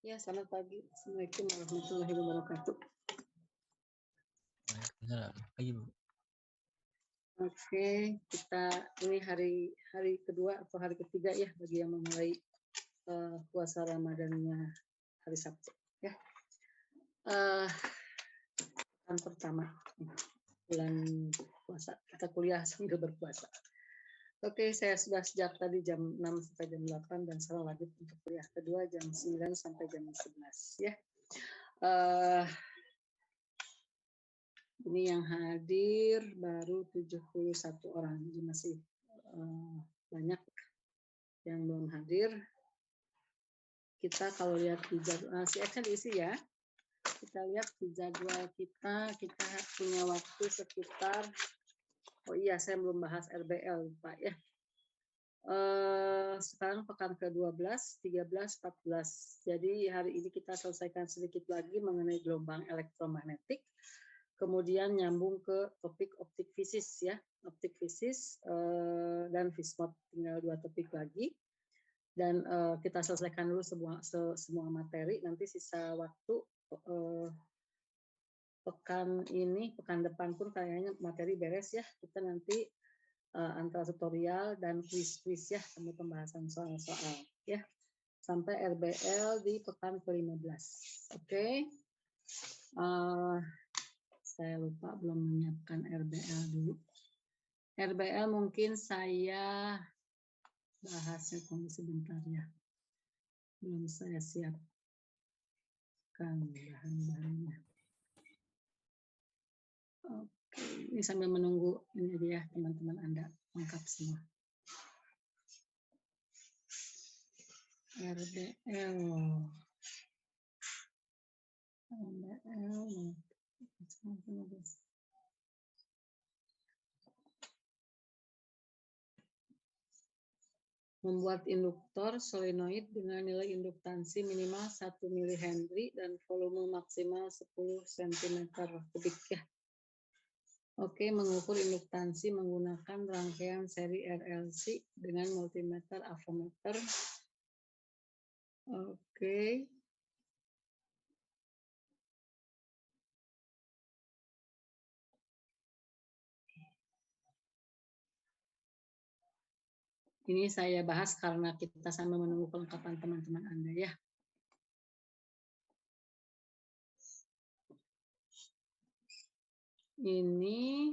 Ya, selamat pagi. Assalamualaikum warahmatullahi wabarakatuh. Waalaikumsalam. Pagi, Bu. Oke, kita ini hari kedua atau hari ketiga ya bagi yang memulai puasa Ramadannya hari Sabtu ya. Pekan pertama bulan puasa, kita kuliah sambil berpuasa. Oke, saya sudah sejak tadi jam 6 sampai jam 8 dan sekarang lanjut untuk kuliah kedua jam 9 sampai jam 11 ya. Ini yang hadir baru 71 orang, jadi masih banyak yang belum hadir. Kita kalau lihat di jadwal, si Excel diisi ya. Kita lihat di jadwal kita punya waktu sekitar, oh iya saya belum bahas RBL Pak ya. Sekarang pekan ke-12, 13, 14. Jadi hari ini kita selesaikan sedikit lagi mengenai gelombang elektromagnetik. Kemudian nyambung ke topik optik fisis ya, optik fisis dan vismod, tinggal 2 topik lagi. Dan kita selesaikan dulu semua materi, nanti sisa waktu pekan depan pun kayaknya materi beres ya. Kita nanti antara tutorial dan kuis-kuis ya, sama pembahasan soal-soal ya. Sampai RBL di pekan ke-15. Oke. Saya lupa belum menyiapkan RBL dulu. RBL mungkin saya bahasnya tunggu sebentar ya. Belum saya siapkan bahan-bahannya. Oke, ini sambil menunggu ini dia teman-teman Anda lengkap semua. RBL. Membuat induktor solenoid dengan nilai induktansi minimal 1 mH dan volume maksimal 10 cm3 ya. Oke, mengukur induktansi menggunakan rangkaian seri RLC dengan multimeter avometer. Oke. Ini saya bahas karena kita sambil menunggu kelengkapan teman-teman Anda ya. Ini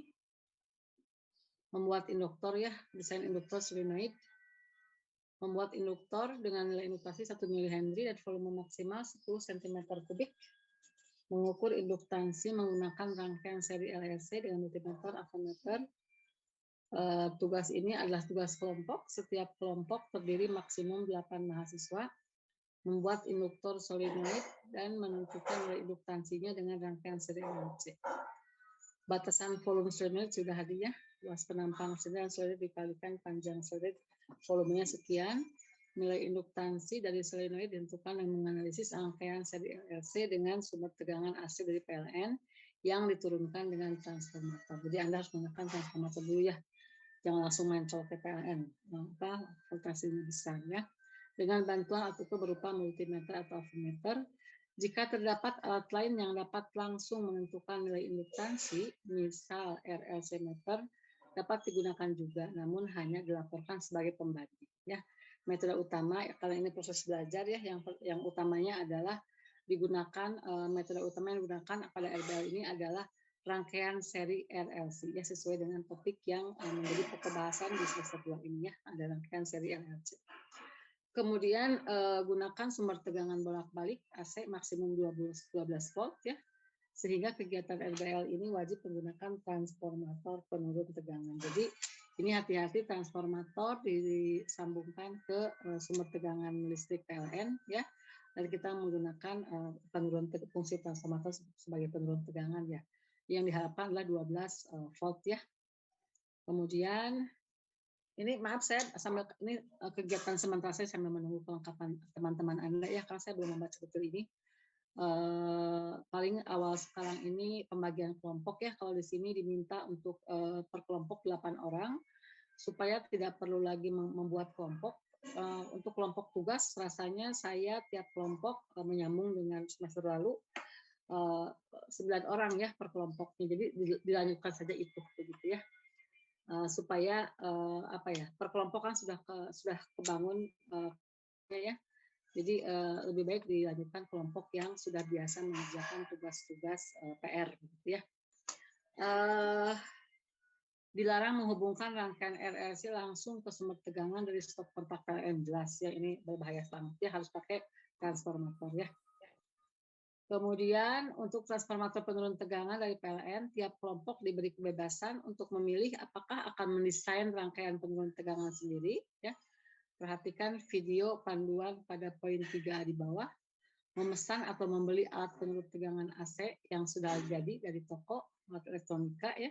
membuat induktor ya, desain induktor solenoid. Membuat induktor dengan nilai induktasi 1 mH dan volume maksimal 10 cm3. Mengukur induktansi menggunakan rangkaian seri LRC dengan multimeter avometer. Tugas ini adalah tugas kelompok. Setiap kelompok terdiri maksimum 8 mahasiswa. Membuat induktor solenoid dan menentukan nilai induktansinya dengan rangkaian seri LRC. Batasan volume solenoid sudah hadir ya. Luas penampang solenoid dikalikan panjang solenoid, volumenya sekian. Nilai induktansi dari solenoid ditentukan dengan menganalisis rangkaian seri LRC dengan sumber tegangan AC dari PLN yang diturunkan dengan transformator. Jadi Anda harus menggunakan transformator dulu ya. Jangan langsung main colok ke PLN. Voltasenya besar ya. Dengan bantuan alat ukur berupa multimeter atau avometer. Jika terdapat alat lain yang dapat langsung menentukan nilai induktansi, misal RLC meter, dapat digunakan juga, namun hanya dilaporkan sebagai pembanding. Ya, metode utama kalau ini proses belajar ya, yang utamanya adalah digunakan metode utama yang digunakan pada RBL ini adalah rangkaian seri RLC ya, sesuai dengan topik yang menjadi pokok bahasan di semester 2 ini ya, ada rangkaian seri RLC. Kemudian gunakan sumber tegangan bolak-balik AC maksimum 12 volt ya. Sehingga kegiatan RBL ini wajib menggunakan transformator penurun tegangan. Jadi ini hati-hati transformator disambungkan ke sumber tegangan listrik PLN ya. Dan kita menggunakan fungsi transformator sebagai penurun tegangan ya. Yang diharapkan adalah 12 volt ya. Kemudian ini maaf saya sambil ini kegiatan sementara saya sambil menunggu kelengkapan teman-teman Anda ya, karena saya belum membaca betul ini. Paling awal sekarang ini pembagian kelompok ya, kalau di sini diminta untuk per kelompok 8 orang supaya tidak perlu lagi membuat kelompok. untuk kelompok tugas rasanya saya tiap kelompok menyambung dengan semester lalu 9 orang ya per kelompoknya. Jadi dilanjutkan saja itu begitu ya. Supaya apa ya, per kelompok kan sudah kebangun ya. Jadi lebih baik dilanjutkan kelompok yang sudah biasa mengerjakan tugas-tugas PR gitu ya. Dilarang menghubungkan rangkaian RLC langsung ke sumber tegangan dari stop kontak PLN, jelas ya, ini berbahaya banget ya, harus pakai transformator ya. Kemudian untuk transformator penurun tegangan dari PLN, tiap kelompok diberi kebebasan untuk memilih apakah akan mendesain rangkaian penurun tegangan sendiri ya. Perhatikan video panduan pada poin 3 di bawah. Memesan atau membeli alat penurun tegangan AC yang sudah jadi dari toko alat elektronika ya.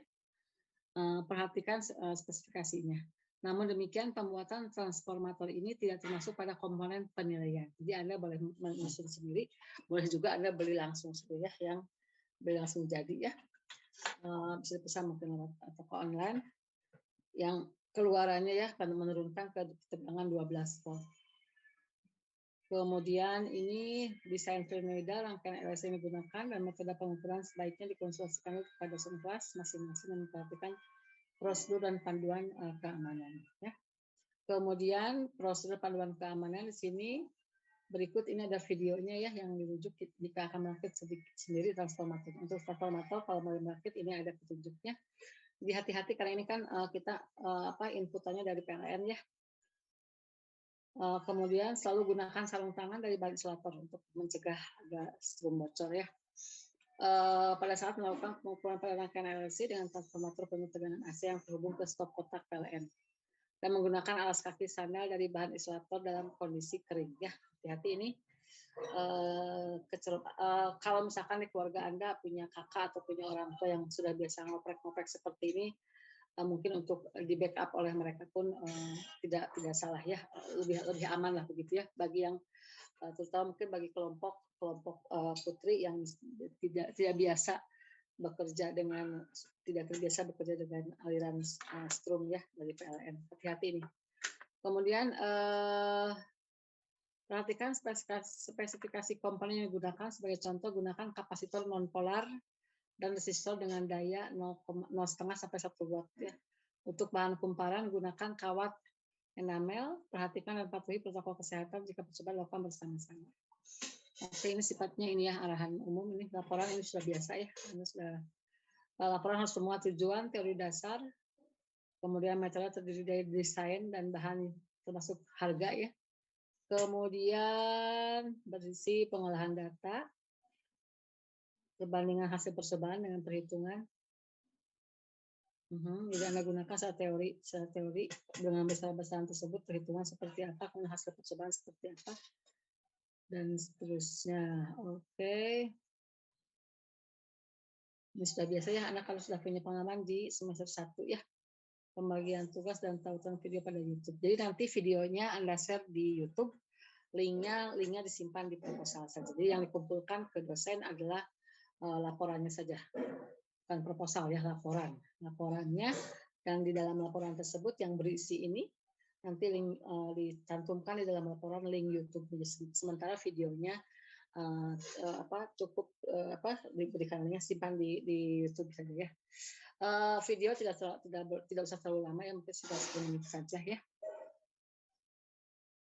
Perhatikan spesifikasinya. Namun demikian pembuatan transformator ini tidak termasuk pada komponen penilaian. Jadi Anda boleh menyusun sendiri, boleh juga Anda beli langsung sendiri ya, yang beli langsung jadi ya. Bisa pesan mungkin lewat toko online yang keluarannya ya akan menurunkan ke tegangan 12 volt. Kemudian ini desain solenoida rangkaian LSC yang digunakan dan metode pengukuran sebaiknya dikonsultasikan kepada dosen kelas masing-masing dan memperhatikan prosedur dan panduan keamanan. Ya. Kemudian prosedur panduan keamanan di sini berikut ini ada videonya ya yang dirujuk jika akan merakit sendiri transformator. Untuk transformator kalau mau merakit ini ada petunjuknya. Jadi hati-hati karena ini kan kita inputannya dari PLN ya. Kemudian selalu gunakan sarung tangan dari balik isolator untuk mencegah ada strum bocor ya. Pada saat melakukan pengukuran pada rangkaian LLC dengan transformator penuh tegangan AC yang terhubung ke stop kotak PLN dan menggunakan alas kaki sandal dari bahan isolator dalam kondisi kering ya. Hati-hati ini kalau misalkan di keluarga Anda punya kakak atau punya orang tua yang sudah biasa ngoprek-ngoprek seperti ini, mungkin untuk di backup oleh mereka pun tidak salah ya, lebih aman lah begitu ya bagi yang terutama mungkin bagi kelompok putri yang tidak biasa bekerja dengan aliran strum ya dari PLN. Hati-hati ini. Kemudian perhatikan spesifikasi komponen yang digunakan. Sebagai contoh, gunakan kapasitor non-polar dan resistor dengan daya 0,5 sampai 1 watt ya. Untuk bahan kumparan gunakan kawat enamel. Perhatikan dan patuhi protokol kesehatan jika percobaan dilakukan bersama-sama. Oke, ini sifatnya ini ya arahan umum, ini laporan ini sudah biasa ya. Ini sudah laporan harus semua tujuan, teori dasar, kemudian metode terdiri dari desain dan bahan termasuk harga ya. Kemudian berisi pengolahan data, perbandingan hasil percobaan dengan perhitungan. Jadi Anda gunakan secara teori dengan besar-besaran tersebut, perhitungan seperti apa, kemudian hasil percobaan seperti apa, dan seterusnya. Oke. Ini sudah biasa ya, Anda kalau sudah punya pengalaman di semester 1 ya, pembagian tugas dan tautan video pada YouTube. Jadi nanti videonya Anda share di YouTube, linknya disimpan di proposal saja. Jadi yang dikumpulkan ke dosen adalah laporannya saja, bukan proposal ya, laporannya, dan di dalam laporan tersebut yang berisi ini nanti link dicantumkan di dalam laporan link YouTube. Sementara videonya cukup diberikan linknya, simpan di YouTube saja ya. Video tidak usah terlalu lama ya, mungkin sudah 10 menit saja ya.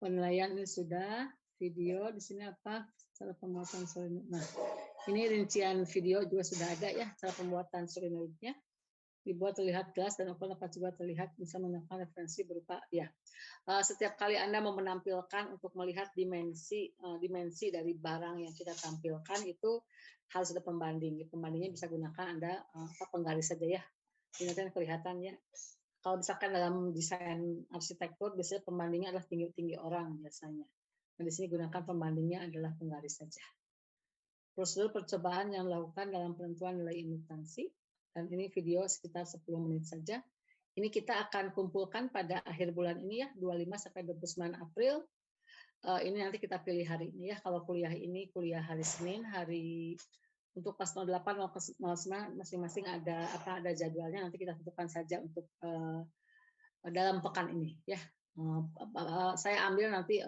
Penilaian ini sudah, video di sini apa cara pembuatan solenoid. Nah, ini rincian video juga sudah ada ya, cara pembuatan solenoidnya. Dibuat terlihat jelas dan ukuran dapat juga terlihat bisa menggunakan referensi berupa ya. Setiap kali Anda mau menampilkan untuk melihat dimensi dari barang yang kita tampilkan itu harus ada pembanding. Pembandingnya bisa gunakan Anda penggaris saja ya. Ini nanti kelihatan ya. Kalau misalkan dalam desain arsitektur biasanya pembandingnya adalah tinggi orang biasanya. Nah, di sini gunakan pembandingnya adalah penggaris saja. Prosedur percobaan yang dilakukan dalam penentuan nilai induktansi. Dan ini video sekitar 10 menit saja. Ini kita akan kumpulkan pada akhir bulan ini ya, 25 sampai 29 April. Ini nanti kita pilih hari ini ya. Kalau kuliah ini kuliah hari Senin, untuk pas 08 09 masing-masing ada jadwalnya, nanti kita tentukan saja untuk dalam pekan ini ya. Saya ambil nanti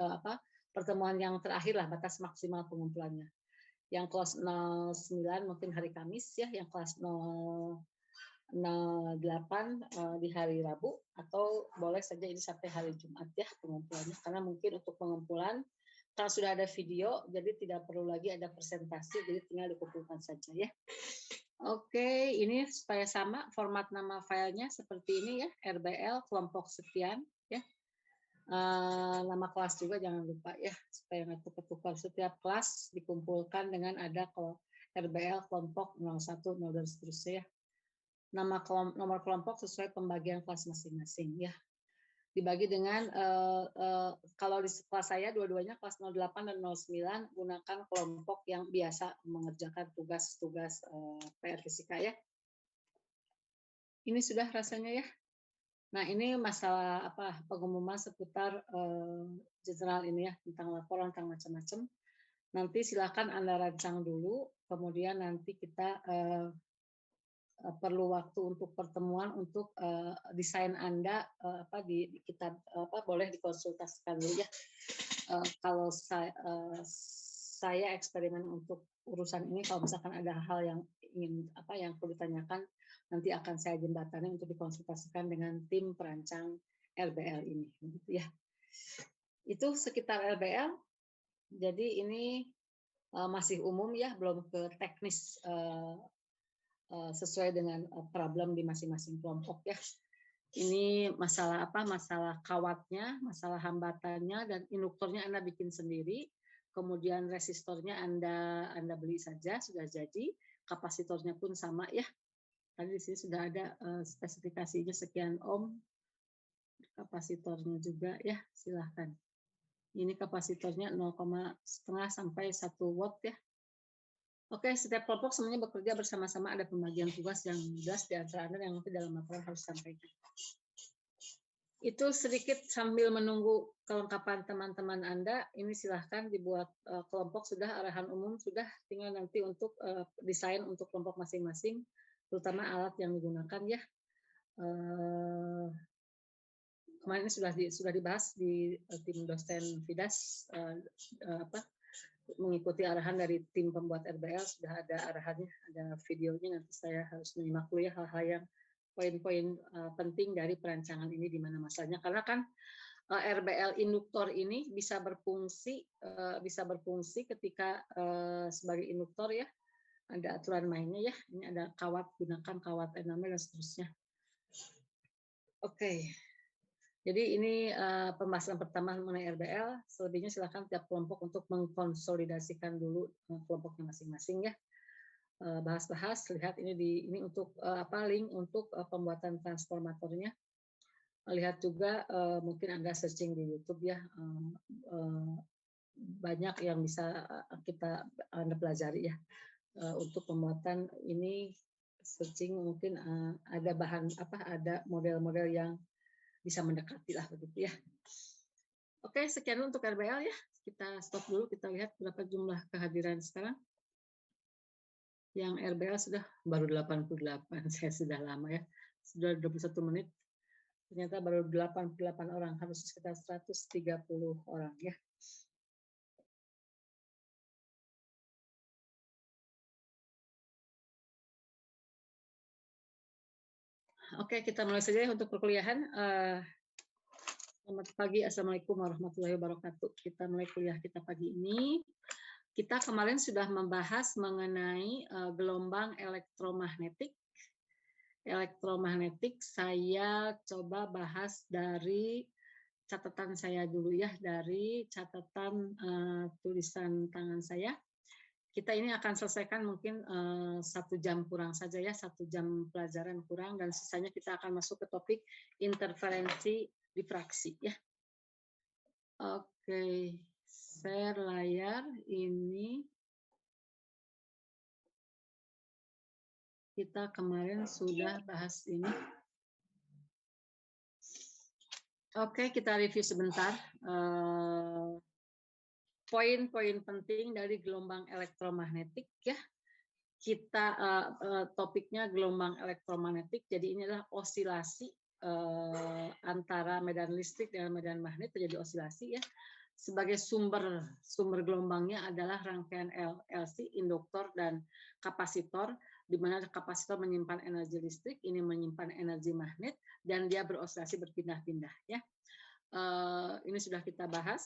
pertemuan yang terakhir lah, batas maksimal pengumpulannya. Yang kelas 09 mungkin hari Kamis ya, yang kelas 08 di hari Rabu, atau boleh saja ini sampai hari Jumat ya pengumpulannya, karena mungkin untuk pengumpulan kalau sudah ada video jadi tidak perlu lagi ada presentasi, jadi tinggal dikumpulkan saja ya. Oke, ini supaya sama format nama filenya seperti ini ya, RBL kelompok sekian ya. Nama kelas juga jangan lupa ya, supaya nggak tukar-tukar. Setiap kelas dikumpulkan dengan ada RBL kelompok 01, 02 dan seterusnya ya. Nomor kelompok sesuai pembagian kelas masing-masing ya. Dibagi dengan kalau di kelas saya dua-duanya kelas 08 dan 09 gunakan kelompok yang biasa mengerjakan tugas-tugas PR fisika ya. Ini sudah rasanya ya. Nah, ini masalah pengumuman seputar general ini ya, tentang laporan tentang macam-macam. Nanti silakan Anda rancang dulu, kemudian nanti kita perlu waktu untuk pertemuan untuk desain Anda kita boleh dikonsultasikan dulu ya. Kalau saya eksperimen untuk urusan ini, kalau misalkan ada hal yang ingin yang perlu ditanyakan, nanti akan saya jembatani untuk dikonsultasikan dengan tim perancang RBL ini, gitu ya. Itu sekitar RBL. Jadi ini masih umum ya, belum ke teknis sesuai dengan problem di masing-masing kelompok ya. Ini masalah masalah kawatnya, masalah hambatannya, dan induktornya Anda bikin sendiri. Kemudian resistornya Anda beli saja, sudah jadi. Kapasitornya pun sama ya. Tadi di sini sudah ada spesifikasinya sekian ohm. Kapasitornya juga ya, silahkan. Ini kapasitornya 0,5 sampai 1 watt ya. Oke, setiap kelompok semuanya bekerja bersama-sama, ada pembagian tugas yang jelas di antara Anda yang nanti dalam laporan harus disampaikan. Itu sedikit sambil menunggu kelengkapan teman-teman Anda, ini silahkan dibuat kelompok sudah, arahan umum sudah, tinggal nanti untuk desain untuk kelompok masing-masing, terutama alat yang digunakan ya. Kemarin ini sudah dibahas di tim dosen FIDAS, mengikuti arahan dari tim pembuat RBL, sudah ada arahannya, ada videonya, nanti saya harus menyimak dulu ya hal-hal yang poin-poin penting dari perancangan ini di mana masalahnya, karena kan RBL induktor ini bisa berfungsi ketika sebagai induktor ya, ada aturan mainnya ya, ini ada kawat, gunakan kawat enamel dan seterusnya. Oke. Jadi ini pembahasan pertama mengenai RBL, selebihnya silakan tiap kelompok untuk mengkonsolidasikan dulu kelompoknya masing-masing ya. Bahas-bahas, lihat ini untuk link untuk pembuatan transformatornya. Lihat juga mungkin Anda searching di YouTube ya. Banyak yang bisa Anda pelajari ya. Untuk pembuatan ini searching mungkin ada bahan ada model-model yang bisa mendekati lah begitu ya. Oke, sekian untuk RBL ya. Kita stop dulu, kita lihat berapa jumlah kehadiran sekarang. Yang RBL sudah baru 88, saya sudah lama ya. Sudah 21 menit. Ternyata baru 88 orang, harus sekitar 130 orang ya. Oke, kita mulai saja untuk perkuliahan. Selamat pagi, Assalamualaikum warahmatullahi wabarakatuh. Kita mulai kuliah kita pagi ini. Kita kemarin sudah membahas mengenai gelombang elektromagnetik. Saya coba bahas dari catatan saya dulu ya, dari catatan tulisan tangan saya. Kita ini akan selesaikan mungkin 1 jam kurang saja ya, 1 jam pelajaran kurang, dan sisanya kita akan masuk ke topik interferensi difraksi ya. Oke, share layar ini. Kita kemarin sudah bahas ini. Oke, kita review sebentar. Poin-poin penting dari gelombang elektromagnetik ya. Kita topiknya gelombang elektromagnetik, jadi ini adalah osilasi antara medan listrik dan medan magnet terjadi osilasi ya. Sebagai sumber gelombangnya adalah rangkaian LC, induktor dan kapasitor, di mana kapasitor menyimpan energi listrik, ini menyimpan energi magnet, dan dia berosilasi berpindah-pindah ya. Ini sudah kita bahas.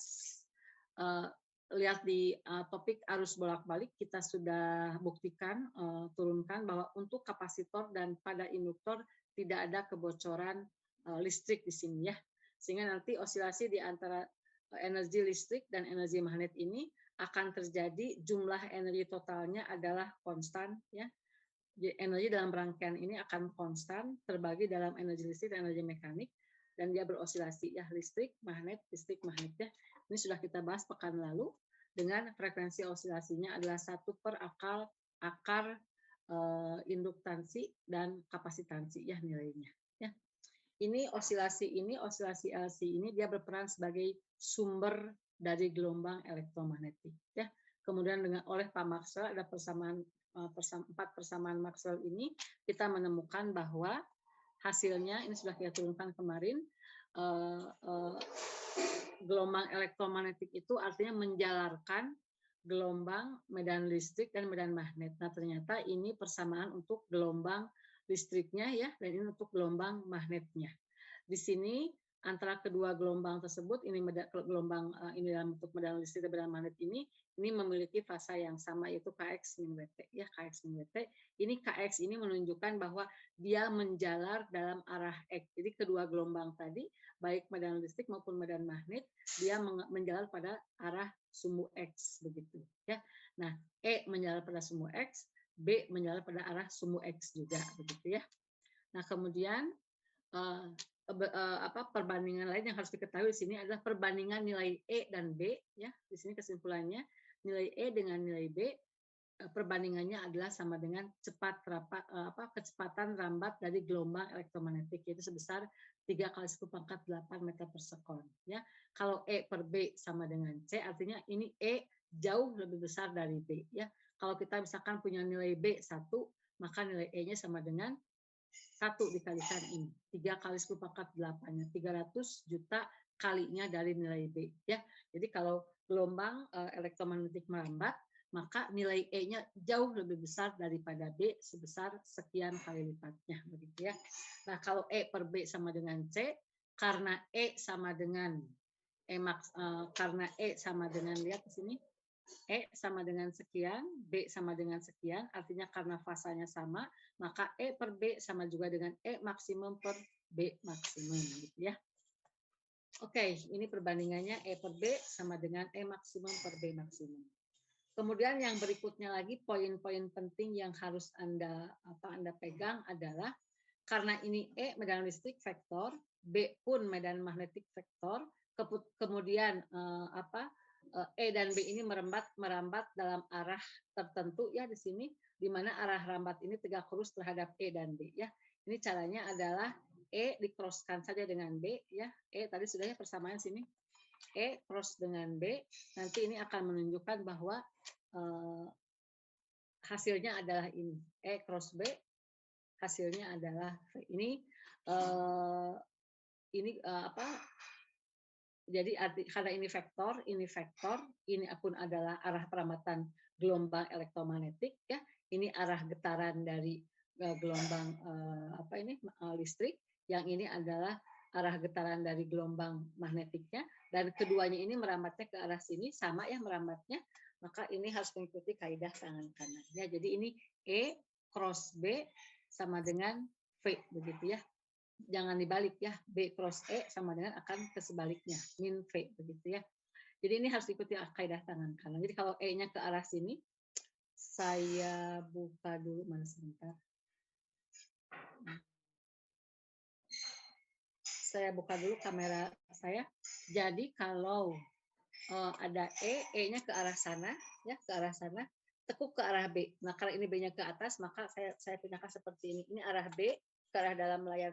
Lihat di topik arus bolak-balik, kita sudah buktikan, turunkan bahwa untuk kapasitor dan pada induktor tidak ada kebocoran listrik di sini ya. Sehingga nanti osilasi di antara energi listrik dan energi magnet ini akan terjadi, jumlah energi totalnya adalah konstan ya. Energi dalam rangkaian ini akan konstan terbagi dalam energi listrik dan energi mekanik, dan dia berosilasi ya, listrik magnet ya. Ini sudah kita bahas pekan lalu, dengan frekuensi osilasinya adalah 1 per akar induktansi dan kapasitansi ya nilainya ya. Ini osilasi LC ini dia berperan sebagai sumber dari gelombang elektromagnetik ya. Kemudian oleh Pak Maxwell ada persamaan 4 persamaan Maxwell ini, kita menemukan bahwa hasilnya ini sudah kita turunkan kemarin, gelombang elektromagnetik itu artinya menjalarkan gelombang medan listrik dan medan magnet. Nah, ternyata ini persamaan untuk gelombang listriknya ya, dan ini untuk gelombang magnetnya. Di sini antara kedua gelombang tersebut, ini gelombang ini dalam bentuk medan listrik dan medan magnet ini memiliki fasa yang sama, yaitu Kx min Wt ya, Kx min Wt. Ini Kx ini menunjukkan bahwa dia menjalar dalam arah X. Jadi kedua gelombang tadi, baik medan listrik maupun medan magnet, dia menjalar pada arah sumbu X begitu ya. Nah, E menjalar pada sumbu X, B menjalar pada arah sumbu X juga begitu ya. Nah, kemudian perbandingan lain yang harus diketahui di sini adalah perbandingan nilai E dan B ya. Di sini kesimpulannya nilai E dengan nilai B, perbandingannya adalah sama dengan kecepatan rambat dari gelombang elektromagnetik, yaitu sebesar 3 × 10⁸ meter per sekon ya. Kalau E per B sama dengan C, artinya ini E jauh lebih besar dari B ya. Kalau kita misalkan punya nilai B 1, maka nilai E-nya sama dengan 1 dikalikan ini, 3 × 10⁸nya 300 juta kalinya dari nilai B ya. Jadi kalau gelombang elektromagnetik merambat, maka nilai E-nya jauh lebih besar daripada B sebesar sekian kali lipatnya begitu ya. Nah, kalau E per B sama dengan C, karena E sama dengan lihat di sini, E sama dengan sekian, B sama dengan sekian, artinya karena fasanya sama, maka E per B sama juga dengan E maksimum per B maksimum gitu ya. Oke, ini perbandingannya E per B sama dengan E maksimum per B maksimum. Kemudian yang berikutnya lagi, poin-poin penting yang harus Anda pegang adalah, karena ini E medan listrik vektor, B pun medan magnetik vektor, kemudian E dan B ini merambat dalam arah tertentu ya di sini, di mana arah rambat ini tegak lurus terhadap E dan B ya. Ini caranya adalah E di-crosskan saja dengan B ya. E tadi sudah ya persamaan sini. E cross dengan B, nanti ini akan menunjukkan bahwa hasilnya adalah ini. E cross B, hasilnya adalah ini. Jadi karena ini vektor, ini pun adalah arah perambatan gelombang elektromagnetik ya. Ini arah getaran dari gelombang listrik, yang ini adalah arah getaran dari gelombang magnetiknya, dan keduanya ini merambatnya ke arah sini, sama ya merambatnya, maka ini harus mengikuti kaidah tangan kanan ya. Jadi ini E cross B sama dengan V begitu ya. Jangan dibalik ya, B cross E sama dengan akan ke sebaliknya, min V begitu ya. Jadi ini harus ikuti kaidah tangan kanan. Jadi kalau E-nya ke arah sini, saya buka dulu, mana sebentar. Saya buka dulu kamera saya. Jadi kalau ada E-nya ke arah sana, ya ke arah sana, tekuk ke arah B. Nah, karena ini B-nya ke atas, maka saya pindahkan seperti ini. Ini arah B ke arah dalam layar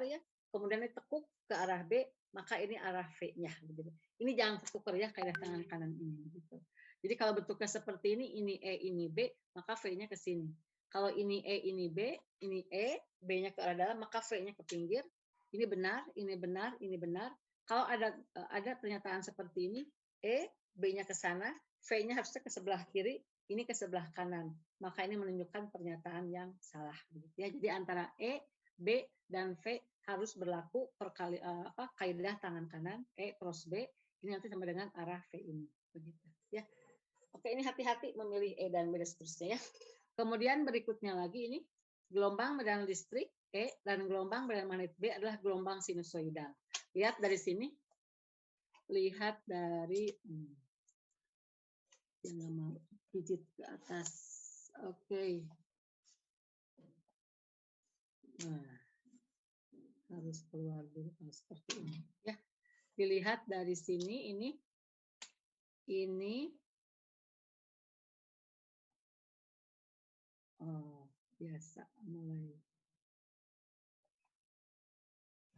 ya. Kemudian ini tekuk ke arah B, maka ini arah V-nya. Gitu. Ini jangan tertukar ya kaidah tangan kanan ini. Gitu. Jadi kalau bentuknya seperti ini E, ini B, maka V-nya ke sini. Kalau ini E, ini B, ini E, B-nya ke arah dalam, maka V-nya ke pinggir. Ini benar, ini benar, ini benar. Kalau ada pernyataan seperti ini, B-nya ke sana, V-nya harusnya ke sebelah kiri, ini ke sebelah kanan. Maka ini menunjukkan pernyataan yang salah. Ya, jadi antara E, B, dan V harus berlaku kaidah tangan kanan, E cross B, ini nanti sama dengan arah V ini. Begitu. Ya. Oke, ini hati-hati memilih E dan B dan seterusnya ya. Kemudian berikutnya lagi ini gelombang medan listrik E dan gelombang medan magnet B adalah gelombang sinusoidal. Lihat dari sini. Lihat dari yang nggak mau pijit ke atas. Oke. Nah, harus keluar dulu seperti ini. Ya, dilihat dari sini ini biasa mulai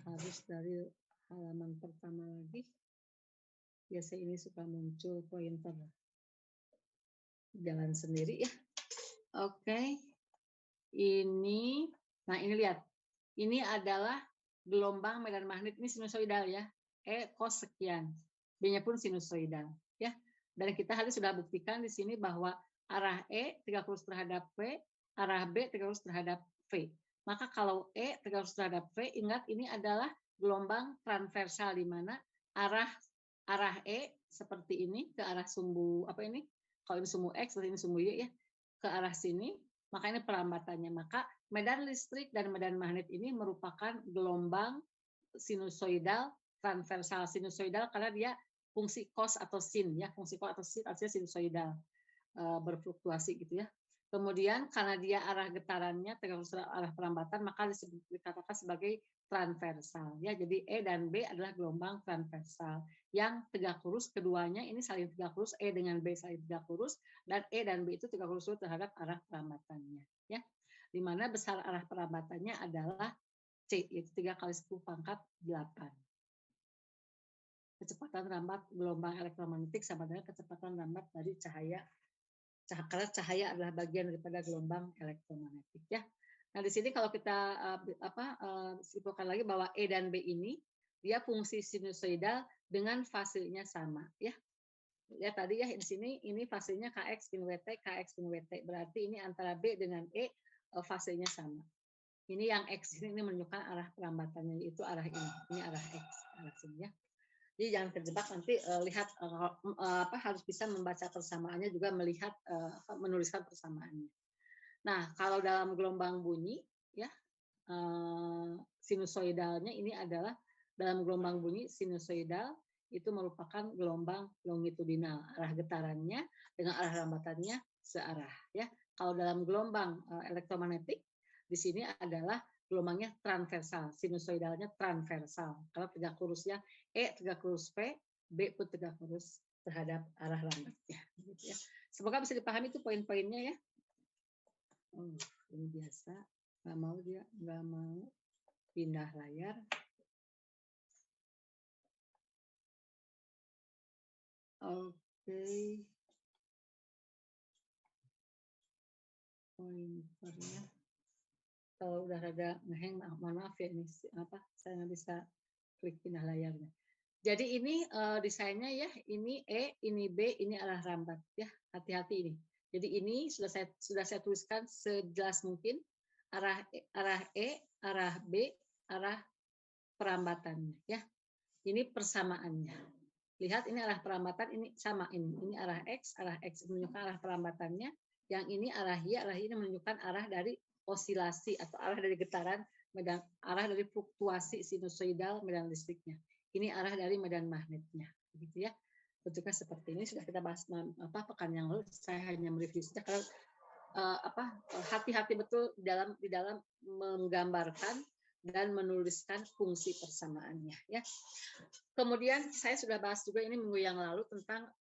harus dari halaman pertama lagi. Biasa ini suka muncul pointer jalan sendiri ya. Oke. Nah ini lihat. Ini adalah gelombang medan magnet, ini sinusoidal ya. E cos sekian. B-nya pun sinusoidal ya. Dan kita tadi sudah buktikan di sini bahwa arah E tegak lurus terhadap V, arah B tegak lurus terhadap V. Maka kalau E tegak lurus terhadap V, ingat ini adalah gelombang transversal di mana arah E seperti ini ke arah sumbu apa ini? Kalau ini sumbu X, ini sumbu Y ya, ke arah sini, maka ini perambatannya. Maka medan listrik dan medan magnet ini merupakan gelombang sinusoidal, transversal sinusoidal karena dia fungsi cos atau sin ya, fungsi cos atau sin artinya sinusoidal, berfluktuasi gitu ya. Kemudian karena dia arah getarannya tegak arah perambatan maka dikatakan sebagai transversal ya. Jadi E dan B adalah gelombang transversal yang tegak lurus, keduanya ini saling tegak lurus, E dengan B saling tegak lurus, dan E dan B itu tegak lurus terhadap arah perambatannya ya. Di mana besar arah perambatannya adalah C, yaitu 3 kali 10 pangkat 8. Kecepatan rambat gelombang elektromagnetik sama dengan kecepatan rambat dari cahaya. Karena cahaya adalah bagian daripada gelombang elektromagnetik ya. Nah di sini kalau kita simpulkan lagi bahwa E dan B ini dia fungsi sinusoidal dengan fasenya sama ya. Ya tadi ya di sini ini fasenya Kx min Wt, Kx min Wt. Berarti ini antara B dengan E fasenya sama. Ini yang X ini menunjukkan arah perambatannya, yaitu arah ini. Ini arah X, arah sini ya. Jadi jangan terjebak nanti lihat harus bisa membaca persamaannya juga melihat menuliskan persamaannya. Nah, kalau dalam gelombang bunyi ya sinusoidalnya ini adalah dalam gelombang bunyi sinusoidal itu merupakan gelombang longitudinal, arah getarannya dengan arah rambatannya searah ya. Kalau dalam gelombang elektromagnetik di sini adalah gelombangnya transversal, sinusoidalnya transversal. Kalau tegak lurusnya E tegak lurus V, B pun tegak lurus terhadap arah lambatnya. Gitu ya. Semoga bisa dipahami itu poin-poinnya ya. Ini biasa, nggak mau pindah layar. Oke. Pointernya. Kalau udah rada ngeheng, maaf ya ini saya nggak bisa klik pindah layarnya. Jadi ini desainnya ya, ini E, ini B, ini arah rambat ya, hati-hati ini. Jadi ini sudah saya tuliskan sejelas mungkin arah E, arah B, arah perambatannya ya. Ini persamaannya. Lihat ini arah perambatan ini sama ini arah X menunjukkan arah perambatannya. Yang ini arah Y ini menunjukkan arah dari osilasi atau arah dari getaran arah dari fluktuasi sinusoidal medan listriknya. Ini arah dari medan magnetnya, begitu ya. Bentuknya seperti ini sudah kita bahas pekan yang lalu. Saya hanya mereview saja karena hati-hati betul di dalam menggambarkan dan menuliskan fungsi persamaannya ya. Kemudian saya sudah bahas juga ini minggu yang lalu tentang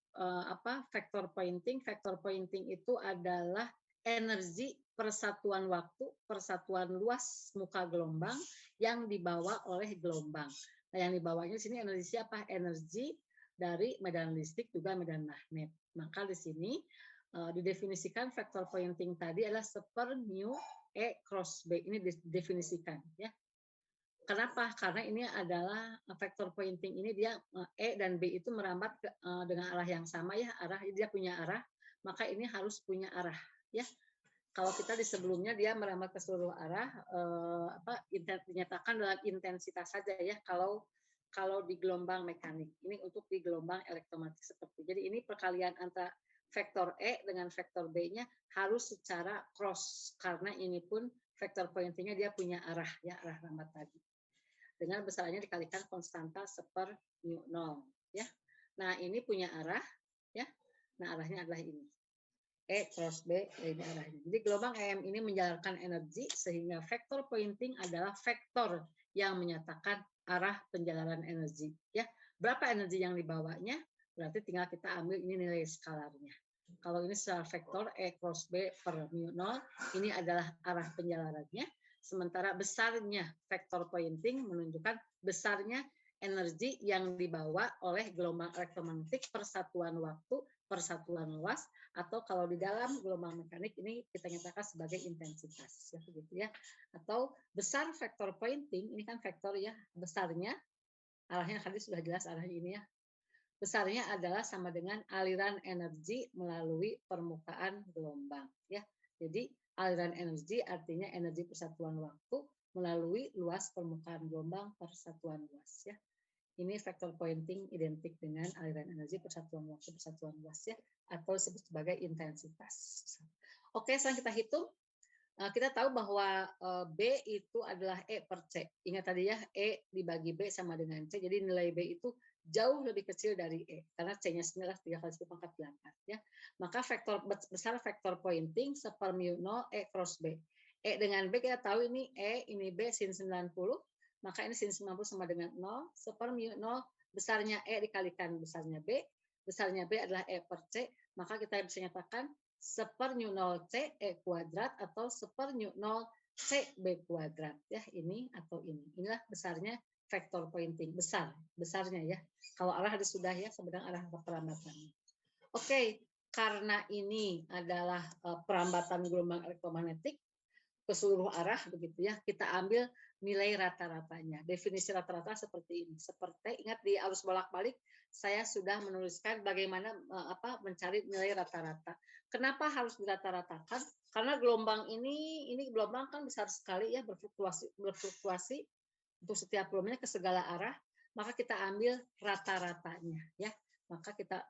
vector pointing. Vector pointing itu adalah energi persatuan waktu, persatuan luas muka gelombang yang dibawa oleh gelombang. Nah, yang dibawanya di sini energi apa? Energi dari medan listrik juga medan magnet. Maka di sini didefinisikan vector pointing tadi adalah seper mu E cross B. Ini didefinisikan ya. Kenapa? Karena ini adalah vector pointing ini dia E dan B itu merambat dengan arah yang sama ya, dia punya arah, maka ini harus punya arah ya. Kalau kita di sebelumnya dia merambat ke seluruh arah, dinyatakan dalam intensitas saja ya. Kalau di gelombang mekanik, ini untuk di gelombang elektromagnetik seperti. Jadi ini perkalian antara vektor E dengan vektor B-nya harus secara cross karena ini pun vektor pointingnya dia punya arah ya, arah rambat tadi. Dengan besarnya dikalikan konstanta seper mu 0 ya. Nah, ini punya arah ya. Nah, arahnya adalah ini. E cross B ini arahnya. Jadi gelombang EM ini menjalankan energi sehingga vektor pointing adalah vektor yang menyatakan arah penjalanan energi ya. Berapa energi yang dibawanya? Berarti tinggal kita ambil ini nilai skalarnya. Kalau ini secara vektor E cross B per mu 0, ini adalah arah penjalanannya. Sementara besarnya vektor pointing menunjukkan besarnya energi yang dibawa oleh gelombang elektromagnetik per satuan waktu, per satuan luas, atau kalau di dalam gelombang mekanik ini kita nyatakan sebagai intensitas ya begitu ya. Atau besar vektor pointing, ini kan vektor ya, besarnya arahnya tadi sudah jelas arahnya ini ya. Besarnya adalah sama dengan aliran energi melalui permukaan gelombang ya. Jadi aliran energi artinya energi persatuan waktu melalui luas permukaan gelombang persatuan luas ya. Ini vektor pointing identik dengan aliran energi persatuan waktu persatuan luas ya, atau disebut sebagai intensitas. Oke, sekarang kita hitung. Kita tahu bahwa B itu adalah E per C. Ingat tadi ya, E dibagi B sama dengan C. Jadi nilai B itu jauh lebih kecil dari E. Karena C-nya sendiri 3 kali 10 pangkat 8. Ya. Maka besar vektor pointing seper mu 0 E cross B. E dengan B kita tahu ini B sin 90. Maka ini sin 90 sama dengan 0. Seper mu 0 besarnya E dikalikan besarnya B. Besarnya B adalah E per C. Maka kita bisa nyatakan seper mu 0 C E kuadrat atau seper mu 0 C B kuadrat ya, ini atau ini. Inilah besarnya vektor pointing, besarnya ya. Kalau arah sudah ya, sedang arah perambatan. Oke, karena ini adalah perambatan gelombang elektromagnetik ke seluruh arah begitu ya, kita ambil nilai rata-ratanya. Definisi rata-rata seperti ini. Seperti ingat di arus bolak-balik saya sudah menuliskan bagaimana mencari nilai rata-rata. Kenapa harus dirata-ratakan? Karena gelombang ini gelombang kan besar sekali ya, berfluktuasi untuk setiap gelombangnya ke segala arah, maka kita ambil rata-ratanya ya. Maka kita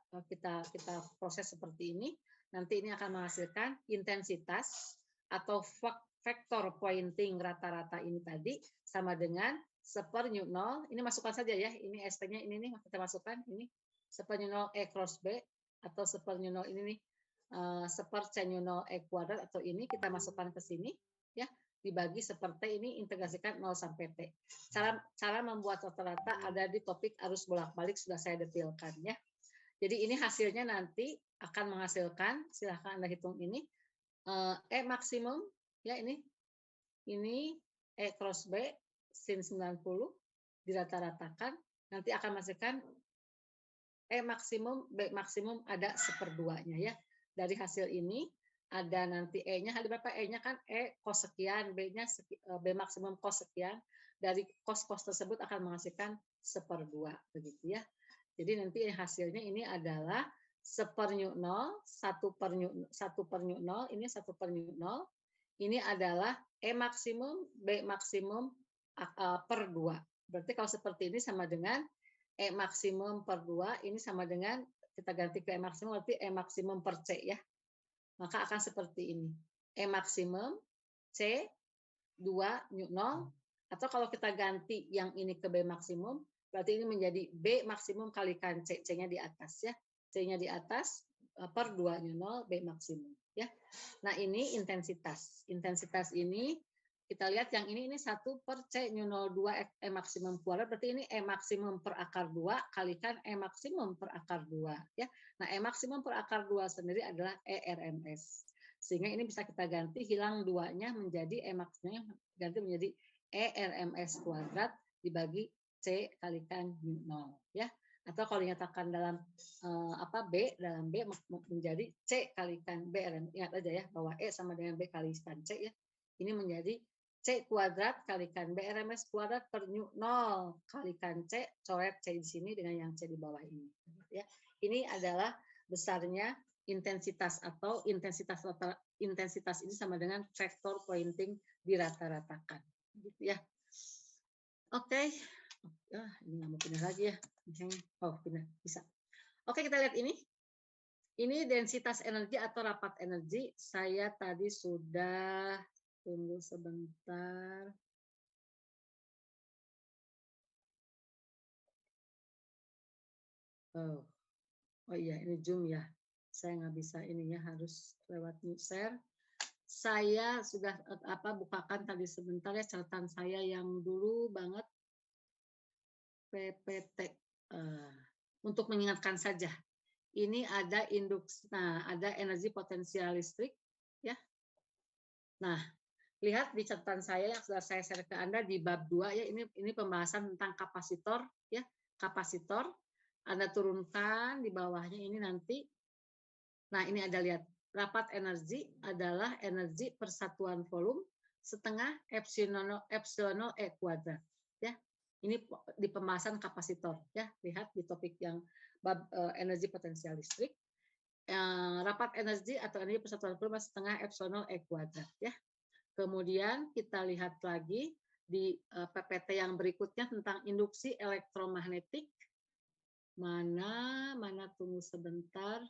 proses seperti ini. Nanti ini akan menghasilkan intensitas atau vektor pointing rata-rata ini tadi sama dengan seper mu 0. Ini masukkan saja ya. Ini ST-nya ini nih kita masukkan ini seper mu 0 E cross B atau seper mu 0 ini nih seper C mu 0 E kuadrat atau ini kita masukkan ke sini ya. Dibagi seperti ini, integrasikan 0 sampai T. Cara membuat rata-rata ada di topik arus bolak-balik sudah saya detailkan ya. Jadi ini hasilnya nanti akan menghasilkan, silahkan Anda hitung ini, E maksimum ya, ini E cross B sin 90 dirata-ratakan, nanti akan menghasilkan E maksimum B maksimum ada 1/2-nya ya. Dari hasil ini ada nanti E-nya, ada berapa E-nya kan E cos sekian, B-nya B maksimum cos sekian, dari cos-cos tersebut akan menghasilkan 1/2 begitu ya. Jadi nanti hasilnya ini adalah seper mu 0, 1 per mu 0, ini 1 per mu 0. Ini adalah E maksimum, B maksimum per 2. Berarti kalau seperti ini sama dengan E maksimum per 2, ini sama dengan, kita ganti ke E maksimum, berarti E maksimum per C ya. Maka akan seperti ini. E maksimum, C, 2 mu 0, atau kalau kita ganti yang ini ke B maksimum, berarti ini menjadi B maksimum kalikan C, C-nya di atas ya. C-nya di atas per 2 mu 0 B maksimum ya. Nah, ini intensitas. Intensitas ini kita lihat yang ini 1 per C mu 02 E maksimum kuadrat, berarti ini E maksimum per akar 2 kalikan E maksimum per akar 2 ya. Nah, E maksimum per akar 2 sendiri adalah E RMS. Sehingga ini bisa kita ganti, hilang 2-nya menjadi E maksimumnya ganti menjadi E RMS kuadrat dibagi C kalikan mu 0 ya. Atau kalau dinyatakan dalam B, dalam B menjadi C kalikan B RMS. Ingat aja ya bahwa E sama dengan B kalikan C ya. Ini menjadi C kuadrat kalikan B RMS kuadrat per nu 0 kalikan C, coret C di sini dengan yang C di bawah ini. Ya, ini adalah besarnya intensitas atau intensitas ini sama dengan vektor pointing dirata-ratakan. Gitu ya. Oke. Ini nggak mau pindah lagi ya. Oh, pindah bisa. Oke, kita lihat ini. Ini densitas energi atau rapat energi. Saya tadi sudah, tunggu sebentar. Oh iya, ini Zoom ya. Saya nggak bisa ini ya, harus lewat new share. Saya sudah bukakan tadi sebentar ya catatan saya yang dulu banget PPT. Untuk mengingatkan saja. Ini ada ada energi potensial listrik ya. Nah, lihat di catatan saya yang sudah saya share ke Anda di bab 2 ya, ini pembahasan tentang kapasitor ya. Kapasitor Anda turunkan di bawahnya ini nanti. Nah, ini ada lihat rapat energi adalah energi persatuan volume setengah epsilon E kuadrat ya. Ini di pembahasan kapasitor ya. Lihat di topik yang bab energi potensial listrik. Rapat energi atau energi persatuan volume setengah epsilon E kuadrat ya. Kemudian kita lihat lagi di PPT yang berikutnya tentang induksi elektromagnetik. Mana tunggu sebentar.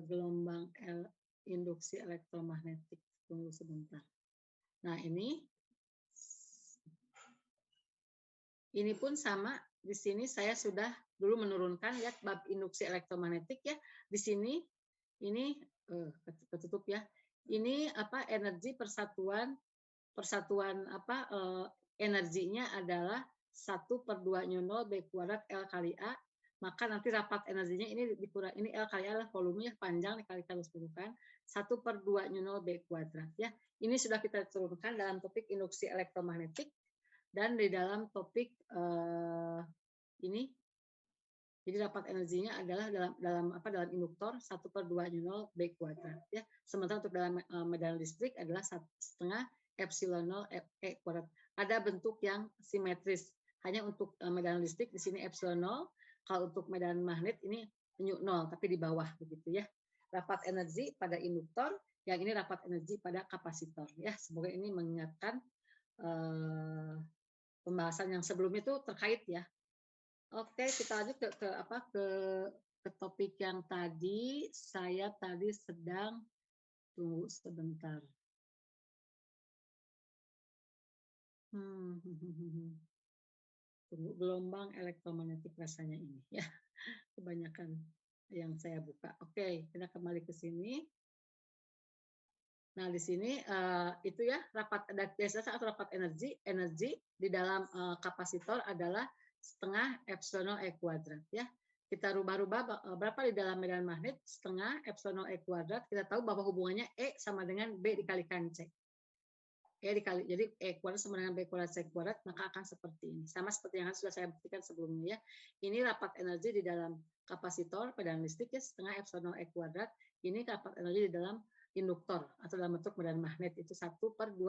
Gelombang induksi elektromagnetik, tunggu sebentar. Nah, ini pun sama. Di sini saya sudah dulu menurunkan ya bab induksi elektromagnetik ya. Di sini ini ketutup ya. Ini energi persatuan energinya adalah 1/2 nol B kuadrat L kali A. Maka nanti rapat energinya ini dikurang, ini L kali A adalah volumenya panjang dikalikan kan 1/2 nol B kuadrat ya. Ini sudah kita turunkan dalam topik induksi elektromagnetik dan di dalam topik ini. Jadi rapat energinya adalah dalam induktor 1/2 nol B kuadrat ya. Sementara untuk dalam medan listrik adalah 1/2 epsilon nol E kuadrat. Ada bentuk yang simetris. Hanya untuk medan listrik di sini epsilon nol. Kalau untuk medan magnet ini nu 0 tapi di bawah begitu ya. Rapat energi pada induktor, yang ini rapat energi pada kapasitor ya. Semoga ini mengingatkan pembahasan yang sebelumnya itu terkait ya. Oke, kita lanjut ke topik yang tadi. Saya tadi sedang tunggu sebentar. Tunggu, gelombang elektromagnetik rasanya ini ya. Kebanyakan yang saya buka. Oke, kita kembali ke sini. Nah, di sini itu ya rapat biasa atau rapat energi di dalam kapasitor adalah setengah epsilon E kuadrat ya. Kita rubah-rubah berapa di dalam medan magnet, setengah epsilon E kuadrat. Kita tahu bahwa hubungannya E sama dengan B dikalikan C. Jadi E kuadrat sama dengan B kuadrat C kuadrat, maka akan seperti ini. Sama seperti yang sudah saya buktikan sebelumnya ya. Ini rapat energi di dalam kapasitor medan listrik ya, setengah epsilon E kuadrat. Ini rapat energi di dalam induktor atau dalam bentuk medan magnet itu 1/2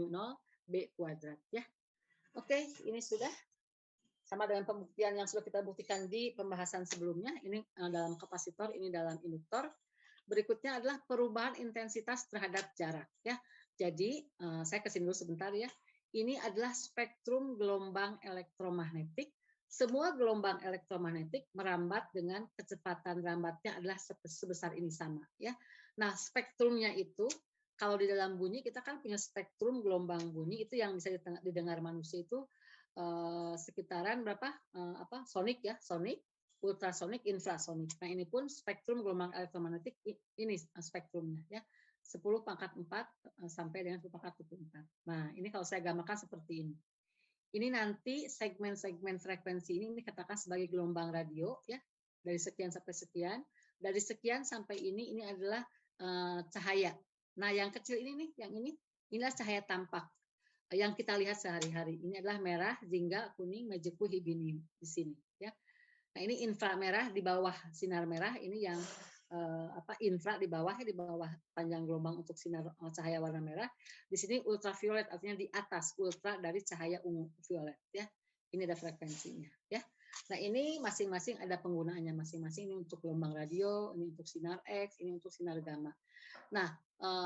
nol B kuadrat ya. Oke, ini sudah sama dengan pembuktian yang sudah kita buktikan di pembahasan sebelumnya. Ini dalam kapasitor, ini dalam induktor. Berikutnya adalah perubahan intensitas terhadap jarak ya. Jadi saya kesini dulu sebentar ya. Ini adalah spektrum gelombang elektromagnetik. Semua gelombang elektromagnetik merambat dengan kecepatan rambatnya adalah sebesar ini sama ya. Nah, spektrumnya itu kalau di dalam bunyi kita kan punya spektrum gelombang bunyi itu yang bisa didengar manusia itu sekitaran berapa sonik ya, sonik, ultrasonik, infrasonik. Nah, ini pun spektrum gelombang elektromagnetik ini spektrumnya ya. 10⁴ sampai dengan 10⁴. Nah, ini kalau saya gambarkan seperti ini. Ini nanti segmen-segmen frekuensi ini dikatakan sebagai gelombang radio ya. Dari sekian sampai sekian, dari sekian sampai ini adalah cahaya. Nah, yang kecil ini nih, yang inilah cahaya tampak yang kita lihat sehari-hari. Ini adalah merah, jingga, kuning, majeku, hibinium di sini ya. Nah, ini inframerah di bawah sinar merah ini yang infra di bawah panjang gelombang untuk sinar cahaya warna merah. Di sini ultraviolet artinya di atas ultra dari cahaya ungu violet ya. Ini ada frekuensinya ya. Nah, ini masing-masing ada penggunaannya masing-masing. Ini untuk gelombang radio, ini untuk sinar X, ini untuk sinar gamma. Nah,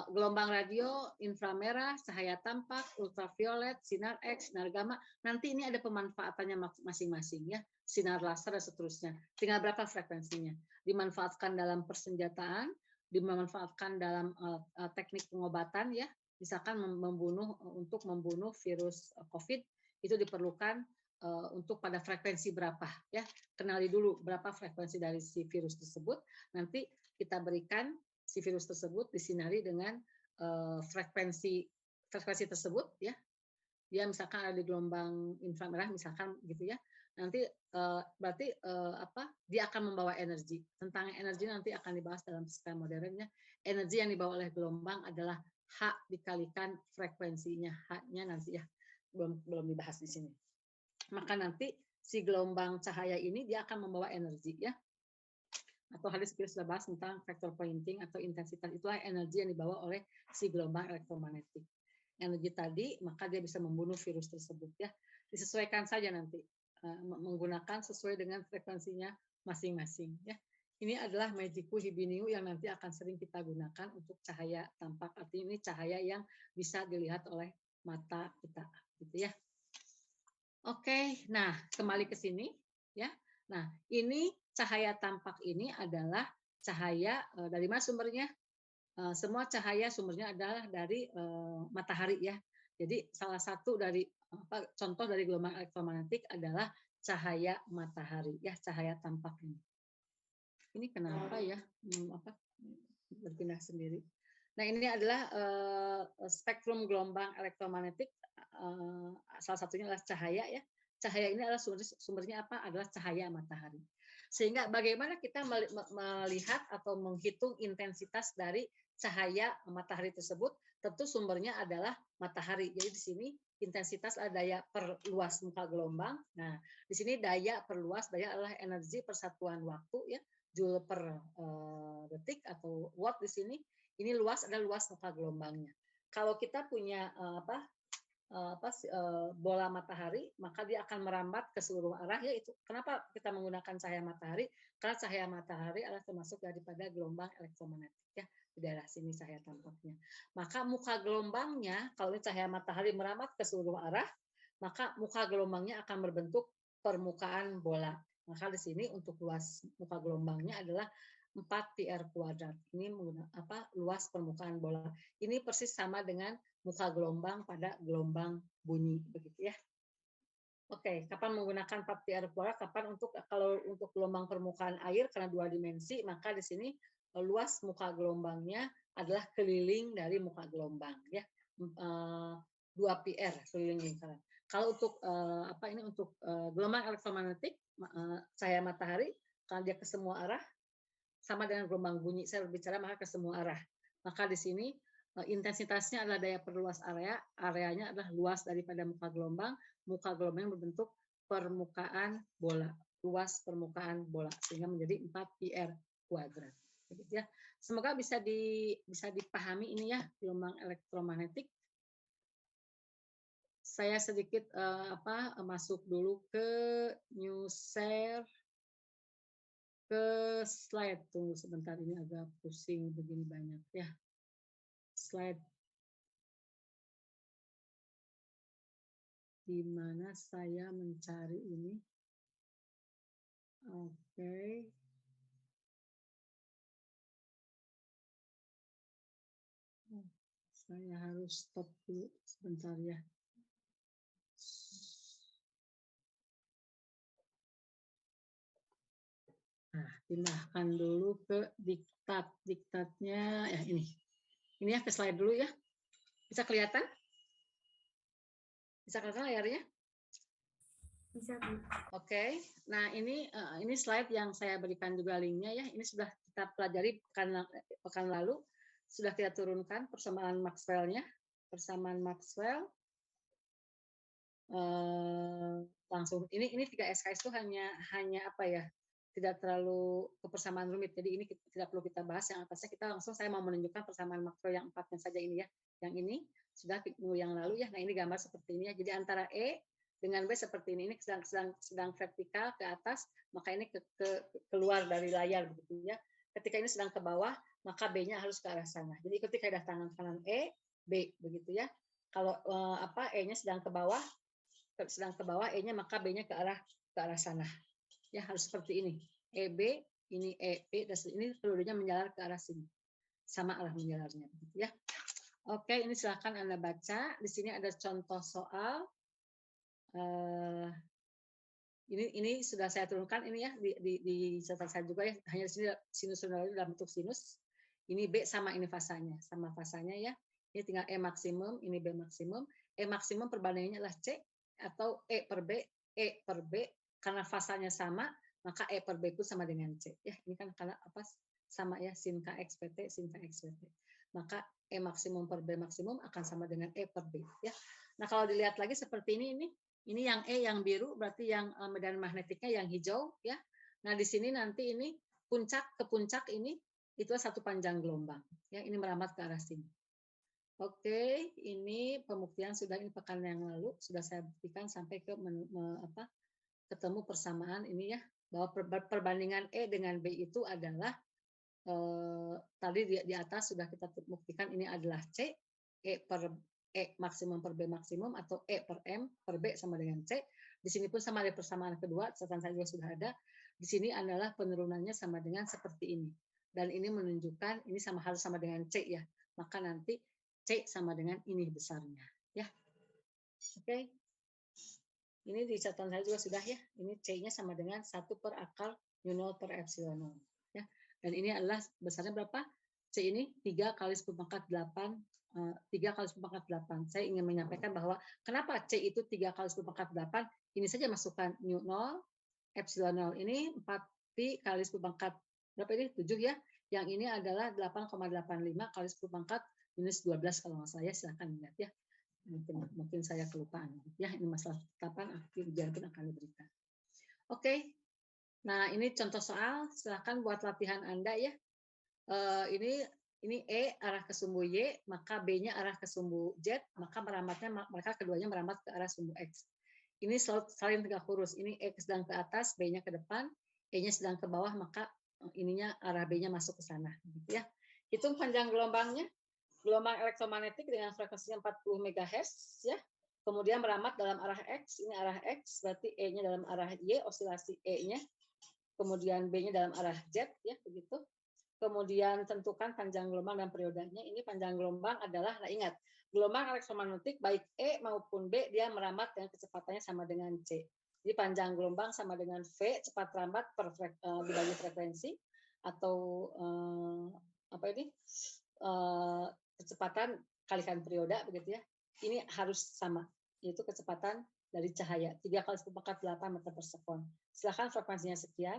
gelombang radio, inframerah, cahaya tampak, ultraviolet, sinar X, sinar gamma, nanti ini ada pemanfaatannya masing-masing ya, sinar laser dan seterusnya. Tinggal berapa frekuensinya. Dimanfaatkan dalam persenjataan, dimanfaatkan dalam teknik pengobatan ya, misalkan untuk membunuh virus COVID itu diperlukan untuk pada frekuensi berapa ya. Kenali dulu berapa frekuensi dari si virus tersebut, nanti kita berikan si virus tersebut disinari dengan frekuensi tersebut ya. Dia misalkan ada di gelombang inframerah misalkan gitu ya. Nanti berarti dia akan membawa energi. Tentang energi nanti akan dibahas dalam fisika modernnya. Energi yang dibawa oleh gelombang adalah H dikalikan frekuensinya. H-nya nanti ya belum dibahas di sini. Maka nanti si gelombang cahaya ini dia akan membawa energi ya. Atau hadis kita sudah bahas tentang vector pointing atau intensitas, itulah energi yang dibawa oleh si gelombang elektromagnetik. Energi tadi maka dia bisa membunuh virus tersebut ya. Disesuaikan saja nanti menggunakan sesuai dengan frekuensinya masing-masing ya. Ini adalah Magiku Hibiniu yang nanti akan sering kita gunakan untuk cahaya tampak. Artinya ini cahaya yang bisa dilihat oleh mata kita gitu ya. Oke, nah kembali ke sini ya. Nah, ini cahaya tampak ini adalah cahaya dari mana sumbernya? Semua cahaya sumbernya adalah dari matahari ya. Jadi salah satu dari contoh dari gelombang elektromagnetik adalah cahaya matahari ya, cahaya tampak ini. Ini kenapa ya berpindah sendiri? Nah, ini adalah spektrum gelombang elektromagnetik. Salah satunya adalah cahaya ya. Cahaya ini adalah sumbernya apa? Adalah cahaya matahari. Sehingga bagaimana kita melihat atau menghitung intensitas dari cahaya matahari tersebut? Tentu sumbernya adalah matahari. Jadi di sini intensitas adalah daya per luas muka gelombang. Nah, di sini daya per luas, daya adalah energi persatuan waktu ya, joule per detik atau watt di sini. Ini luas adalah luas muka gelombangnya. Kalau kita punya bola matahari, maka dia akan merambat ke seluruh arah ya. Itu kenapa kita menggunakan cahaya matahari? Karena cahaya matahari adalah termasuk daripada gelombang elektromagnetik ya, di daerah sini cahaya tampaknya. Maka muka gelombangnya, kalau cahaya matahari merambat ke seluruh arah, maka muka gelombangnya akan berbentuk permukaan bola. Maka di sini untuk luas muka gelombangnya adalah 4 πr kuadrat. Ini luas permukaan bola. Ini persis sama dengan muka gelombang pada gelombang bunyi begitu ya. Oke, kapan menggunakan 4 πr kuadrat? Kapan kalau untuk gelombang permukaan air karena 2 dimensi, maka di sini luas muka gelombangnya adalah keliling dari muka gelombang ya. 2 πr keliling lingkaran. Kalau untuk untuk gelombang elektromagnetik cahaya matahari karena dia ke semua arah sama dengan gelombang bunyi, saya berbicara maka ke semua arah. Maka di sini intensitasnya adalah daya perluas area, areanya adalah luas daripada muka gelombang yang berbentuk permukaan bola, luas permukaan bola, sehingga menjadi 4 πr kuadrat. Begitu ya. Semoga bisa dipahami ini ya, gelombang elektromagnetik. Saya sedikit masuk dulu ke new share. Ke slide, tunggu sebentar, ini agak pusing begini banyak ya. Slide di mana saya mencari ini. Oke. Saya harus stop dulu sebentar ya. Nah, pindahkan dulu ke diktat. Diktatnya ya ini. Ini ya, ke slide dulu ya. Bisa kelihatan? Bisa kelihatan layarnya? Bisa, Bu. Oke. Nah, ini slide yang saya berikan juga linknya ya. Ini sudah kita pelajari pekan lalu. Sudah kita turunkan persamaan Maxwell-nya. Persamaan Maxwell. Langsung ini 3 SKS itu hanya apa ya? tidak terlalu kepersamaan rumit. Jadi ini tidak perlu kita bahas yang atasnya. Kita langsung saya mau menunjukkan persamaan makro yang 4-nya saja ini ya. Yang ini sudah minggu yang lalu ya. Nah ini gambar seperti ini ya. Jadi antara E dengan B seperti ini sedang vertikal ke atas, maka ini keluar dari layar begitu ya. Ketika ini sedang ke bawah, maka B-nya harus ke arah sana. Jadi ikuti kaidah tangan kanan E, B begitu ya. Kalau E-nya sedang ke bawah, E-nya maka B-nya ke arah sana. Ya harus seperti ini. EB, ini EP, dan ini pelurunya menjalar ke arah sini. Sama arah menjalarnya begitu ya. Oke, ini silakan Anda baca. Di sini ada contoh soal. Ini sudah saya turunkan ini ya di catatan saya juga ya. Hanya di sini sinus dalam bentuk sinus. Ini B sama ini fasanya, sama fasanya ya. Ini tinggal E maksimum, ini B maksimum. E maksimum perbandingannya adalah C atau E per B karena fasanya sama, maka E per B itu sama dengan C. Ya, ini kan karena apa? Sama ya, sin KX PT, sin KX PT. Maka E maksimum per B maksimum akan sama dengan E per B. Ya. Nah, kalau dilihat lagi seperti ini yang E yang biru berarti yang medan magnetiknya yang hijau ya. Nah, di sini nanti ini puncak ke puncak ini itu satu panjang gelombang. Ya, ini merambat ke arah sini. Oke, ini pembuktian sudah ini pekan yang lalu sudah saya buktikan sampai ke ketemu persamaan ini ya, bahwa perbandingan E dengan B itu adalah tadi di atas sudah kita buktikan ini adalah C, E maksimum per B maksimum atau E per M per B sama dengan C. Di sini pun sama ada persamaan kedua, catatan saya juga sudah ada. Di sini adalah penurunannya sama dengan seperti ini. Dan ini menunjukkan ini harus sama dengan C ya. Maka nanti C sama dengan ini besarnya ya. Oke. Ini di catatan saya juga sudah ya. Ini C-nya sama dengan 1 per akar mu 0 per epsilon 0 ya. Dan ini adalah besarnya berapa? C ini 3 kali 10 pangkat 8. 3 kali 10 pangkat 8. Saya ingin menyampaikan bahwa kenapa C itu 3 kali 10 pangkat 8? Ini saja masukkan mu 0, epsilon 0 ini 4 pi kali 10 pangkat berapa ini? 7 ya. Yang ini adalah 8,85 kali 10 pangkat minus 12 kalau nggak salah ya. Silahkan lihat ya. Mungkin saya kelupaan ya, ini masalah kapan akhir ujian pun akan diberikan. Oke. Nah, ini contoh soal, silakan buat latihan Anda ya. Ini E arah ke sumbu Y, maka B-nya arah ke sumbu Z, maka mereka keduanya merambat ke arah sumbu X. Ini saling tegak lurus. Ini E sedang ke atas, B-nya ke depan, E-nya sedang ke bawah, maka ininya arah B-nya masuk ke sana gitu ya. Hitung panjang gelombangnya. Gelombang elektromagnetik dengan frekuensinya 40 MHz ya. Kemudian merambat dalam arah X, ini arah X, berarti E-nya dalam arah Y, osilasi E-nya. Kemudian B-nya dalam arah Z ya, begitu. Kemudian tentukan panjang gelombang dan periodenya. Ini panjang gelombang adalah, nah ingat, gelombang elektromagnetik baik E maupun B dia merambat dengan kecepatannya sama dengan C. Jadi panjang gelombang sama dengan V, cepat rambat dibagi frekuensi atau apa ini? Kecepatan kalikan periode begitu ya. Ini harus sama, yaitu kecepatan dari cahaya 3 kali 10⁸ meter per sekon. Silakan frekuensinya sekian,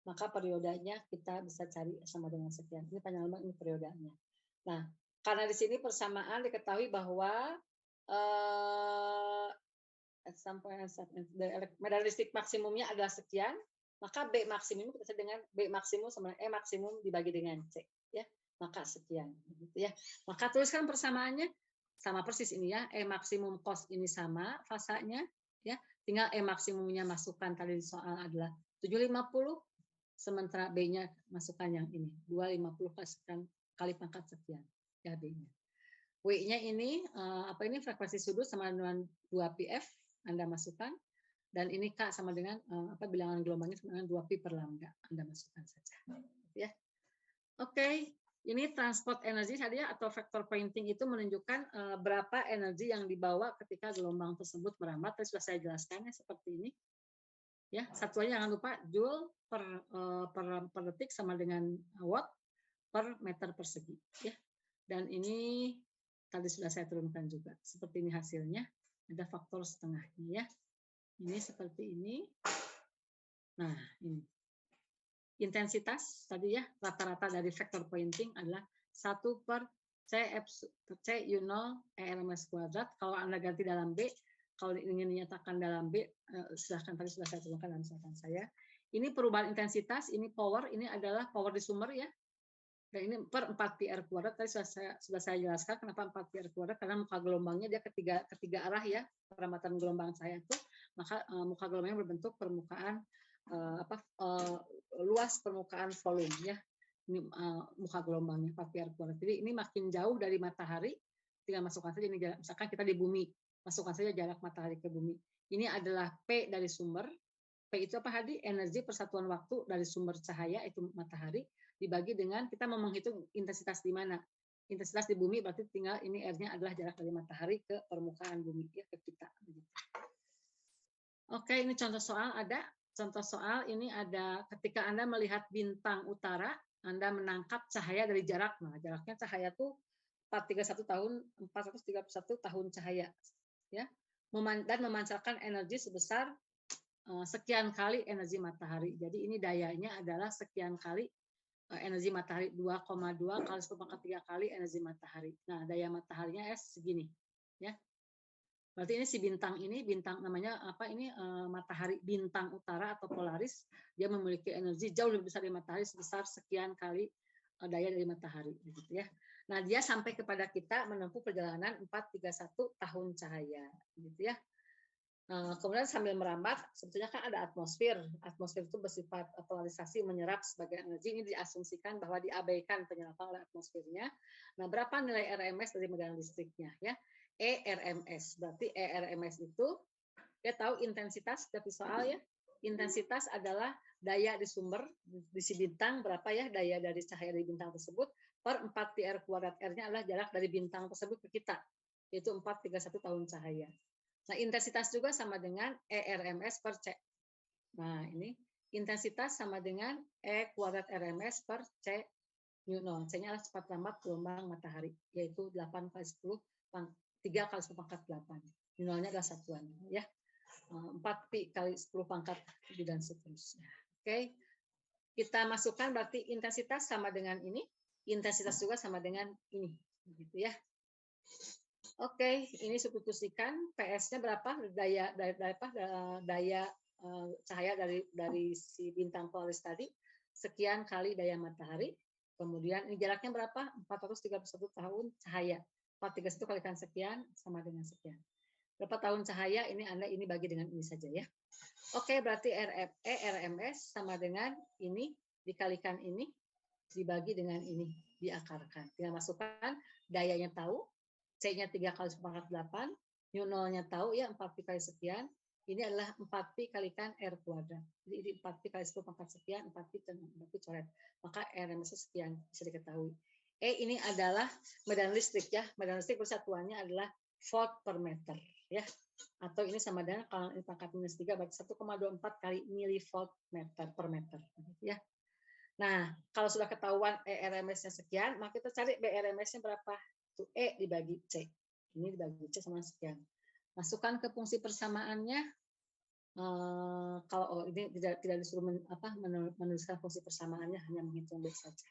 maka periodenya kita bisa cari sama dengan sekian. Ini panjang gelombang, ini periodenya. Nah, karena di sini persamaan diketahui bahwa medan listrik maksimumnya adalah sekian, maka B maksimum kita dengan B maksimum sama E maksimum dibagi dengan C ya. Maka sekian gitu ya. Maka tuliskan persamaannya sama persis ini ya. E maksimum cos ini sama fasanya ya. Tinggal E maksimumnya masukkan tadi soal adalah 750, sementara B-nya masukkan yang ini 250 kali pangkat sekian ya B-nya. W-nya ini apa ini frekuensi sudut sama dengan 2πf Anda masukkan, dan ini K sama dengan bilangan gelombangnya sama dengan 2pi per lambda Anda masukkan saja ya. Oke. Ini transport energi tadi ya, atau vector pointing itu menunjukkan berapa energi yang dibawa ketika gelombang tersebut merambat. Tadi sudah saya jelaskan ya seperti ini. Ya, satuannya jangan lupa joule per detik sama dengan watt per meter persegi ya. Dan ini tadi sudah saya turunkan juga. Seperti ini hasilnya. Ada faktor setengahnya ya. Ini seperti ini. Nah, ini. Intensitas tadi ya, rata-rata dari vector pointing adalah 1 per C U0 ELMS kuadrat. Kalau Anda ganti dalam B, kalau ingin dinyatakan dalam B, silahkan tadi sudah saya turunkan dalam catatan saya. Ini perubahan intensitas, ini power, ini adalah power di sumber ya. Dan ini per 4πr kuadrat. Tadi sudah saya jelaskan kenapa 4πr kuadrat, karena muka gelombangnya dia ketiga arah ya, peramatan gelombang saya itu, maka muka gelombangnya berbentuk permukaan luas permukaan volume ya. Ini muka gelombangnya 4πr kuadrat. Jadi ini makin jauh dari matahari, tinggal masukkan saja ini jarak. Misalkan kita di bumi, masukkan saja jarak matahari ke bumi. Ini adalah P dari sumber. P itu apa Hadi? Energi persatuan waktu dari sumber cahaya itu matahari dibagi dengan kita mau menghitung intensitas di mana. Intensitas di bumi berarti tinggal ini R-nya adalah jarak dari matahari ke permukaan bumi ya, ke kita. Oke, ini contoh soal ada. Contoh soal ini ada ketika Anda melihat bintang utara, Anda menangkap cahaya dari jarak. Nah, jaraknya cahaya tuh 431 tahun cahaya ya. Dan memancarkan energi sebesar sekian kali energi matahari. Jadi ini dayanya adalah sekian kali energi matahari 2,2 kali 10⁻³ kali energi matahari. Nah, daya mataharinya S segini, ya. Berarti ini si bintang namanya apa ini matahari bintang utara atau Polaris, dia memiliki energi jauh lebih besar dari matahari sebesar sekian kali daya dari matahari, gitu ya. Nah, dia sampai kepada kita menempuh perjalanan 431 tahun cahaya, gitu ya. Kemudian sambil merambat, sebetulnya kan ada atmosfer. Atmosfer itu bersifat polarisasi menyerap sebagai energi. Ini diasumsikan bahwa diabaikan penyerapan oleh atmosfernya. Nah, berapa nilai RMS dari medan listriknya? Ya, ERMS. Berarti ERMS itu dia tahu intensitas dari soal ya. Intensitas adalah daya di sumber di si bintang berapa ya daya dari cahaya dari bintang tersebut per 4πr kuadrat. R-nya adalah jarak dari bintang tersebut ke kita, yaitu 431 tahun cahaya. Nah, intensitas juga sama dengan ERMS per C. Nah, ini intensitas sama dengan E kuadrat RMS per C Newton. C-nya adalah cepat lambat gelombang matahari, yaitu 8 kali 10, 3 kali 10 pangkat 8. Newtonnya adalah satuan, ya. 4pi kali 10 pangkat 7 dan seterusnya. Oke. Kita masukkan berarti intensitas sama dengan ini, intensitas juga sama dengan ini, begitu ya. Oke, ini substitusikan PS-nya berapa? Daya cahaya dari si bintang Polaris tadi sekian kali daya matahari. Kemudian ini jaraknya berapa? 431 tahun cahaya. 431 kalikan sekian sama dengan sekian. Berapa tahun cahaya? Ini bagi dengan ini saja ya. Oke, berarti RMS sama dengan ini dikalikan ini dibagi dengan ini diakarkan. Tinggal masukkan dayanya tahu. C-nya 3 kali 10 pangkat 8, Newton-nya tahu ya 4pi kali sekian, ini adalah 4pi kalikan R kuadrat. Jadi ini 4pi kali 10 pangkat sekian, 4pi coret. Maka RMS sekian bisa diketahui. Ini adalah medan listrik ya. Medan listrik persatuannya adalah volt per meter ya. Atau ini sama dengan kalau ini pangkat -3 berarti 1,24 kali milivolt per meter ya. Nah, kalau sudah ketahuan ERMS-nya sekian, maka kita cari BRMS-nya berapa? Itu E dibagi C. Ini dibagi C sama sekian. Masukkan ke fungsi persamaannya. Kalau ini tidak disuruh menuliskan fungsi persamaannya, hanya menghitung B saja.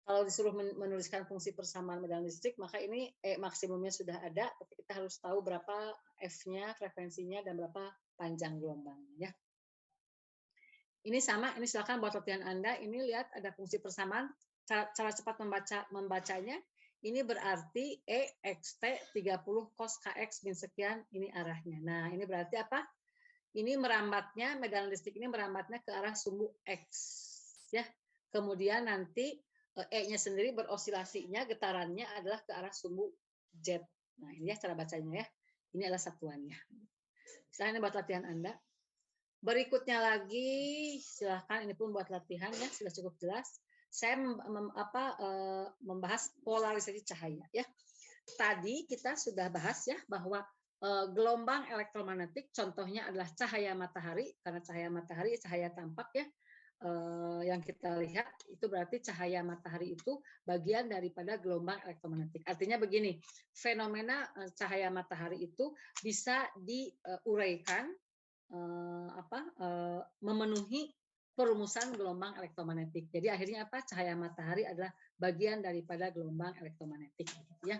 Kalau disuruh menuliskan fungsi persamaan medan listrik, maka ini E maksimumnya sudah ada, tapi kita harus tahu berapa F-nya, frekuensinya, dan berapa panjang gelombangnya. Ya. Ini sama, ini silakan buat latihan Anda. Ini lihat ada fungsi persamaan. Cara cepat membacanya. Ini berarti E XT 30 cos KX min sekian, ini arahnya. Nah, ini berarti apa? Ini merambatnya, medan listrik ini merambatnya ke arah sumbu X. Ya. Kemudian nanti E-nya sendiri berosilasinya, getarannya adalah ke arah sumbu Z. Nah, ini ya cara bacanya ya. Ini adalah satuannya. Silahkan buat latihan Anda. Berikutnya lagi, silahkan ini pun buat latihan ya, sudah cukup jelas. Saya membahas polarisasi cahaya ya. Tadi kita sudah bahas ya bahwa gelombang elektromagnetik contohnya adalah cahaya matahari, karena cahaya matahari cahaya tampak ya. Yang kita lihat itu berarti cahaya matahari itu bagian daripada gelombang elektromagnetik. Artinya begini, fenomena cahaya matahari itu bisa diuraikan memenuhi perumusan gelombang elektromagnetik. Jadi akhirnya apa? Cahaya matahari adalah bagian daripada gelombang elektromagnetik, ya.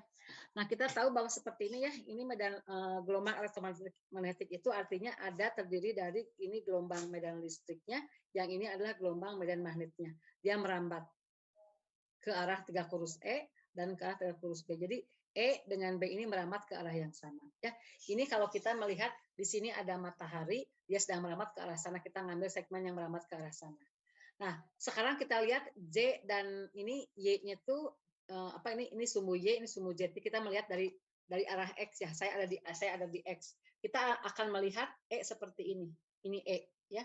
Nah, kita tahu bahwa seperti ini ya, ini medan gelombang elektromagnetik itu artinya ada terdiri dari ini gelombang medan listriknya, yang ini adalah gelombang medan magnetnya. Dia merambat ke arah 3 kurus E dan ke arah 3 kurus B. Jadi E dengan B ini merambat ke arah yang sama. Ya, ini kalau kita melihat di sini ada matahari, dia sedang merambat ke arah sana. Kita ngambil segmen yang merambat ke arah sana. Nah, sekarang kita lihat Z dan ini Y-nya itu apa ini? Ini sumbu Y, ini sumbu Z. Kita melihat dari arah X ya. Saya ada di X. Kita akan melihat E seperti ini. Ini E, ya.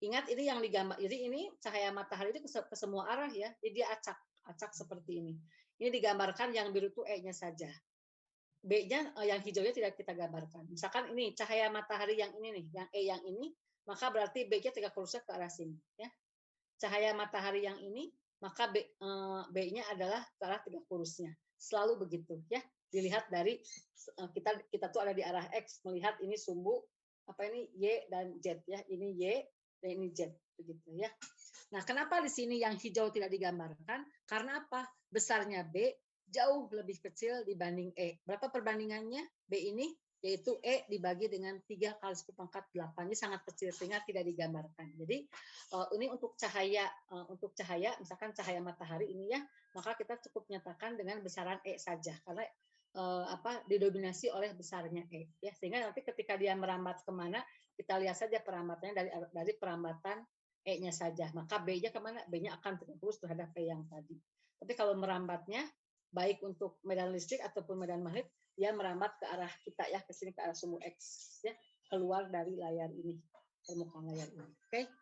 Ingat ini yang digambar. Jadi ini cahaya matahari itu ke semua arah ya. Jadi dia acak seperti ini. Ini digambarkan yang biru itu E-nya saja. B-nya yang hijaunya tidak kita gambarkan. Misalkan ini cahaya matahari yang ini nih, yang E yang ini, maka berarti B-nya 3 kurusnya ke arah sini. Ya. Cahaya matahari yang ini, maka B-nya adalah ke arah 3 kurusnya. Selalu begitu. Ya. Dilihat dari kita tuh ada di arah X, melihat ini sumbu apa ini Y dan Z ya. Ini Y dan ini Z begitu ya. Nah, kenapa di sini yang hijau tidak digambarkan? Karena apa? Besarnya B jauh lebih kecil dibanding E. Berapa perbandingannya? B ini yaitu E dibagi dengan 3 kali 10⁸. Ini sangat kecil sehingga tidak digambarkan. Jadi ini untuk cahaya misalkan cahaya matahari ini ya, maka kita cukup nyatakan dengan besaran E saja karena didominasi oleh besarnya E ya, sehingga nanti ketika dia merambat kemana kita lihat saja perambatannya dari perambatan E-nya saja, maka B-nya kemana? B-nya akan terfokus terhadap E yang tadi. Tapi kalau merambatnya, baik untuk medan listrik ataupun medan magnet, dia merambat ke arah kita ya, ke sini ke arah sumbu X, ya, keluar dari layar ini, permukaan layar ini. Oke.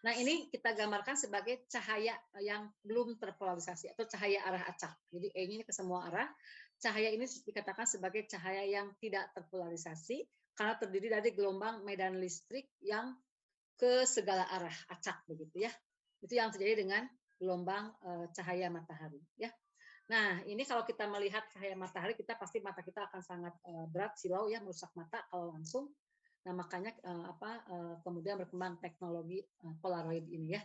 Nah, ini kita gambarkan sebagai cahaya yang belum terpolarisasi atau cahaya arah acak. Jadi E-nya ini ke semua arah. Cahaya ini dikatakan sebagai cahaya yang tidak terpolarisasi karena terdiri dari gelombang medan listrik yang ke segala arah, acak begitu ya. Itu yang terjadi dengan gelombang cahaya matahari ya. Nah, ini kalau kita melihat cahaya matahari, pasti mata kita akan sangat berat, silau ya, merusak mata kalau langsung. Nah, makanya kemudian berkembang teknologi Polaroid ini ya.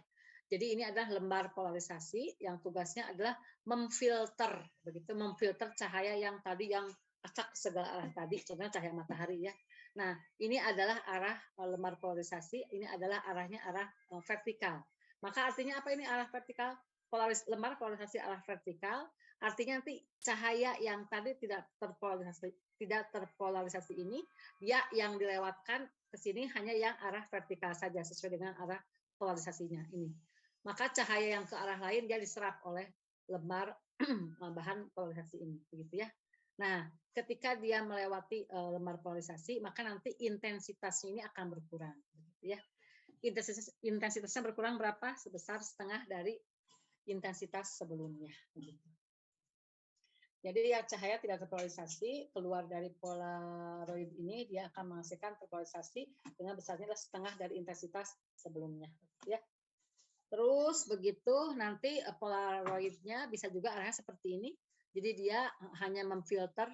Jadi ini adalah lembar polarisasi yang tugasnya adalah memfilter cahaya yang tadi yang acak segala arah tadi, contohnya cahaya matahari ya. Nah, ini adalah arah lembar polarisasi, ini adalah arahnya arah vertikal. Maka artinya apa ini arah vertikal? Lembar polarisasi arah vertikal, artinya nanti cahaya yang tadi tidak terpolarisasi ini, dia yang dilewatkan ke sini hanya yang arah vertikal saja, sesuai dengan arah polarisasinya ini. Maka cahaya yang ke arah lain dia diserap oleh lembar bahan polarisasi ini, begitu ya. Nah, ketika dia melewati lembar polarisasi, maka nanti intensitasnya ini akan berkurang, ya. Intensitasnya berkurang berapa? Sebesar setengah dari intensitas sebelumnya. Jadi ya cahaya tidak terpolarisasi keluar dari Polaroid ini, dia akan menghasilkan terpolarisasi dengan besarnya setengah dari intensitas sebelumnya, ya. Terus begitu nanti Polaroidnya bisa juga arahnya seperti ini. Jadi dia hanya memfilter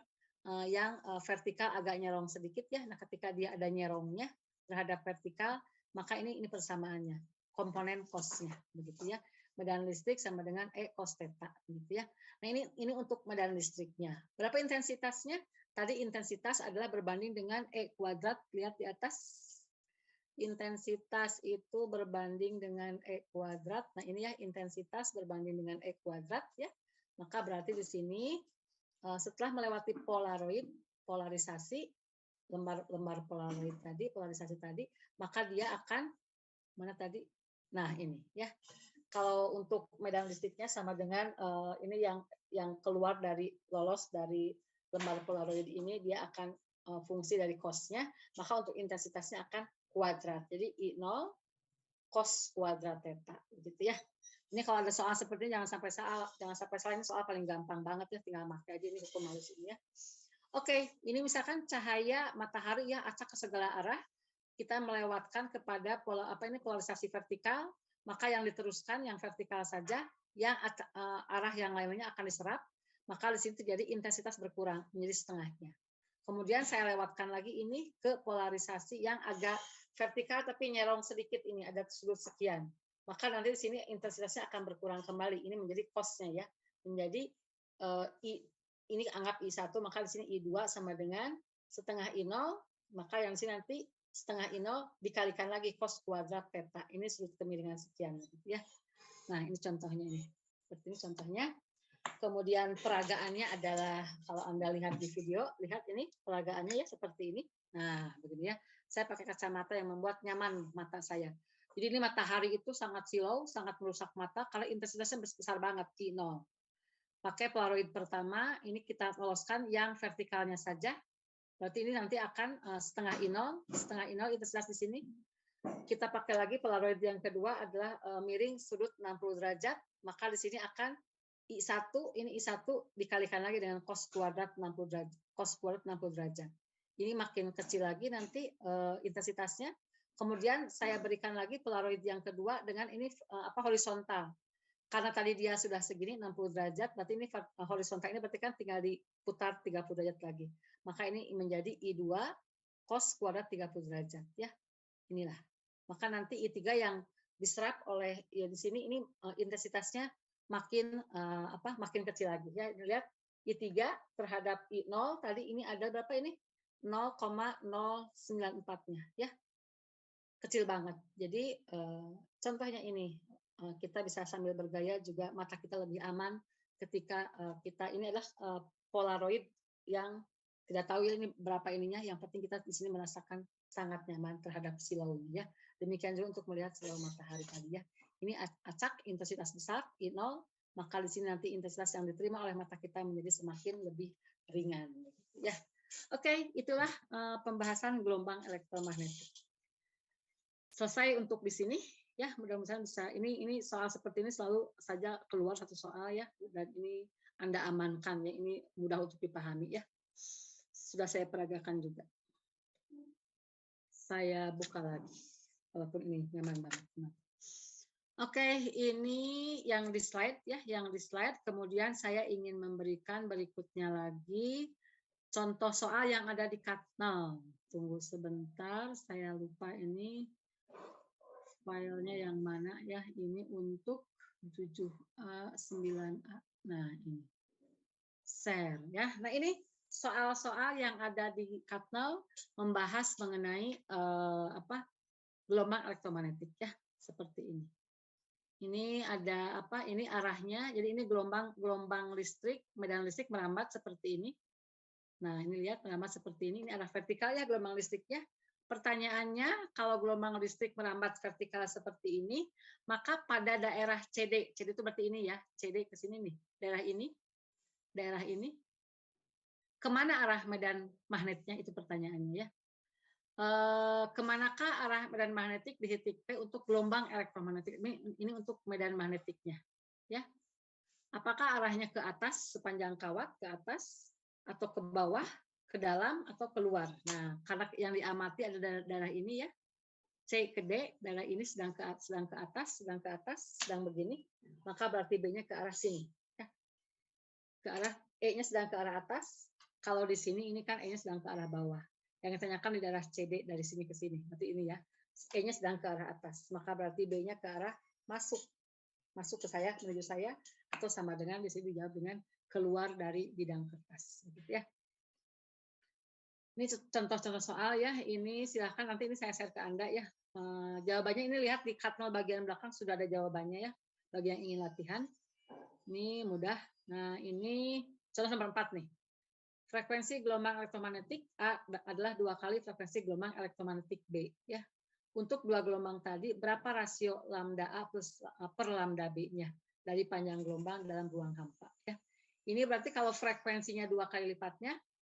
yang vertikal agak nyerong sedikit ya. Nah, ketika dia ada nyerongnya terhadap vertikal, maka ini persamaannya, komponen cos-nya begitu ya. Medan listrik sama dengan E cos theta gitu ya. Nah, ini untuk medan listriknya. Berapa intensitasnya? Tadi intensitas adalah berbanding dengan E kuadrat, lihat di atas. Intensitas itu berbanding dengan E kuadrat. Nah, ini ya intensitas berbanding dengan E kuadrat ya. Maka berarti di sini setelah melewati polarisasi lembar polaroid tadi, polarisasi tadi, maka dia akan mana tadi? Nah, ini ya. Kalau untuk medan listriknya sama dengan ini yang keluar lolos dari lembar polaroid ini, dia akan fungsi dari cos-nya, maka untuk intensitasnya akan kuadrat. Jadi I0 cos kuadrat theta gitu ya. Ini kalau ada soal seperti ini jangan sampai salah, ini soal paling gampang banget ya, tinggal pakai aja ini hukum halus ini ya. Oke, ini misalkan cahaya matahari ya acak ke segala arah, kita melewatkan kepada polarisasi vertikal, maka yang diteruskan yang vertikal saja, yang arah yang lainnya akan diserap, maka di sini terjadi intensitas berkurang menjadi setengahnya. Kemudian saya lewatkan lagi ini ke polarisasi yang agak vertikal tapi nyerong sedikit ini, ada sudut sekian. maka nanti di sini intensitasnya akan berkurang kembali. Ini menjadi cos-nya ya. Menjadi ini anggap I1, maka di sini I2 sama dengan setengah I0, maka yang di sini nanti setengah I0 dikalikan lagi cos kuadrat theta. Ini sudut kemiringan sekian ya. Nah, ini contohnya ini. Seperti ini contohnya. Kemudian peragaannya adalah kalau Anda lihat di video, lihat ini peragaannya ya seperti ini. Nah, begini ya. Saya pakai kacamata yang membuat nyaman mata saya. Jadi ini matahari itu sangat silau, sangat merusak mata karena intensitasnya besar banget, I0. Pakai polaroid pertama, ini kita loloskan yang vertikalnya saja. Berarti ini nanti akan setengah I0 intensitas di sini. Kita pakai lagi polaroid yang kedua adalah miring sudut 60 derajat, maka di sini akan I1, ini I1 dikalikan lagi dengan cos kuadrat 60 derajat. Cos kuadrat 60 derajat. Ini makin kecil lagi nanti intensitasnya. Kemudian saya berikan lagi polaroid yang kedua dengan ini horizontal. Karena tadi dia sudah segini 60 derajat, berarti ini horizontal ini berarti kan tinggal diputar 30 derajat lagi. Maka ini menjadi I2 cos kuadrat 30 derajat ya. Inilah. Maka nanti I3 yang diserap oleh ya di sini ini intensitasnya makin makin kecil lagi ya. Lihat I3 terhadap I0 tadi ini ada berapa ini? 0,094-nya ya. Kecil banget. Jadi contohnya ini kita bisa sambil bergaya juga mata kita lebih aman ketika kita ini adalah polaroid yang tidak tahu ya ini berapa ininya, yang penting kita di sini merasakan sangat nyaman terhadap silaunya ya. Demikian juga untuk melihat silau matahari tadi ya. Ini acak intensitas besar I0, maka di sini nanti intensitas yang diterima oleh mata kita menjadi semakin lebih ringan ya. Oke, itulah pembahasan gelombang elektromagnetik. Selesai untuk di sini ya, mudah-mudahan bisa ini soal seperti ini selalu saja keluar satu soal ya, dan ini Anda amankan ya, ini mudah untuk dipahami ya. Sudah saya peragakan juga. Saya buka lagi walaupun ini nyaman banget. Oke, ini yang di slide ya, yang di slide. Kemudian saya ingin memberikan berikutnya lagi contoh soal yang ada di Katnal. Tunggu sebentar, saya lupa ini filenya yang mana ya, ini untuk 7A 9A. Nah, ini share ya. Nah, ini soal-soal yang ada di Katnal membahas mengenai gelombang elektromagnetik ya, seperti ini. Ini ada apa? Ini arahnya. Jadi ini gelombang listrik, medan listrik merambat seperti ini. Nah, ini lihat merambat seperti ini. Ini arah vertikal ya gelombang listriknya. Pertanyaannya, kalau gelombang listrik merambat vertikal seperti ini, maka pada daerah CD itu berarti ini ya, CD ke sini nih, daerah ini, kemana arah medan magnetnya itu pertanyaannya ya. Kemanakah arah medan magnetik di titik P untuk gelombang elektromagnetik? Ini untuk medan magnetiknya, ya. Apakah arahnya ke atas sepanjang kawat ke atas, atau ke bawah, ke dalam, atau keluar? Nah, karena yang diamati ada daerah ini ya, C ke D, daerah ini sedang ke atas, sedang begini, maka berarti B-nya ke arah sini. Ya. Ke arah E-nya sedang ke arah atas, kalau di sini ini kan E-nya sedang ke arah bawah. Yang ditanyakan di daerah CD dari sini ke sini, berarti ini ya, E-nya sedang ke arah atas, maka berarti B-nya ke arah masuk ke saya, menuju saya, atau sama dengan di sini dijawab dengan keluar dari bidang kertas, gitu ya. Ini contoh-contoh soal ya, ini silahkan nanti ini saya share ke Anda ya. Jawabannya ini lihat di Katnal bagian belakang sudah ada jawabannya ya, bagi yang ingin latihan. Ini mudah. Nah ini contoh nomor 4 nih. Frekuensi gelombang elektromagnetik A adalah 2 kali frekuensi gelombang elektromagnetik B ya. Untuk 2 gelombang tadi berapa rasio lambda A plus per lambda B-nya dari panjang gelombang dalam ruang hampa ya. Ini berarti kalau frekuensinya 2 kali lipatnya,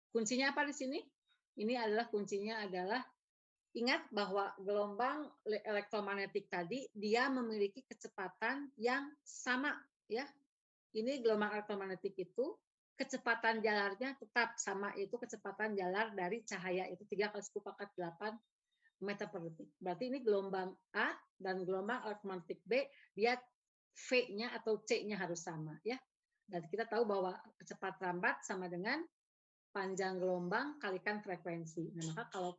kuncinya apa di sini? Ini adalah kuncinya adalah ingat bahwa gelombang elektromagnetik tadi dia memiliki kecepatan yang sama ya. Ini gelombang elektromagnetik itu kecepatan jalarnya tetap sama, itu kecepatan jalar dari cahaya itu 3 × 10⁸ meter per detik. Berarti ini gelombang A dan gelombang elektromagnetik B dia V-nya atau C-nya harus sama ya. Dan kita tahu bahwa kecepatan rambat sama dengan panjang gelombang kalikan frekuensi. Nah, maka kalau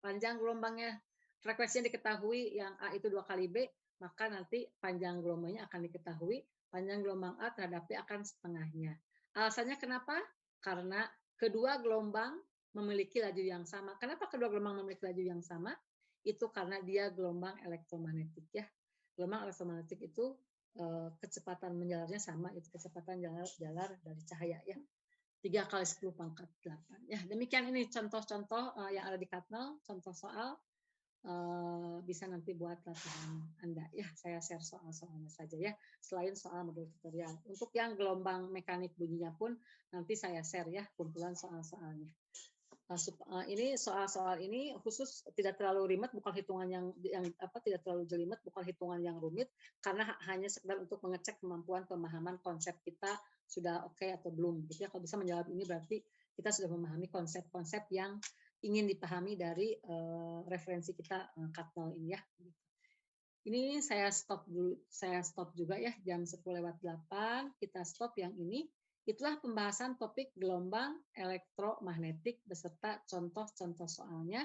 panjang gelombangnya frekuensinya diketahui yang A itu 2 kali B, maka nanti panjang gelombangnya akan diketahui, panjang gelombang A terhadap P akan setengahnya. Alasannya kenapa? Karena kedua gelombang memiliki laju yang sama. Kenapa kedua gelombang memiliki laju yang sama? Itu karena dia gelombang elektromagnetik ya. Gelombang elektromagnetik itu kecepatan menjalarnya sama, itu kecepatan jalar dari cahaya ya. 3 kali 10 pangkat 8. Ya, demikian ini contoh-contoh yang ada di Katnal, contoh soal bisa nanti buat latihan Anda ya. Saya share soal-soalnya saja ya, selain soal modul tutorial. Untuk yang gelombang mekanik bunyinya pun nanti saya share ya kumpulan soal-soalnya. Ini soal-soal ini khusus tidak terlalu ribet, bukan hitungan yang tidak terlalu jelimet, bukan hitungan yang rumit, karena hanya sekedar untuk mengecek kemampuan pemahaman konsep kita sudah oke atau belum. Gitu ya. Kalau bisa menjawab ini berarti kita sudah memahami konsep-konsep yang ingin dipahami dari referensi kita Katnal ini ya. Ini saya stop juga ya jam 10:08, kita stop yang ini. Itulah pembahasan topik gelombang elektromagnetik beserta contoh-contoh soalnya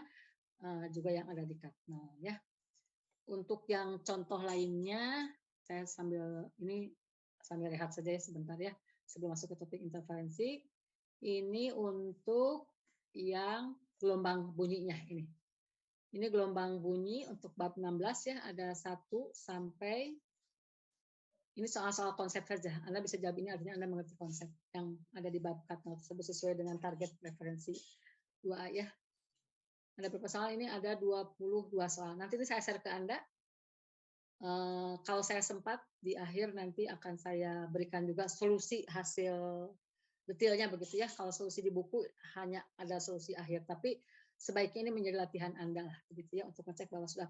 juga yang ada di Katnal ya. Untuk yang contoh lainnya saya sambil rehat saja ya sebentar ya sebelum masuk ke topik interferensi. Ini untuk yang gelombang bunyinya ini. Ini gelombang bunyi untuk bab 16 ya, ada 1 sampai ini soal-soal konsep saja. Anda bisa jawab ini artinya Anda mengerti konsep yang ada di bab Katnal tersebut sesuai dengan target referensi 2A ya. Ada berapa soal ini? Ada 22 soal. Nanti ini saya share ke Anda. Kalau saya sempat di akhir nanti akan saya berikan juga solusi hasil detailnya begitu ya. Kalau solusi di buku hanya ada solusi akhir, tapi sebaiknya ini menjadi latihan Anda lah begitu ya untuk ngecek bahwa sudah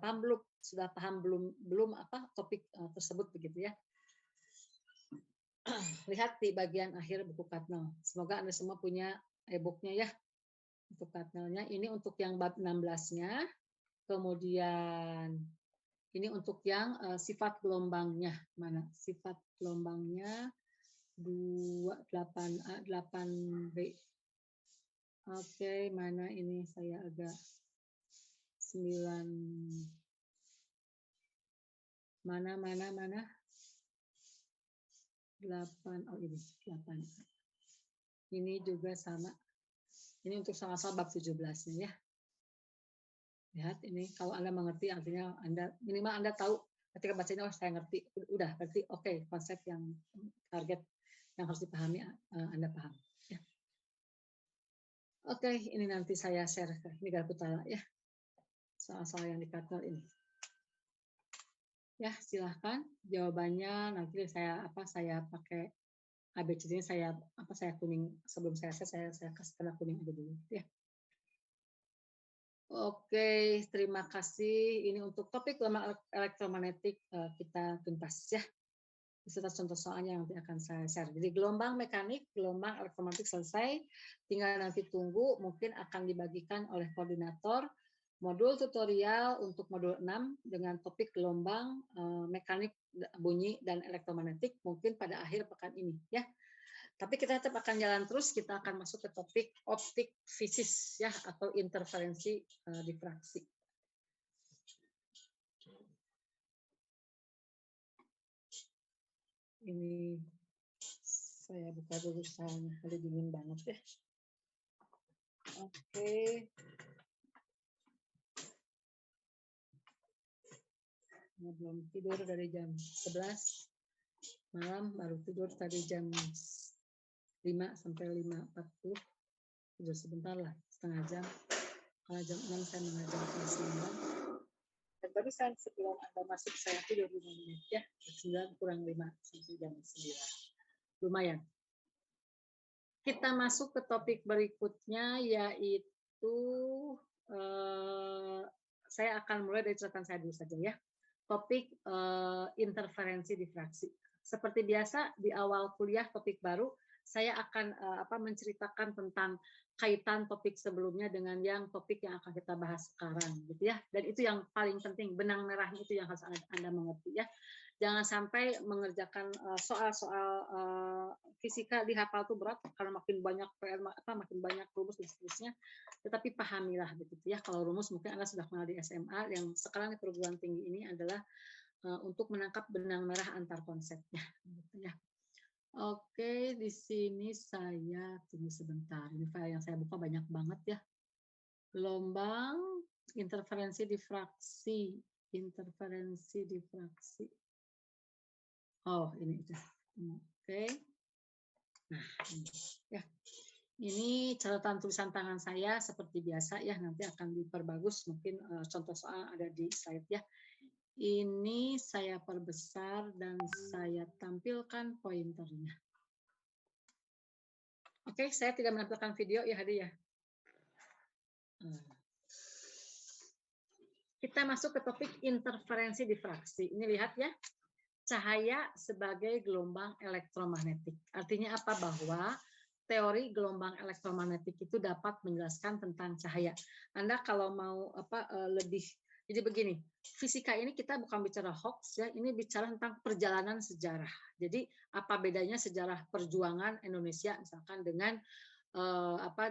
paham belum topik tersebut begitu ya. Lihat di bagian akhir buku Katnal. Semoga Anda semua punya e-booknya ya untuk Katnalnya. Ini untuk yang bab 16-nya. Kemudian ini untuk yang sifat gelombangnya. Mana? Sifat gelombangnya 8A, 8B. Oke, mana ini saya agak 9. Mana? 8, oh ini 8. Ini juga sama. Ini untuk sama-sama bab 17-nya ya. Lihat ini, kalau Anda mengerti artinya minimal Anda tahu ketika baca ini, oh saya ngerti, udah berarti oke, konsep yang target yang harus dipahami Anda paham. Ya. Oke, ini nanti saya share ke Negara Putala ya, soal-soal yang di Katnal ini. Ya, silahkan jawabannya nanti saya pakai ABCD-nya saya kuning sebelum saya kasih tanda kuning aja dulu ya. Oke, terima kasih. Ini untuk topik gelombang elektromagnetik kita tuntas ya. Beserta contoh soalnya yang nanti akan saya share. Jadi gelombang mekanik, gelombang elektromagnetik selesai. Tinggal nanti tunggu, mungkin akan dibagikan oleh koordinator modul tutorial untuk modul 6 dengan topik gelombang mekanik, bunyi, dan elektromagnetik mungkin pada akhir pekan ini ya. Tapi kita tetap akan jalan terus, kita akan masuk ke topik optik fisis ya atau interferensi difraksi. Ini saya buka dulu soalnya, kali dingin banget ya. Oke. Belum tidur dari jam 11 malam, baru tidur tadi jam 5 sampai 5.40. Tidur sebentar lah, setengah jam. Kalau jam 6 saya mengajar kelas 9. Dan barusan sebelum Anda masuk saya tidur 5 menit ya. 9 kurang 5 sampai jam 9. Lumayan. Kita masuk ke topik berikutnya yaitu saya akan mulai dari catatan saya dulu saja ya. Topik interferensi difraksi. Seperti biasa di awal kuliah topik baru saya akan menceritakan tentang kaitan topik sebelumnya dengan yang topik yang akan kita bahas sekarang gitu ya. Dan itu yang paling penting, benang merahnya itu yang harus Anda mengerti ya. Jangan sampai mengerjakan soal-soal fisika dihafal itu berat karena makin banyak PR, makin banyak rumus dan seterusnya. Tetapi pahamilah begitu ya. Kalau rumus mungkin Anda sudah kenal di SMA, yang sekarang di perguruan tinggi ini adalah untuk menangkap benang merah antar konsepnya. Gitu ya. Oke, di sini saya tunggu sebentar. Ini file yang saya buka banyak banget ya. Gelombang, interferensi difraksi, interferensi difraksi. Oh, ini udah. Oke. Nah, ini ya. Ini catatan tulisan tangan saya seperti biasa ya, nanti akan diperbagus mungkin contoh soal ada di slide ya. Ini saya perbesar dan saya tampilkan pointernya. Oke, saya tidak menampilkan video ya Hadi ya. Kita masuk ke topik interferensi difraksi. Ini lihat ya, cahaya sebagai gelombang elektromagnetik. Artinya apa? Bahwa teori gelombang elektromagnetik itu dapat menjelaskan tentang cahaya. Anda kalau mau lebih, jadi begini, fisika ini kita bukan bicara hoax ya, ini bicara tentang perjalanan sejarah. Jadi apa bedanya sejarah perjuangan Indonesia misalkan dengan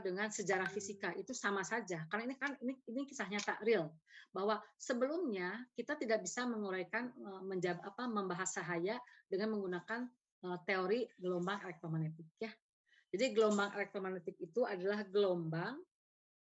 dengan sejarah fisika itu sama saja karena ini kan ini kisah nyata real bahwa sebelumnya kita tidak bisa menguraikan membahas cahaya dengan menggunakan teori gelombang elektromagnetik ya. Jadi gelombang elektromagnetik itu adalah gelombang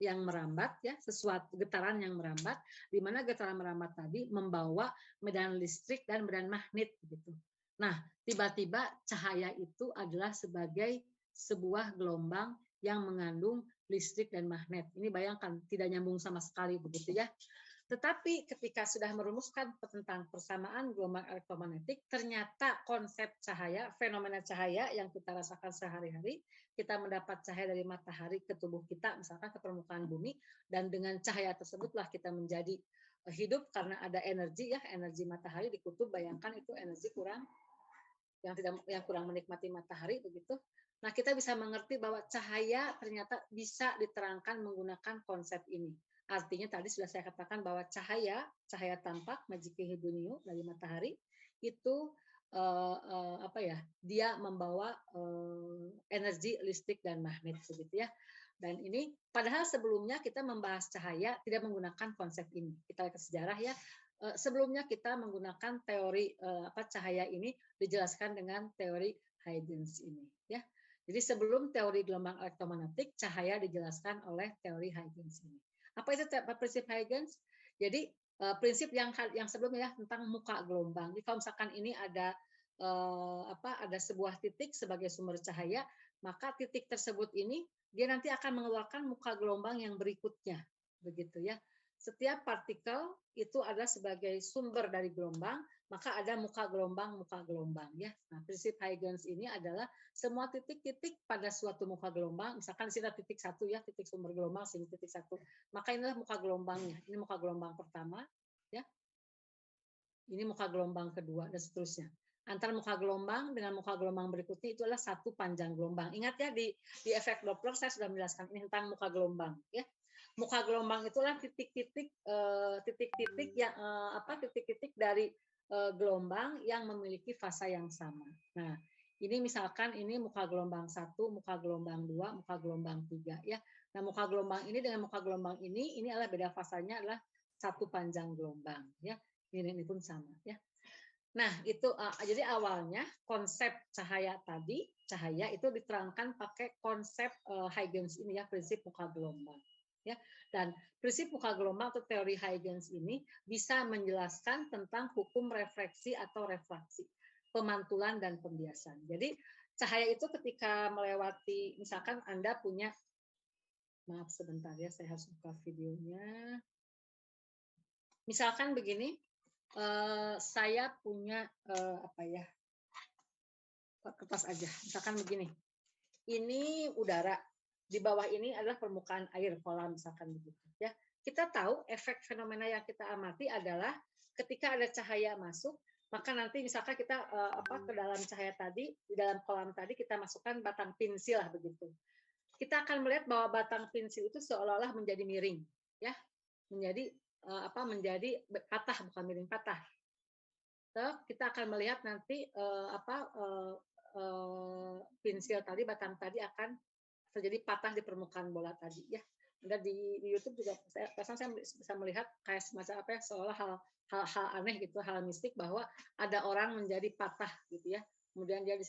yang merambat ya, sesuatu getaran yang merambat di mana getaran merambat tadi membawa medan listrik dan medan magnet begitu. Nah, tiba-tiba cahaya itu adalah sebagai sebuah gelombang yang mengandung listrik dan magnet. Ini bayangkan tidak nyambung sama sekali begitu ya. Tetapi ketika sudah merumuskan tentang persamaan gelombang elektromagnetik, ternyata konsep cahaya, fenomena cahaya yang kita rasakan sehari-hari, kita mendapat cahaya dari matahari ke tubuh kita, misalkan ke permukaan bumi, dan dengan cahaya tersebutlah kita menjadi hidup karena ada energi ya, energi matahari di kutub, bayangkan itu energi kurang yang kurang menikmati matahari begitu. Nah, kita bisa mengerti bahwa cahaya ternyata bisa diterangkan menggunakan konsep ini. Artinya tadi sudah saya katakan bahwa cahaya tampak magic hibunio dari matahari itu dia membawa energi listrik dan magnet begitu ya. Dan ini padahal sebelumnya kita membahas cahaya tidak menggunakan konsep ini. Kita lihat ke sejarah ya. Sebelumnya kita menggunakan teori cahaya ini dijelaskan dengan teori Huygens ini ya. Jadi sebelum teori gelombang elektromagnetik, cahaya dijelaskan oleh teori Huygens ini. Apa itu prinsip Huygens? Jadi prinsip yang sebelumnya ya, tentang muka gelombang. Jadi kalau misalkan ini ada ada sebuah titik sebagai sumber cahaya, maka titik tersebut ini dia nanti akan mengeluarkan muka gelombang yang berikutnya, begitu ya. Setiap partikel itu adalah sebagai sumber dari gelombang, maka ada muka gelombang ya. Nah, prinsip Huygens ini adalah semua titik-titik pada suatu muka gelombang, misalkan di sini titik satu ya, titik sumber gelombang sini titik satu, maka inilah muka gelombangnya. Ini muka gelombang pertama, ya. Ini muka gelombang kedua dan seterusnya. Antara muka gelombang dengan muka gelombang berikutnya itu adalah satu panjang gelombang. Ingat ya di efek Doppler saya sudah menjelaskan ini tentang muka gelombang, ya. Muka gelombang itulah titik-titik yang titik-titik dari gelombang yang memiliki fasa yang sama. Nah, ini misalkan ini muka gelombang 1, muka gelombang 2, muka gelombang 3 ya. Nah, muka gelombang ini dengan muka gelombang ini adalah beda fasanya adalah satu panjang gelombang ya. Ini pun sama ya. Nah, itu jadi awalnya konsep cahaya itu diterangkan pakai konsep Huygens ini ya, prinsip muka gelombang. Ya. Dan prinsip muka gelombang atau teori Huygens ini bisa menjelaskan tentang hukum refleksi atau refraksi, pemantulan dan pembiasan. Jadi cahaya itu ketika melewati, misalkan Anda punya, maaf sebentar ya, saya harus buka videonya. Misalkan begini, saya punya kertas aja, misalkan begini. Ini udara, di bawah ini adalah permukaan air kolam misalkan begitu ya. Kita tahu efek fenomena yang kita amati adalah ketika ada cahaya masuk, maka nanti misalkan kita ke dalam cahaya tadi, di dalam kolam tadi kita masukkan batang pensil lah begitu. Kita akan melihat bahwa batang pensil itu seolah-olah menjadi miring ya, menjadi menjadi patah, bukan miring, patah. Kita akan melihat nanti pensil tadi, batang tadi akan terjadi patah di permukaan bola tadi ya. Dan di YouTube juga saya bisa melihat kayak semacam apa ya, seolah hal aneh gitu, hal mistik bahwa ada orang menjadi patah gitu ya. Kemudian dia di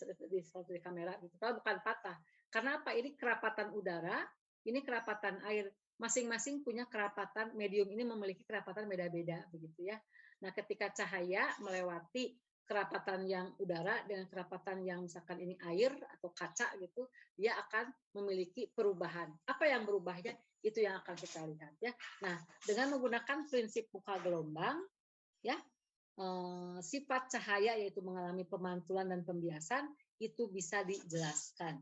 kamera gitu. Kalau bukan patah. Karena apa? Ini kerapatan udara, ini kerapatan air. Masing-masing punya kerapatan, medium ini memiliki kerapatan beda-beda begitu ya. Nah, ketika cahaya melewati kerapatan yang udara dengan kerapatan yang misalkan ini air atau kaca gitu, dia akan memiliki perubahan. Apa yang berubahnya? Itu yang akan kita lihat ya. Nah, dengan menggunakan prinsip muka gelombang ya, sifat cahaya yaitu mengalami pemantulan dan pembiasan itu bisa dijelaskan.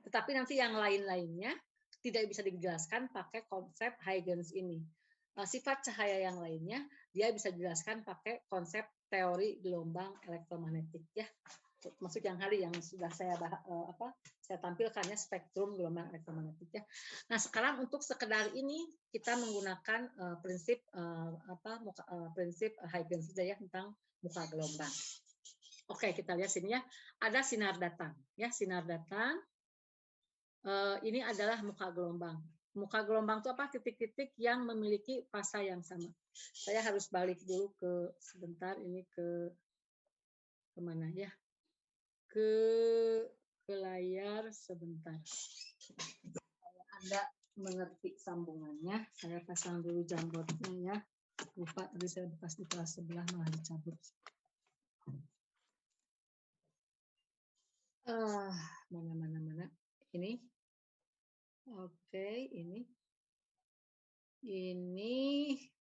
Tetapi nanti yang lain-lainnya tidak bisa dijelaskan pakai konsep Huygens ini. Sifat cahaya yang lainnya dia bisa dijelaskan pakai konsep teori gelombang elektromagnetik ya. Masuk yang hari yang sudah saya tampilkannya spektrum gelombang elektromagnetik ya. Nah, sekarang untuk sekedar ini kita menggunakan prinsip prinsip Huygens saja ya tentang muka gelombang. Oke, kita lihat sini ya. Ada sinar datang ya, sinar datang. Ini adalah muka gelombang. Muka gelombang itu apa? Titik-titik yang memiliki fasa yang sama. Saya harus balik dulu ke sebentar ini ke mana ya? Ke layar sebentar. Anda mengerti sambungannya. Saya pasang dulu jambotnya ya. Lupa tadi saya bekas di kelas sebelah malah dicabut. Mana. Ini. Oke, ini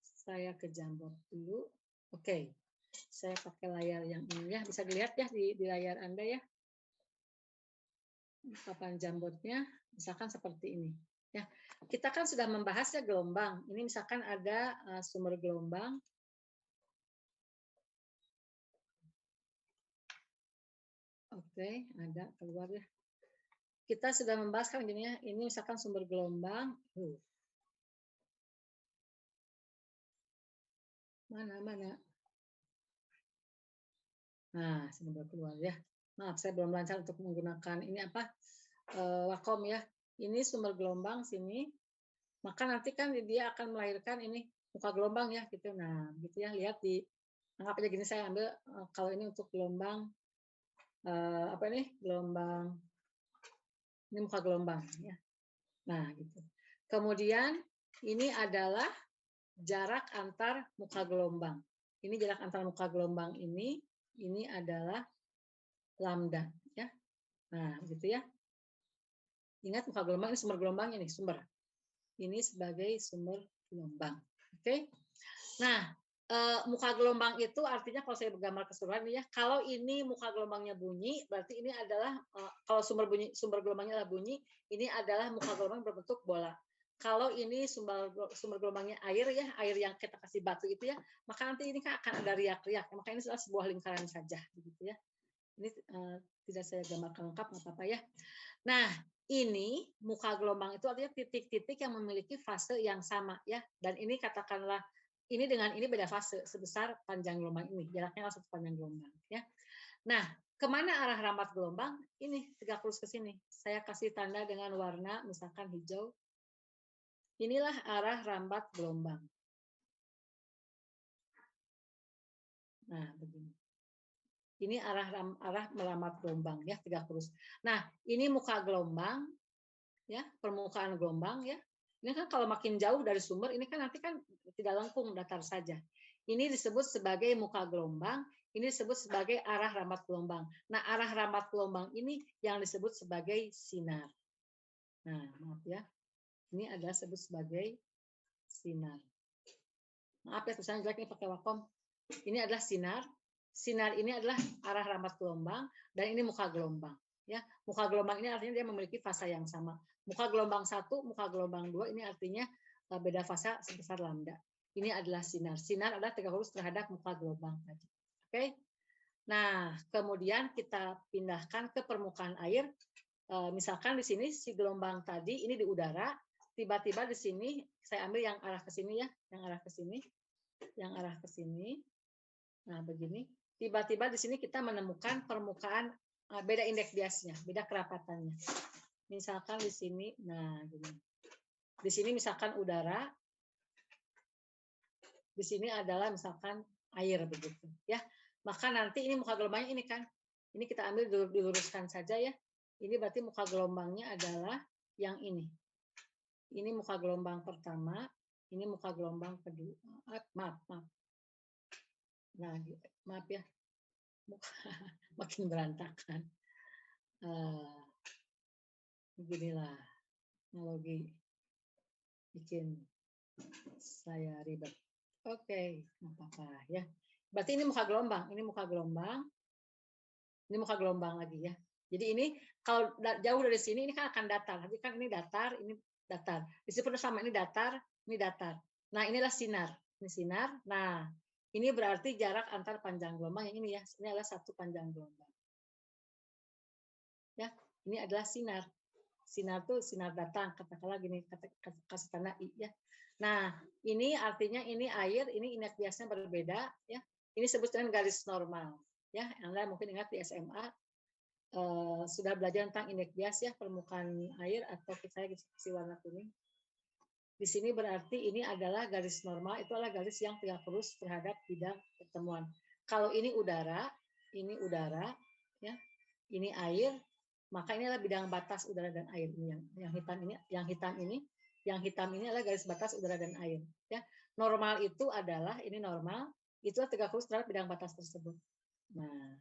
saya ke jambot dulu. Oke, saya pakai layar yang ini ya, bisa dilihat ya di layar Anda ya. Papan jambotnya misalkan seperti ini ya. Kita kan sudah membahas ya gelombang. Ini misalkan ada sumber gelombang. Oke, ada keluar ya. Kita sudah membahas kan gini ya, ini misalkan sumber gelombang. Mana? Nah, sumber keluar ya. Maaf, saya belum lancar untuk menggunakan ini apa Wacom ya. Ini sumber gelombang sini. Maka nanti kan dia akan melahirkan ini muka gelombang ya gitu. Nah, gitu ya. Lihat di anggap aja gini saya ambil kalau ini untuk gelombang gelombang ini muka gelombang ya. Nah, gitu. Kemudian ini adalah jarak antar muka gelombang. Ini jarak antar muka gelombang ini adalah lambda ya. Nah, gitu ya. Ingat muka gelombang ini sumber gelombangnya nih, sumber. Ini sebagai sumber gelombang. Oke. Nah, muka gelombang itu artinya kalau saya bergambar keseluruhan ya, kalau ini muka gelombangnya bunyi, berarti ini adalah kalau sumber gelombangnya adalah bunyi, ini adalah muka gelombang berbentuk bola. Kalau ini sumber gelombangnya air ya, air yang kita kasih batu itu ya, maka nanti ini kan akan ada riak-riak. Maka ini adalah sebuah lingkaran saja, begitu ya. Ini tidak saya gambarkan lengkap, nggak apa-apa ya. Nah, ini muka gelombang itu artinya titik-titik yang memiliki fase yang sama ya. Dan ini katakanlah ini dengan ini beda fase sebesar panjang gelombang ini. Jaraknya satu panjang gelombang ya. Nah, kemana arah rambat gelombang? Ini tegak lurus ke sini. Saya kasih tanda dengan warna misalkan hijau. Inilah arah rambat gelombang. Nah, begini. Ini arah melambat gelombang ya, tegak lurus. Nah, ini muka gelombang ya, permukaan gelombang ya. Ini kan kalau makin jauh dari sumber ini kan nanti kan tidak lengkung, datar saja. Ini disebut sebagai muka gelombang, ini disebut sebagai arah rambat gelombang. Nah, arah rambat gelombang ini yang disebut sebagai sinar. Nah, maaf ya. Ini adalah disebut sebagai sinar. Maaf ya, tulisannya jelek ini pakai Wacom. Ini adalah sinar. Sinar ini adalah arah rambat gelombang dan ini muka gelombang. Ya, muka gelombang ini artinya dia memiliki fasa yang sama. Muka gelombang 1, muka gelombang 2 ini artinya beda fasa sebesar lambda. Ini adalah sinar. Sinar adalah tegak lurus terhadap muka gelombang tadi. Oke. Nah, kemudian kita pindahkan ke permukaan air. Misalkan di sini si gelombang tadi ini di udara, tiba-tiba di sini saya ambil yang arah ke sini ya, yang arah ke sini. Yang arah ke sini. Nah, begini. Tiba-tiba di sini kita menemukan permukaan beda indeks biasnya, beda kerapatannya. Misalkan di sini, nah gini. Di sini misalkan udara, di sini adalah misalkan air begitu ya. Maka nanti ini muka gelombangnya ini kan. Ini kita ambil diluruskan saja ya. Ini berarti muka gelombangnya adalah yang ini. Ini muka gelombang pertama, ini muka gelombang kedua. Maaf. Nah, maaf ya. Makin berantakan. Beginilah analogi bikin saya ribet. Oke, nggak apa-apa ya. Berarti ini muka gelombang, ini muka gelombang, ini muka gelombang lagi ya. Jadi ini kalau jauh dari sini ini kan akan datar. Tapi kan ini datar, ini datar. Disebut sama ini datar, ini datar. Nah inilah sinar, ini sinar. Nah ini berarti jarak antar panjang gelombang yang ini ya. Ini adalah satu panjang gelombang. Ya, ini adalah sinar. Sinar tuh sinar datang, katakanlah gini, kasih tanda I ya. Nah, ini artinya ini air, ini indeks biasnya berbeda ya. Ini disebut dengan garis normal ya. Anda mungkin ingat di SMA sudah belajar tentang indeks bias ya, permukaan air atau saya si warna kuning. Di sini berarti ini adalah garis normal, itu adalah garis yang tegak lurus terhadap bidang pertemuan. Kalau ini udara ya. Ini air, maka ini adalah bidang batas udara dan air. Ini yang hitam ini adalah garis batas udara dan air ya. Normal itu adalah ini normal, itu tegak lurus terhadap bidang batas tersebut. Nah,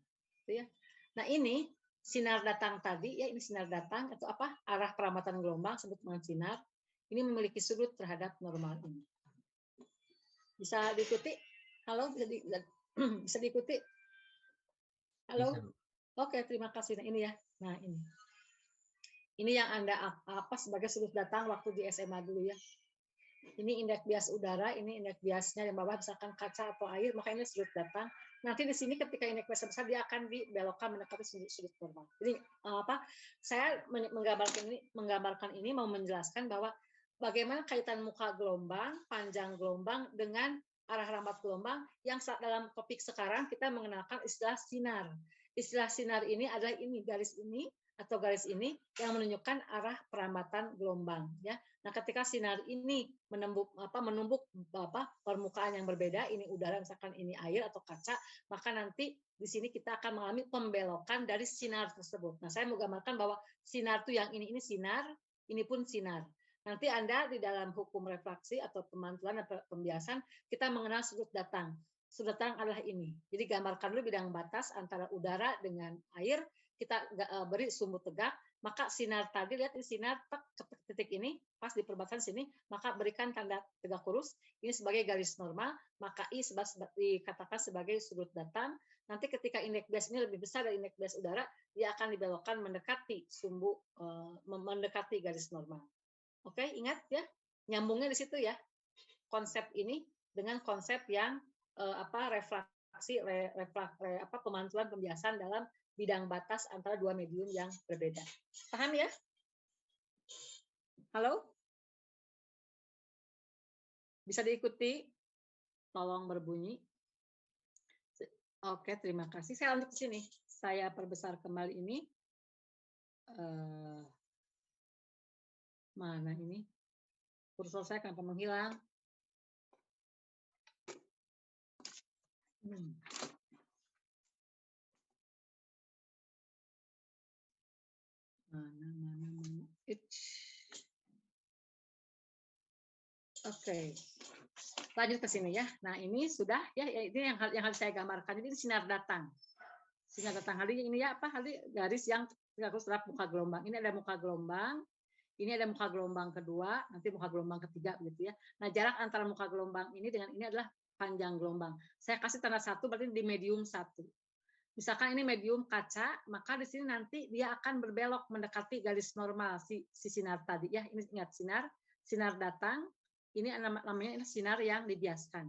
itu ya. Nah, ini sinar datang tadi ya, ini sinar datang itu apa? Arah peramatan gelombang sebut dengan sinar. Ini memiliki sudut terhadap normal ini. Bisa diikuti? Halo, bisa diikuti? Halo? Bisa. Oke, terima kasih. Nah, ini ya. Nah, ini. Ini yang Anda apa sebagai sudut datang waktu di SMA dulu ya. Ini indeks bias udara, ini indeks biasnya yang bawah misalkan kaca atau air, maka ini sudut datang. Nanti di sini ketika indeks bias besar dia akan dibelokkan mendekati sudut normal. Jadi apa? Saya menggambarkan ini mau menjelaskan bahwa bagaimana kaitan muka gelombang, panjang gelombang dengan arah rambat gelombang yang dalam topik sekarang kita mengenalkan istilah sinar. Istilah sinar ini adalah ini garis ini atau garis ini yang menunjukkan arah perambatan gelombang ya. Nah, ketika sinar ini menumbuk permukaan yang berbeda, ini udara misalkan ini air atau kaca, maka nanti di sini kita akan mengalami pembelokan dari sinar tersebut. Nah, saya mau gambarkan bahwa sinar itu yang ini sinar, ini pun sinar. Nanti Anda di dalam hukum refraksi atau pemantulan atau pembiasan kita mengenal sudut datang. Sudut datang adalah ini. Jadi gambarkan dulu bidang batas antara udara dengan air, kita beri sumbu tegak, maka sinar tadi lihat ini sinar titik ini pas di perbatasan sini, maka berikan tanda tegak lurus ini sebagai garis normal, maka I dikatakan sebagai sudut datang. Nanti ketika indeks bias ini lebih besar dari indeks bias udara, dia akan dibelokkan mendekati sumbu mendekati garis normal. Oke, ingat ya, nyambungnya di situ ya. Konsep ini dengan konsep yang refraksi pemantulan pembiasan dalam bidang batas antara dua medium yang berbeda. Paham ya? Halo? Bisa diikuti? Tolong berbunyi. Oke, terima kasih. Saya lanjut ke sini. Saya perbesar kembali ini. Mana ini? Kursor saya kenapa menghilang? Mana. Oke. Lanjut ke sini ya. Nah, ini sudah ya, ini yang harus saya gambarkan. Ini sinar datang. Sinar datang hari ini ya apa? Hari garis yang harus terhadap muka gelombang. Ini ada muka gelombang. Ini ada muka gelombang kedua, nanti muka gelombang ketiga begitu ya. Nah, jarak antara muka gelombang ini dengan ini adalah panjang gelombang. Saya kasih tanda 1 berarti di medium 1. Misalkan ini medium kaca, maka di sini nanti dia akan berbelok mendekati garis normal si sinar tadi ya. Ini ingat sinar datang. Ini namanya sinar yang dibiaskan.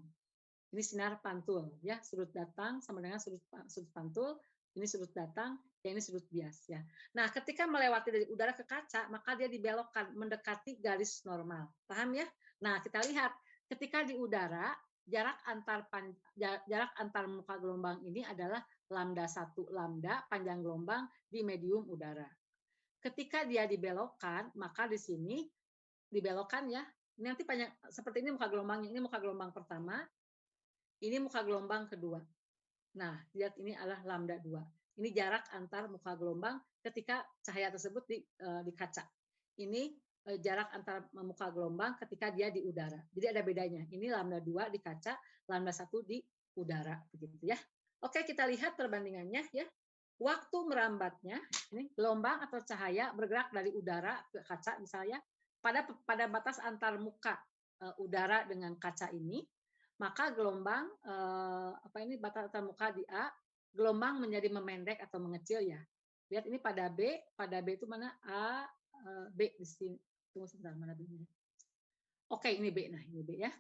Ini sinar pantul ya, sudut datang sama dengan sudut pantul. Ini sudut datang, yang ini sudut bias ya. Nah, ketika melewati dari udara ke kaca, maka dia dibelokkan mendekati garis normal. Paham ya? Nah, kita lihat ketika di udara, jarak antar muka gelombang ini adalah lambda 1 lambda panjang gelombang di medium udara. Ketika dia dibelokkan, maka di sini dibelokkan ya. Ini nanti banyak seperti ini muka gelombangnya. Ini muka gelombang pertama, ini muka gelombang kedua. Nah, lihat ini adalah lambda 2. Ini jarak antar muka gelombang ketika cahaya tersebut di kaca. Ini jarak antar muka gelombang ketika dia di udara. Jadi ada bedanya. Ini lambda 2 di kaca, lambda 1 di udara begitu ya. Oke, kita lihat perbandingannya ya. Waktu merambatnya, ini gelombang atau cahaya bergerak dari udara ke kaca misalnya pada batas antar muka udara dengan kaca ini, maka gelombang batas antar muka di A, gelombang menjadi memendek atau mengecil ya. Lihat ini pada B itu mana A, B di sini. Tunggu sebentar, mana B-nya? Oke, ini B. Nah, ini B ya.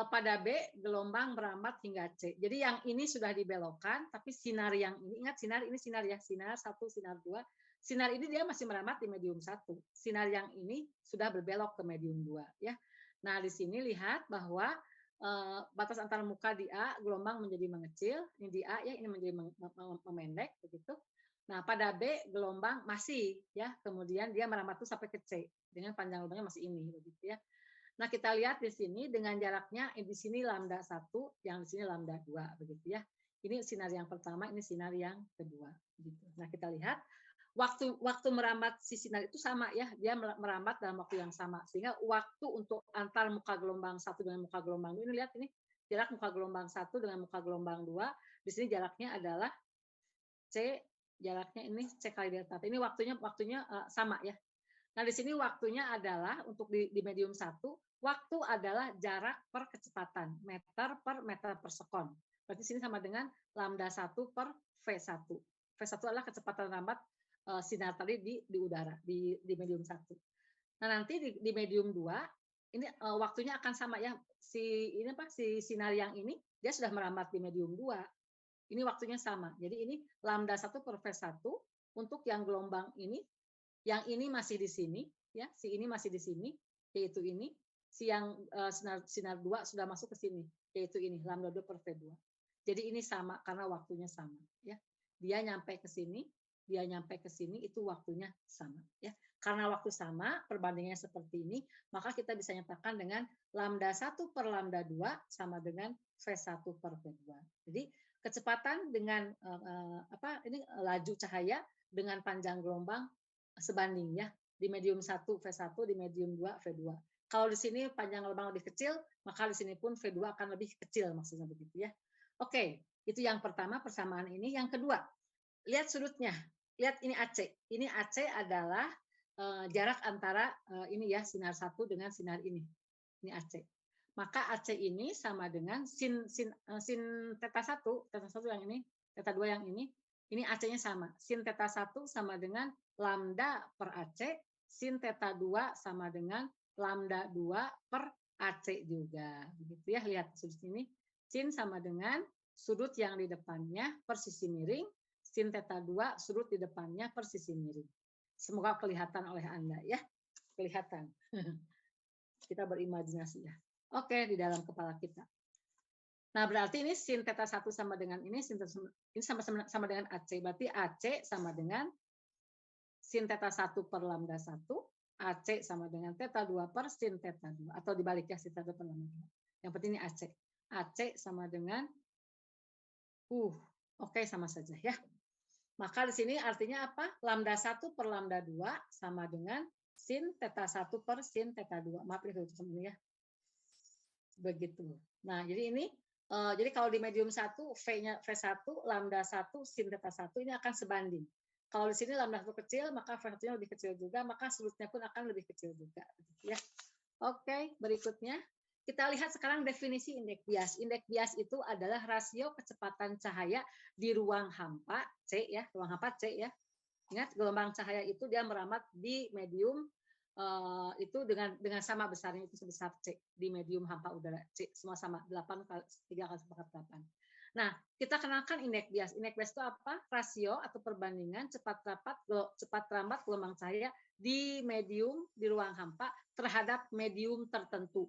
Pada B gelombang merambat hingga C. Jadi yang ini sudah dibelokkan, tapi sinar yang ini, ingat sinar ini sinar ya, sinar 1, sinar 2. Sinar ini dia masih merambat di medium 1. Sinar yang ini sudah berbelok ke medium 2 ya. Nah, di sini lihat bahwa batas antar muka di A gelombang menjadi mengecil, ini di A ya, ini menjadi memendek begitu. Nah, pada B gelombang masih ya, kemudian dia merambat tuh sampai ke C dengan panjang gelombangnya masih ini begitu ya. Nah, kita lihat di sini dengan jaraknya di sini lambda 1, yang di sini lambda 2 begitu ya. Ini sinar yang pertama, ini sinar yang kedua gitu. Nah, kita lihat waktu merambat si sinar itu sama ya, dia merambat dalam waktu yang sama. Sehingga waktu untuk antar muka gelombang 1 dengan muka gelombang 2, ini lihat ini jarak muka gelombang 1 dengan muka gelombang 2, di sini jaraknya adalah C, jaraknya ini C kali delta. Ini waktunya sama ya. Nah, di sini waktunya adalah untuk di medium 1, waktu adalah jarak per kecepatan, meter per sekon. Berarti sini sama dengan lambda 1 per V1. V1 adalah kecepatan rambat sinar tadi di udara, di medium 1. Nah, nanti di medium 2, ini waktunya akan sama ya. Si sinar yang ini, dia sudah merambat di medium 2. Ini waktunya sama. Jadi ini lambda 1 per V1 untuk yang gelombang ini. Yang ini masih di sini, ya, si ini masih di sini, yaitu ini. Si yang sinar 2 sudah masuk ke sini, yaitu ini lambda 2 per V2. Jadi ini sama karena waktunya sama, ya. Dia nyampe ke sini, dia nyampe ke sini, itu waktunya sama, ya. Karena waktu sama, perbandingannya seperti ini, maka kita bisa nyatakan dengan lambda 1 per lambda 2 sama dengan V1 per V2. Jadi kecepatan dengan ini laju cahaya dengan panjang gelombang sebanding ya, di medium 1 V1, di medium 2 V2. Kalau di sini panjang gelombang lebih kecil, maka di sini pun V2 akan lebih kecil, maksudnya begitu ya. Oke, itu yang pertama persamaan ini. Yang kedua, lihat sudutnya. Lihat ini AC. Ini AC adalah jarak antara ini ya, sinar 1 dengan sinar ini. Ini AC. Maka AC ini sama dengan sin theta 1 yang ini, theta 2 yang ini AC-nya sama. Sin theta 1 sama dengan lambda per AC, sin theta 2 sama dengan lambda 2 per AC juga. Begitu ya, lihat sudut ini. Sin sama dengan sudut yang di depannya per sisi miring, sin theta 2 sudut di depannya per sisi miring. Semoga kelihatan oleh Anda ya. Kelihatan. Kita berimajinasi ya. Oke, di dalam kepala kita. Nah, berarti ini sin theta 1 sama dengan ini, ini sama dengan AC. Berarti AC sama dengan sin theta 1 per lambda 1, AC sama dengan theta 2 per sin theta 2. Atau dibalik ya, sin theta 2 per lambda 2. Yang penting ini AC. AC sama dengan, oke, sama saja ya. Maka di sini artinya apa? Lambda 1 per lambda 2 sama dengan sin theta 1 per sin theta 2. Maaf ya, begitu. Nah, jadi ini jadi kalau di medium 1, V-nya V1, lambda 1, sin theta 1 ini akan sebanding. Kalau di sini lambda 1 kecil, maka V1-nya lebih kecil juga, maka sudutnya pun akan lebih kecil juga. Ya. Oke, berikutnya. Kita lihat sekarang definisi indeks bias. Indeks bias itu adalah rasio kecepatan cahaya di ruang hampa, C ya, ruang hampa C ya. Ingat, gelombang cahaya itu dia merambat di medium itu dengan sama besarnya, itu sebesar C di medium hampa udara C, semua sama 8 kali 3 kali 8. Nah, kita kenalkan indeks bias. Indeks bias itu apa? Rasio atau perbandingan cepat rambat gelombang cahaya di medium di ruang hampa terhadap medium tertentu,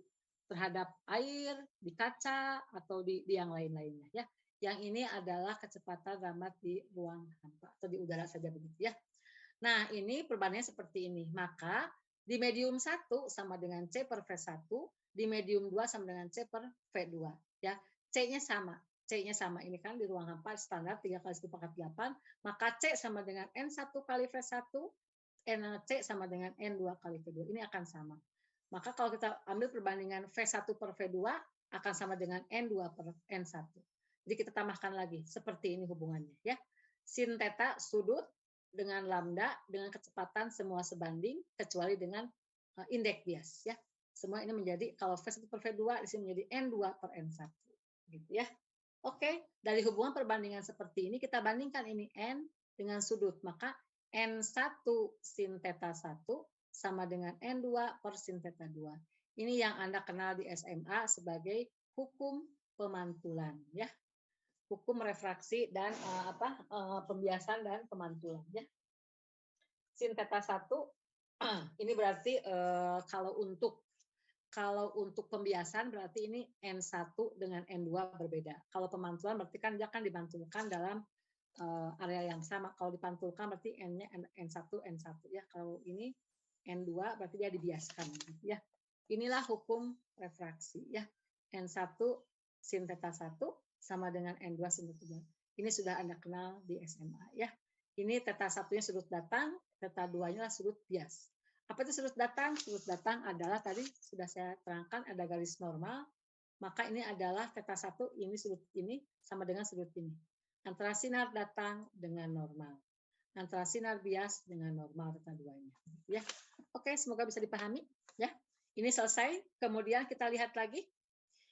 terhadap air, di kaca atau di yang lain-lainnya ya. Yang ini adalah kecepatan rambat di ruang hampa atau di udara saja begitu ya. Nah, ini perbandingannya seperti ini. Maka Di medium 1 sama dengan C per V1, di medium 2 sama dengan C per V2. Ya, C-nya sama. C-nya sama. Ini kan di ruang hampa standar 3 kali 1/8, maka C sama dengan N1 kali V1, C sama dengan N2 kali V2. Ini akan sama. Maka kalau kita ambil perbandingan V1 per V2 akan sama dengan N2 per N1. Jadi kita tambahkan lagi. Seperti ini hubungannya. Ya. Sin theta sudut dengan lambda dengan kecepatan semua sebanding kecuali dengan indeks bias ya. Semua ini menjadi kalau V1 per V2 di sini menjadi N2 per N1 gitu ya. Oke, dari hubungan perbandingan seperti ini kita bandingkan ini N dengan sudut, maka N1 sin theta 1 sama dengan N2 per sin theta 2. Ini yang Anda kenal di SMA sebagai hukum pemantulan ya. Hukum refraksi dan pembiasan dan pemantulan ya. Sin theta 1 ini berarti kalau untuk pembiasan berarti ini N1 dengan N2 berbeda. Kalau pemantulan berarti kan dia akan dipantulkan dalam area yang sama. Kalau dipantulkan berarti N-nya N1 N1 ya. Kalau ini N2 berarti dia dibiaskan ya. Inilah hukum refraksi ya. N1 sin theta 1 sama dengan N2 sin theta 2. Ini sudah Anda kenal di SMA ya. Ini theta 1-nya sudut datang, theta 2-nya sudut bias. Apa itu sudut datang? Sudut datang adalah tadi sudah saya terangkan ada garis normal, maka ini adalah theta 1 ini sudut ini sama dengan sudut ini. Antara sinar datang dengan normal. Antara sinar bias dengan normal theta 2-nya. Ya. Oke, semoga bisa dipahami ya. Ini selesai. Kemudian kita lihat lagi.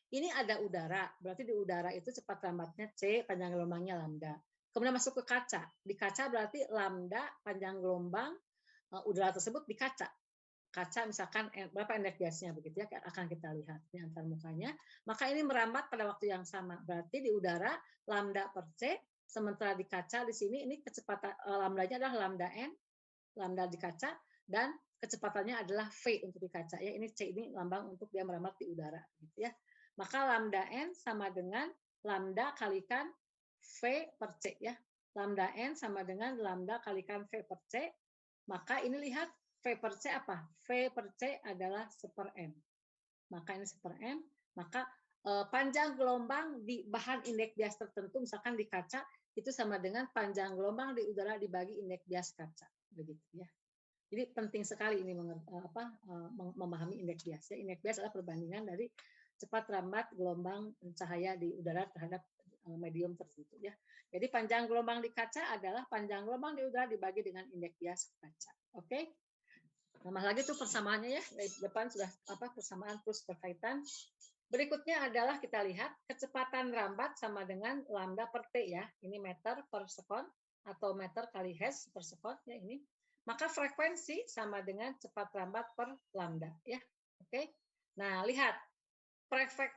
Ini ada udara, berarti di udara itu cepat lambatnya C, panjang gelombangnya lambda. Kemudian masuk ke kaca. Di kaca berarti lambda panjang gelombang udara tersebut di kaca. Kaca misalkan berapa indeks biasnya begitu ya, akan kita lihat ini antar mukanya. Maka ini merambat pada waktu yang sama. Berarti di udara lambda per C, sementara di kaca di sini ini kecepatan lambdanya adalah lambda N, lambda di kaca, dan kecepatannya adalah V untuk di kaca ya. Ini C ini lambang untuk dia merambat di udara gitu ya. Maka lambda N sama dengan lambda kalikan V per C ya. Lambda N sama dengan lambda kalikan V per C. Maka ini lihat V per C apa? V per C adalah 1/M. Maka ini 1/M. Maka panjang gelombang di bahan indeks bias tertentu, misalkan di kaca, itu sama dengan panjang gelombang di udara dibagi indeks bias kaca. Begitu ya. Jadi penting sekali ini memahami indeks bias. Ya. Indeks bias adalah perbandingan dari cepat lambat gelombang cahaya di udara terhadap medium tertentu ya. Jadi panjang gelombang di kaca adalah panjang gelombang di udara dibagi dengan indeks bias kaca. Oke. Tambah lagi tuh persamaannya ya. Dari depan sudah persamaan plus berkaitan. Berikutnya adalah kita lihat kecepatan rambat sama dengan lambda per T ya. Ini meter per sekon atau meter kali hertz per sekon ya ini. Maka frekuensi sama dengan cepat rambat per lambda ya. Oke. Nah, lihat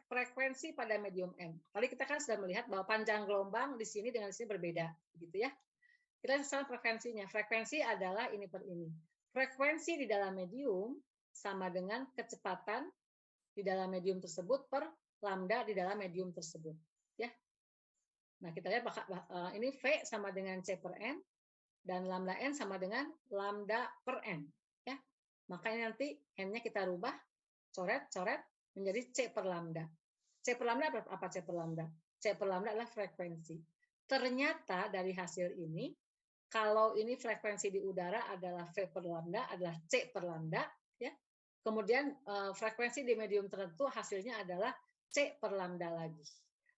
frekuensi pada medium M. Tadi kita kan sudah melihat bahwa panjang gelombang di sini dengan di sini berbeda, gitu ya. Kita lihat frekuensinya. Frekuensi adalah ini per ini. Frekuensi di dalam medium sama dengan kecepatan di dalam medium tersebut per lambda di dalam medium tersebut, ya. Nah, kita lihat ini V sama dengan C per N dan lambda N sama dengan lambda per N, ya. Makanya nanti N-nya kita rubah, coret menjadi C per lambda. C per lambda apa C per lambda? C per lambda adalah frekuensi. Ternyata dari hasil ini, kalau ini frekuensi di udara adalah V per lambda, adalah C per lambda, ya. Kemudian frekuensi di medium tertentu hasilnya adalah C per lambda lagi.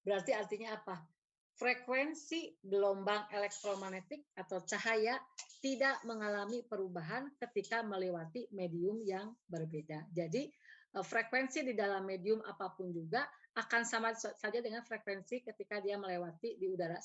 Berarti artinya apa? Frekuensi gelombang elektromagnetik atau cahaya tidak mengalami perubahan ketika melewati medium yang berbeda. Jadi frekuensi di dalam medium apapun juga akan sama saja dengan frekuensi ketika dia melewati di udara.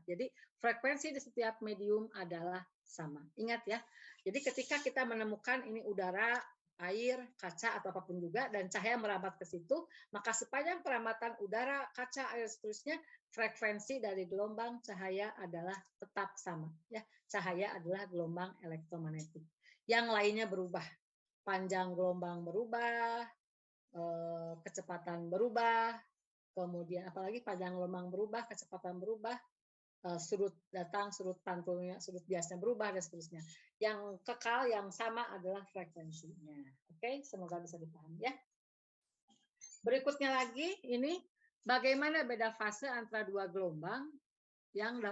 Jadi frekuensi di setiap medium adalah sama. Ingat ya. Jadi ketika kita menemukan ini udara, air, kaca atau apapun juga dan cahaya merambat ke situ, maka sepanjang perambatan udara, kaca, air seterusnya frekuensi dari gelombang cahaya adalah tetap sama. Ya, cahaya adalah gelombang elektromagnetik. Yang lainnya berubah. Panjang gelombang berubah, kecepatan berubah, kemudian apalagi panjang gelombang berubah, kecepatan berubah, sudut datang, sudut pantulnya, sudut biasnya berubah dan seterusnya. Yang kekal, yang sama adalah frekuensinya. Oke, semoga bisa dipahami ya. Berikutnya lagi ini bagaimana beda fase antara dua gelombang yang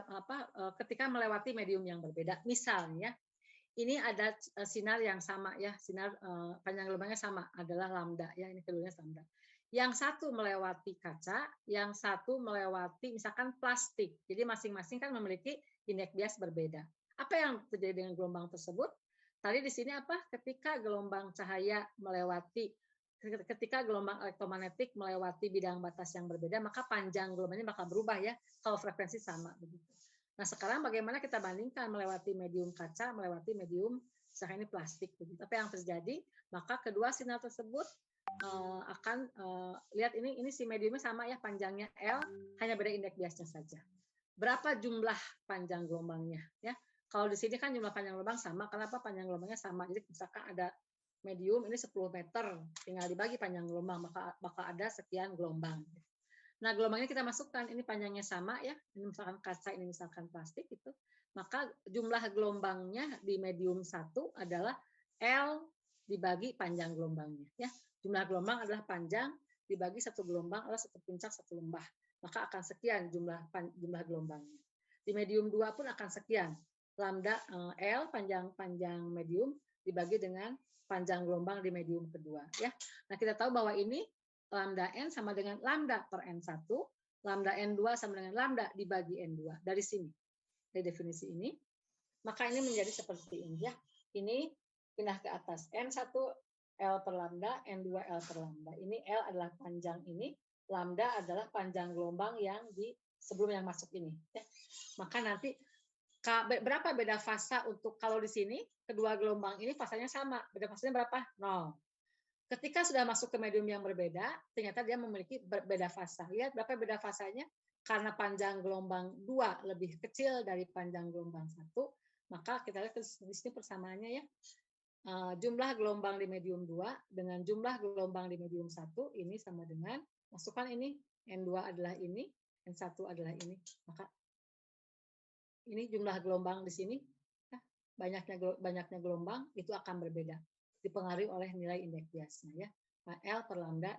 ketika melewati medium yang berbeda. Misalnya ini ada sinar yang sama ya, sinar panjang gelombangnya sama adalah lambda ya, ini keduanya lambda. Yang satu melewati kaca, yang satu melewati misalkan plastik. Jadi masing-masing kan memiliki indeks bias berbeda. Apa yang terjadi dengan gelombang tersebut? Tadi di sini apa? Ketika gelombang cahaya melewati, ketika gelombang elektromagnetik melewati bidang batas yang berbeda, maka panjang gelombangnya bakal berubah ya, kalau frekuensi sama begitu. Nah, sekarang bagaimana kita bandingkan melewati medium kaca, melewati medium misalnya ini plastik begitu. Apa yang terjadi? Maka kedua sinar tersebut akan lihat ini si mediumnya sama ya, panjangnya L, hanya beda indeks biasnya saja. Berapa jumlah panjang gelombangnya ya? Kalau di sini kan jumlah panjang gelombang sama, kenapa panjang gelombangnya sama? Jadi misalkan ada medium ini 10 meter, tinggal dibagi panjang gelombang, maka ada sekian gelombang. Nah, gelombangnya kita masukkan, ini panjangnya sama ya, ini misalkan kaca, ini misalkan plastik itu, maka jumlah gelombangnya di medium 1 adalah L dibagi panjang gelombangnya ya. Jumlah gelombang adalah panjang dibagi satu gelombang adalah satu puncak satu lembah, maka akan sekian jumlah gelombangnya. Di medium 2 pun akan sekian, lambda L panjang medium dibagi dengan panjang gelombang di medium kedua ya. Nah, kita tahu bahwa ini lambda N sama dengan lambda per N1, lambda N2 sama dengan lambda dibagi N2. Dari sini, dari definisi ini, maka ini menjadi seperti ini ya. Ini pindah ke atas, N1 L per lambda, N2 L per lambda. Ini L adalah panjang ini, lambda adalah panjang gelombang yang di sebelum yang masuk ini. Ya. Maka nanti berapa beda fasa untuk kalau di sini kedua gelombang ini fasanya sama, beda fasanya berapa? 0. Ketika sudah masuk ke medium yang berbeda, ternyata dia memiliki beda fasa. Lihat berapa beda fasanya? Karena panjang gelombang 2 lebih kecil dari panjang gelombang 1, maka kita lihat di sini persamaannya ya. Jumlah gelombang di medium 2 dengan jumlah gelombang di medium 1 ini sama dengan, masukkan ini, N2 adalah ini, N1 adalah ini. Maka ini jumlah gelombang di sini, banyaknya gelombang itu akan berbeda, dipengaruhi oleh nilai indeks biasnya ya. L per lambda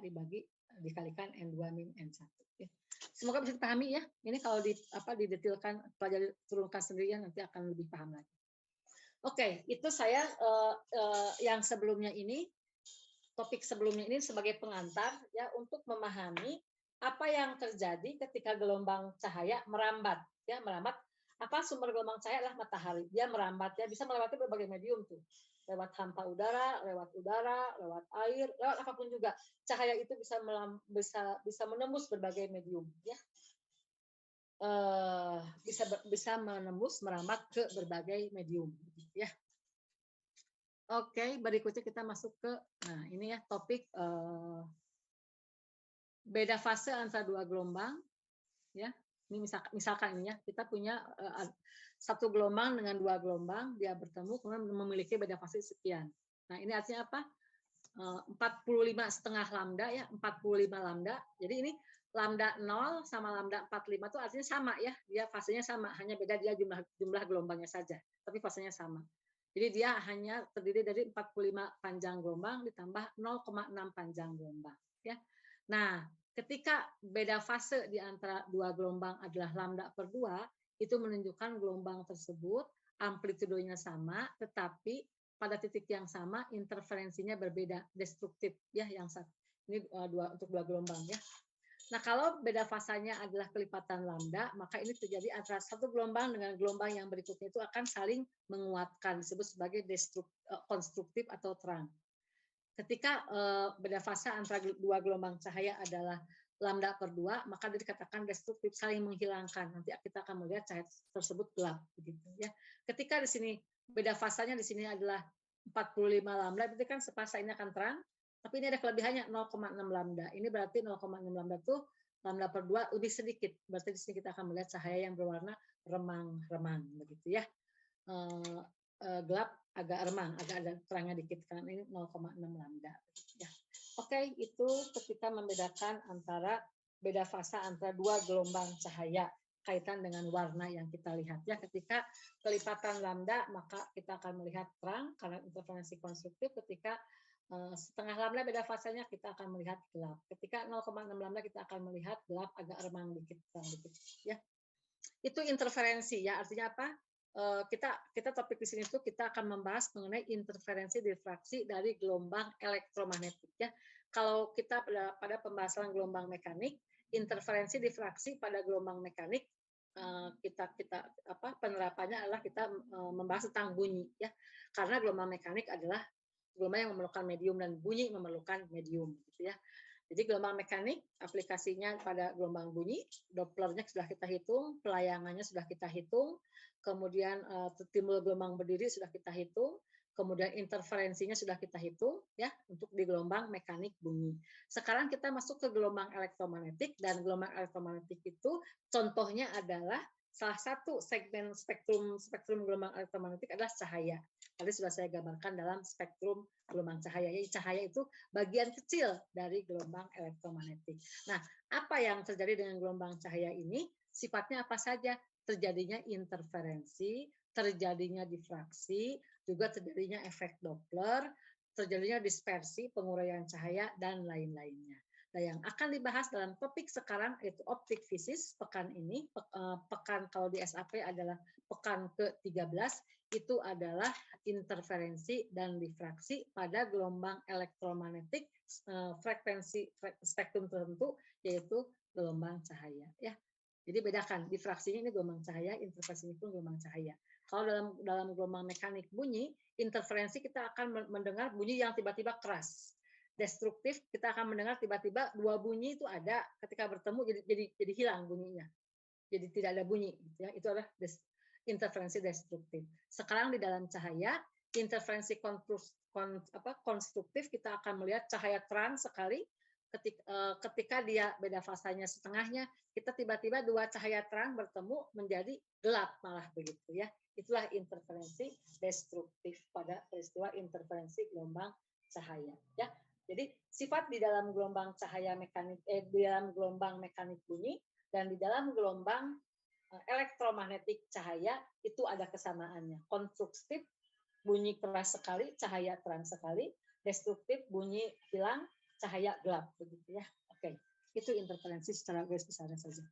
dikalikan N2 min N1. Ya. Semoga bisa dipahami ya. Ini kalau didetilkan, pelajari turunkan sendirian nanti akan lebih paham lagi. Oke, itu saya yang sebelumnya ini, topik sebelumnya ini sebagai pengantar ya untuk memahami apa yang terjadi ketika gelombang cahaya merambat ya, merambat. Apa sumber gelombang cahaya adalah matahari. Dia merambat ya, bisa melewati berbagai medium tuh. Lewat hampa udara, lewat air, lewat apapun juga. Cahaya itu bisa menembus berbagai medium ya. Bisa menembus merambat ke berbagai medium ya. Oke, berikutnya kita masuk ke ini ya topik beda fase antara dua gelombang ya. Ini misalkan ini ya, kita punya satu gelombang dengan dua gelombang, dia bertemu kemudian memiliki beda fase sekian. Nah, ini artinya apa? 45,5 lambda ya, 45 lambda. Jadi ini lambda 0 sama lambda 45 itu artinya sama ya, dia fasenya sama, hanya beda dia jumlah gelombangnya saja, tapi fasenya sama. Jadi dia hanya terdiri dari 45 panjang gelombang ditambah 0,6 panjang gelombang ya. Nah, ketika beda fase di antara dua gelombang adalah lambda per 2, itu menunjukkan gelombang tersebut amplitudenya sama, tetapi pada titik yang sama interferensinya berbeda, destruktif ya yang satu. Ini untuk dua gelombang ya. Nah, kalau beda fasanya adalah kelipatan lambda, maka ini terjadi antara satu gelombang dengan gelombang yang berikutnya itu akan saling menguatkan, disebut sebagai konstruktif atau terang. Ketika beda fase antara dua gelombang cahaya adalah lambda per 2, maka dikatakan destruktif, saling menghilangkan. Nanti kita akan melihat cahaya tersebut gelap begitu ya. Ketika di sini beda fasanya di sini adalah 45 lambda, berarti kan sepasa ini akan terang, tapi ini ada kelebihannya 0,6 lambda. Ini berarti 0,6 lambda itu lambda per 2 lebih sedikit. Berarti di sini kita akan melihat cahaya yang berwarna remang-remang begitu ya. Gelap agak remang, agak ada terangnya dikit karena ini 0,6 lambda. Ya. Oke, itu ketika membedakan antara beda fase antara dua gelombang cahaya. kaitan dengan warna yang kita lihat ya. Ketika kelipatan lambda maka kita akan melihat terang karena interferensi konstruktif. Ketika setengah lambda beda fasenya kita akan melihat gelap. Ketika 0,6 lambda kita akan melihat gelap agak remang dikit, terang dikit ya. Itu interferensi ya, artinya apa? Kita topik di sini tuh kita akan membahas mengenai interferensi difraksi dari gelombang elektromagnetik ya. Kalau kita pada pembahasan gelombang mekanik, interferensi difraksi pada gelombang mekanik kita penerapannya adalah kita membahas tentang bunyi ya. Karena gelombang mekanik adalah gelombang yang memerlukan medium dan bunyi memerlukan medium gitu ya. Jadi gelombang mekanik aplikasinya pada gelombang bunyi, Dopplernya sudah kita hitung, pelayangannya sudah kita hitung, kemudian timbul gelombang berdiri sudah kita hitung, kemudian interferensinya sudah kita hitung ya untuk di gelombang mekanik bunyi. Sekarang kita masuk ke gelombang elektromagnetik dan gelombang elektromagnetik itu contohnya adalah salah satu segmen spektrum gelombang elektromagnetik adalah cahaya. Tadi sudah saya gambarkan dalam spektrum gelombang cahaya. Jadi cahaya itu bagian kecil dari gelombang elektromagnetik. Nah, apa yang terjadi dengan gelombang cahaya ini? Sifatnya apa saja? Terjadinya interferensi, terjadinya difraksi, juga terjadinya efek Doppler, terjadinya dispersi, penguraian cahaya, dan lain-lainnya. Nah, yang akan dibahas dalam topik sekarang yaitu optik fisis pekan ini. Pekan kalau di SAP adalah pekan ke-13, itu adalah interferensi dan difraksi pada gelombang elektromagnetik frekuensi spektrum tertentu yaitu gelombang cahaya ya. Jadi bedakan difraksinya ini gelombang cahaya, interferensinya pun gelombang cahaya. Kalau dalam gelombang mekanik bunyi, interferensi kita akan mendengar bunyi yang tiba-tiba keras. Destruktif kita akan mendengar tiba-tiba dua bunyi itu ada, ketika bertemu jadi hilang bunyinya. Jadi tidak ada bunyi gitu ya. Itu adalah interferensi destruktif. Sekarang di dalam cahaya, interferensi konstruktif kita akan melihat cahaya terang sekali ketika dia beda fasanya setengahnya, kita tiba-tiba dua cahaya terang bertemu menjadi gelap malah begitu ya. Itulah interferensi destruktif pada peristiwa interferensi gelombang cahaya ya. Jadi sifat di dalam gelombang cahaya mekanik di dalam gelombang mekanik bunyi dan di dalam gelombang elektromagnetik cahaya itu ada kesamaannya. Konstruktif bunyi keras sekali, cahaya terang sekali, destruktif bunyi hilang, cahaya gelap begitu ya. Oke, itu interferensi secara garis besarnya saja.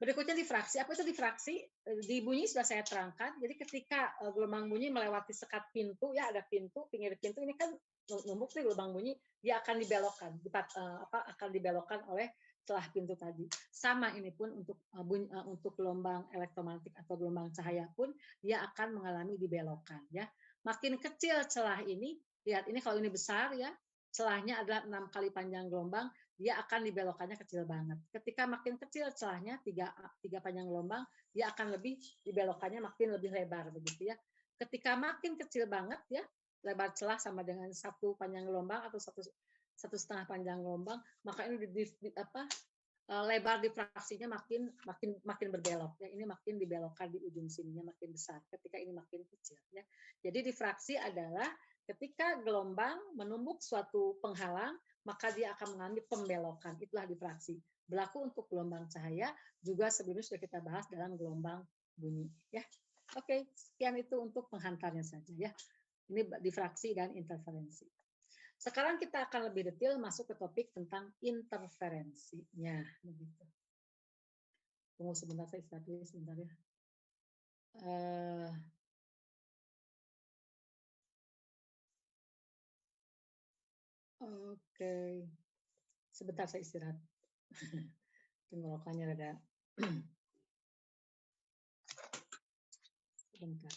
Berikutnya difraksi. Apa itu difraksi? Di bunyi sudah saya terangkan. Jadi ketika gelombang bunyi melewati sekat pintu, ya ada pintu, pinggir pintu ini kan numpuk nih gelombang bunyi, dia akan dibelokkan, akan dibelokkan oleh celah pintu tadi. Sama ini pun untuk gelombang elektromagnetik atau gelombang cahaya pun dia akan mengalami dibelokkan ya. Makin kecil celah ini, lihat ini kalau ini besar ya, celahnya adalah 6 kali panjang gelombang, dia akan dibelokkannya kecil banget. Ketika makin kecil celahnya 3 panjang gelombang, dia akan lebih dibelokkannya makin lebih lebar begitu ya. Ketika makin kecil banget ya, lebar celah sama dengan 1 panjang gelombang atau 1,5 panjang gelombang, maka ini lebar difraksinya makin berbelok ya. Ini makin dibelokkan di ujung sininya makin besar ketika ini makin kecil ya. Jadi difraksi adalah ketika gelombang menumbuk suatu penghalang, maka dia akan mengalami pembelokan. Itulah difraksi. Berlaku untuk gelombang cahaya, juga sebelumnya sudah kita bahas dalam gelombang bunyi. Ya, oke. Sekian itu untuk penghantarnya saja ya. Ini difraksi dan interferensi. Sekarang kita akan lebih detail masuk ke topik tentang interferensinya. Begitu. Tunggu sebentar, saya istirahat dulu sebentar ya. Oke. Sebentar saya istirahat. Tenggorokannya rada. Sebentar.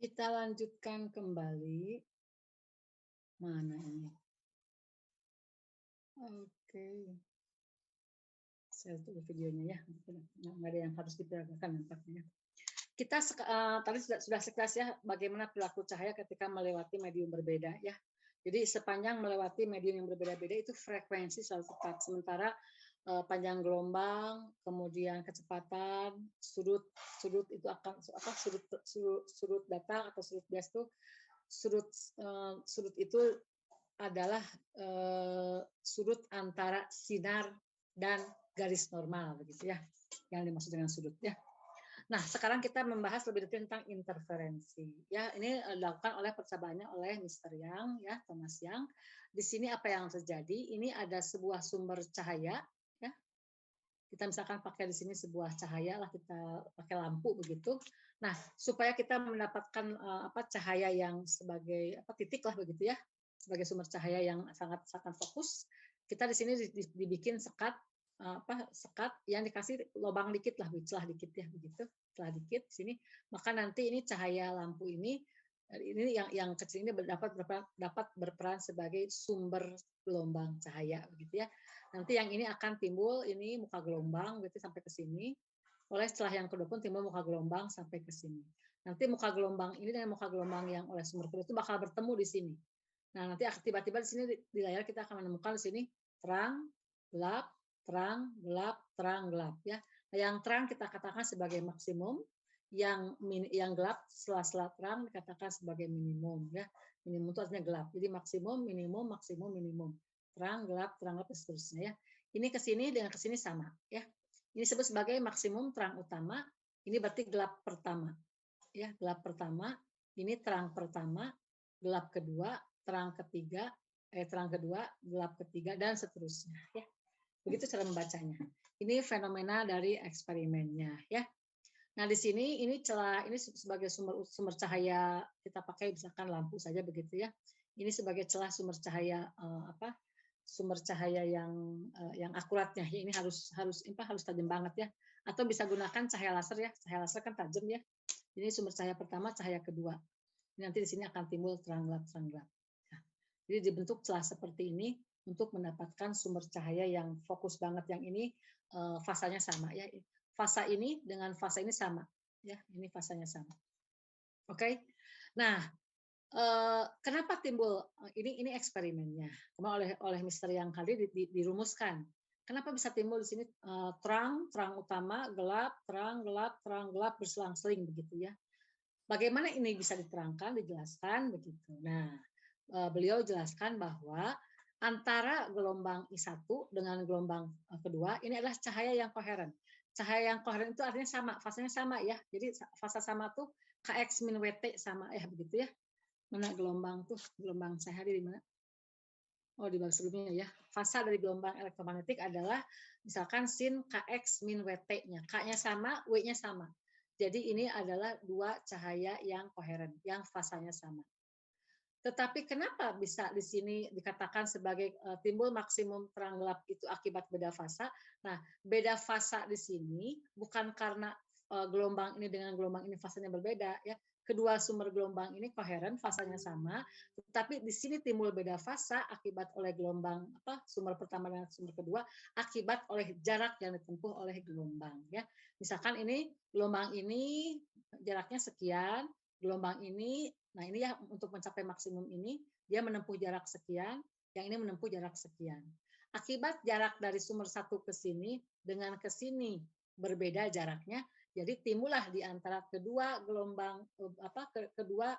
Kita lanjutkan kembali. Mana ini? Oke. Saya tutup videonya ya. Nggak ada yang harus diperagakan nampaknya. Kita tadi sudah sekilas ya bagaimana perilaku cahaya ketika melewati medium berbeda ya. Jadi sepanjang melewati medium yang berbeda-beda itu frekuensi selalu tepat. Sementara panjang gelombang, kemudian kecepatan, sudut itu akan sudut datang atau sudut bias itu sudut itu adalah sudut antara sinar dan garis normal begitu ya. Yang dimaksud dengan sudut ya. Nah, sekarang kita membahas lebih detail tentang interferensi. Ya, ini dilakukan oleh percobaannya oleh Mr. Yang, ya, Thomas Yang. Di sini apa yang terjadi? Ini ada sebuah sumber cahaya, ya. Kita misalkan pakai di sini sebuah cahaya lah, kita pakai lampu begitu. Nah, supaya kita mendapatkan cahaya yang sebagai titik lah begitu ya, sebagai sumber cahaya yang sangat sangat fokus, kita di sini dibikin sekat sekat yang dikasih lubang dikit lah, celah dikit ya begitu, celah dikit sini. Maka nanti ini cahaya lampu ini yang kecil ini dapat berperan sebagai sumber gelombang cahaya begitu ya. Nanti yang ini akan timbul ini muka gelombang gitu sampai ke sini. Oleh setelah yang kedua pun timbul muka gelombang sampai ke sini. Nanti muka gelombang ini dengan muka gelombang yang oleh sumber kedua itu bakal bertemu di sini. Nah, nanti tiba-tiba di sini di layar kita akan menemukan di sini terang, gelap, terang, gelap, terang, gelap ya. Nah, yang terang kita katakan sebagai maksimum, yang gelap setelah terang dikatakan sebagai minimum ya. Minimum itu artinya gelap. Jadi maksimum, minimum, maksimum, minimum. Terang, gelap, dan seterusnya ya. Ini ke sini dengan ke sini sama ya. Ini disebut sebagai maksimum terang utama. Ini berarti gelap pertama. Ya, gelap pertama, ini terang pertama, gelap kedua, terang ketiga, terang kedua, gelap ketiga, dan seterusnya ya. Begitu cara membacanya. Ini fenomena dari eksperimennya ya. Nah, di sini ini sebagai sumber cahaya, kita pakai misalkan lampu saja begitu ya. Ini sebagai celah sumber cahaya sumber cahaya yang akuratnya. Ya, ini harus tajam banget ya. Atau bisa gunakan cahaya laser ya. Cahaya laser kan tajam ya. Ini sumber cahaya pertama, cahaya kedua. Nanti di sini akan timbul terang gelap, terang gelap. Nah, jadi dibentuk celah seperti ini untuk mendapatkan sumber cahaya yang fokus banget. Yang ini fasanya sama ya. Fasa ini dengan fasa ini sama ya. Ini fasanya sama. Oke. Nah, kenapa timbul ini eksperimennya? Kemarin oleh Mister Yang kali dirumuskan. Kenapa bisa timbul di sini terang utama, gelap, terang, gelap berselang-seling begitu ya. Bagaimana ini bisa diterangkan, dijelaskan begitu. Nah, beliau jelaskan bahwa antara gelombang I1 dengan gelombang kedua ini adalah cahaya yang koheren. Cahaya yang koheren itu artinya sama, fasanya sama ya. Jadi fasa sama tuh Kx min Wt sama ya begitu ya. Mana gelombang tuh, gelombang cahaya di mana? Oh, di bawah sebelumnya ya. Fasa dari gelombang elektromagnetik adalah misalkan sin Kx min Wt-nya. K-nya sama, W-nya sama. Jadi ini adalah dua cahaya yang koheren, yang fasanya sama. Tetapi kenapa bisa di sini dikatakan sebagai timbul maksimum terang gelap itu akibat beda fasa? Nah, beda fasa di sini bukan karena gelombang ini dengan gelombang ini fasanya berbeda ya. Kedua sumber gelombang ini koheren, fasanya sama, tetapi di sini timbul beda fasa akibat oleh gelombang sumber pertama dan sumber kedua akibat oleh jarak yang ditempuh oleh gelombang ya. Misalkan ini gelombang ini jaraknya sekian, gelombang ini, nah ini ya untuk mencapai maksimum ini dia menempuh jarak sekian, yang ini menempuh jarak sekian. Akibat jarak dari sumber satu ke sini dengan ke sini berbeda jaraknya, jadi timbullah di antara kedua gelombang kedua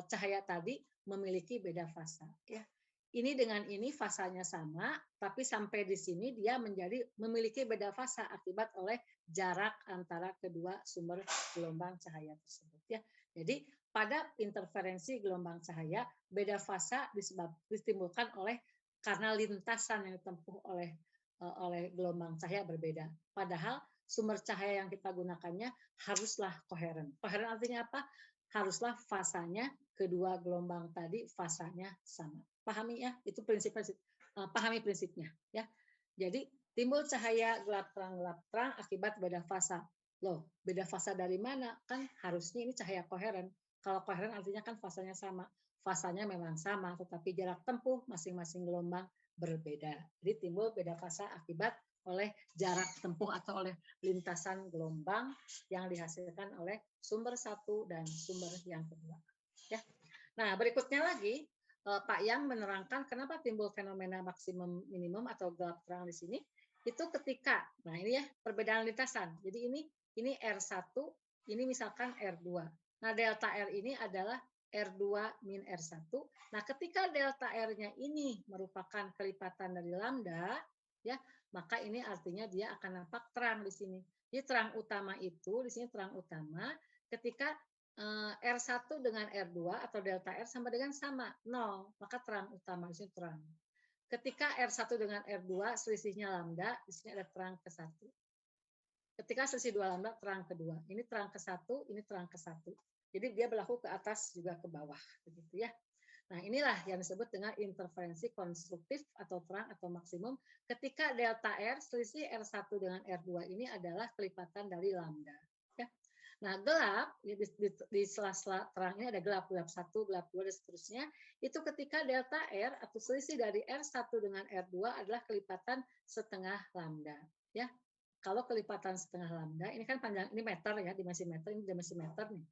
cahaya tadi memiliki beda fasa ya. Ini dengan ini fasanya sama, tapi sampai di sini dia memiliki beda fasa akibat oleh jarak antara kedua sumber gelombang cahaya tersebut ya. Jadi pada interferensi gelombang cahaya beda fasa ditimbulkan karena lintasan yang ditempuh oleh gelombang cahaya berbeda. Padahal sumber cahaya yang kita gunakannya haruslah koheren. Koheren artinya apa? Haruslah fasanya kedua gelombang tadi fasanya sama. Pahami ya? Itu pahami prinsipnya ya. Jadi timbul cahaya gelap terang akibat beda fasa. Loh, beda fasa dari mana? Kan harusnya ini cahaya koheren. Kalau koheren artinya kan fasanya sama. Fasanya memang sama, tetapi jarak tempuh masing-masing gelombang berbeda. Jadi timbul beda fasa akibat oleh jarak tempuh atau oleh lintasan gelombang yang dihasilkan oleh sumber satu dan sumber yang kedua. Ya. Nah, berikutnya lagi Pak Yang menerangkan kenapa timbul fenomena maksimum minimum atau gelap terang di sini. Itu ketika, nah ini ya perbedaan lintasan. Jadi ini R1, ini misalkan R2. Nah, delta R ini adalah R2 min R1. Nah, ketika delta R-nya ini merupakan kelipatan dari lambda, ya, maka ini artinya dia akan nampak terang di sini. Jadi terang utama itu, di sini terang utama ketika R1 dengan R2 atau delta R sama dengan sama, 0, maka terang utama di sini terang. Ketika R1 dengan R2 selisihnya lambda, di sini ada terang ke-1. Ketika selisih 2 lambda, terang kedua. Ini terang ke-1, ini terang ke-1. Jadi dia berlaku ke atas juga ke bawah, begitu ya. Nah, inilah yang disebut dengan interferensi konstruktif atau terang atau maksimum ketika delta R selisih R1 dengan R2 ini adalah kelipatan dari lambda. Ya. Nah, gelap di sela-sela terang ini ada gelap 1, gelap 2 dan seterusnya. Itu ketika delta R atau selisih dari R1 dengan R2 adalah kelipatan setengah lambda. Ya. Kalau kelipatan setengah lambda, ini kan panjang, ini meter ya, dimensi meter, ini dimensi meter nih.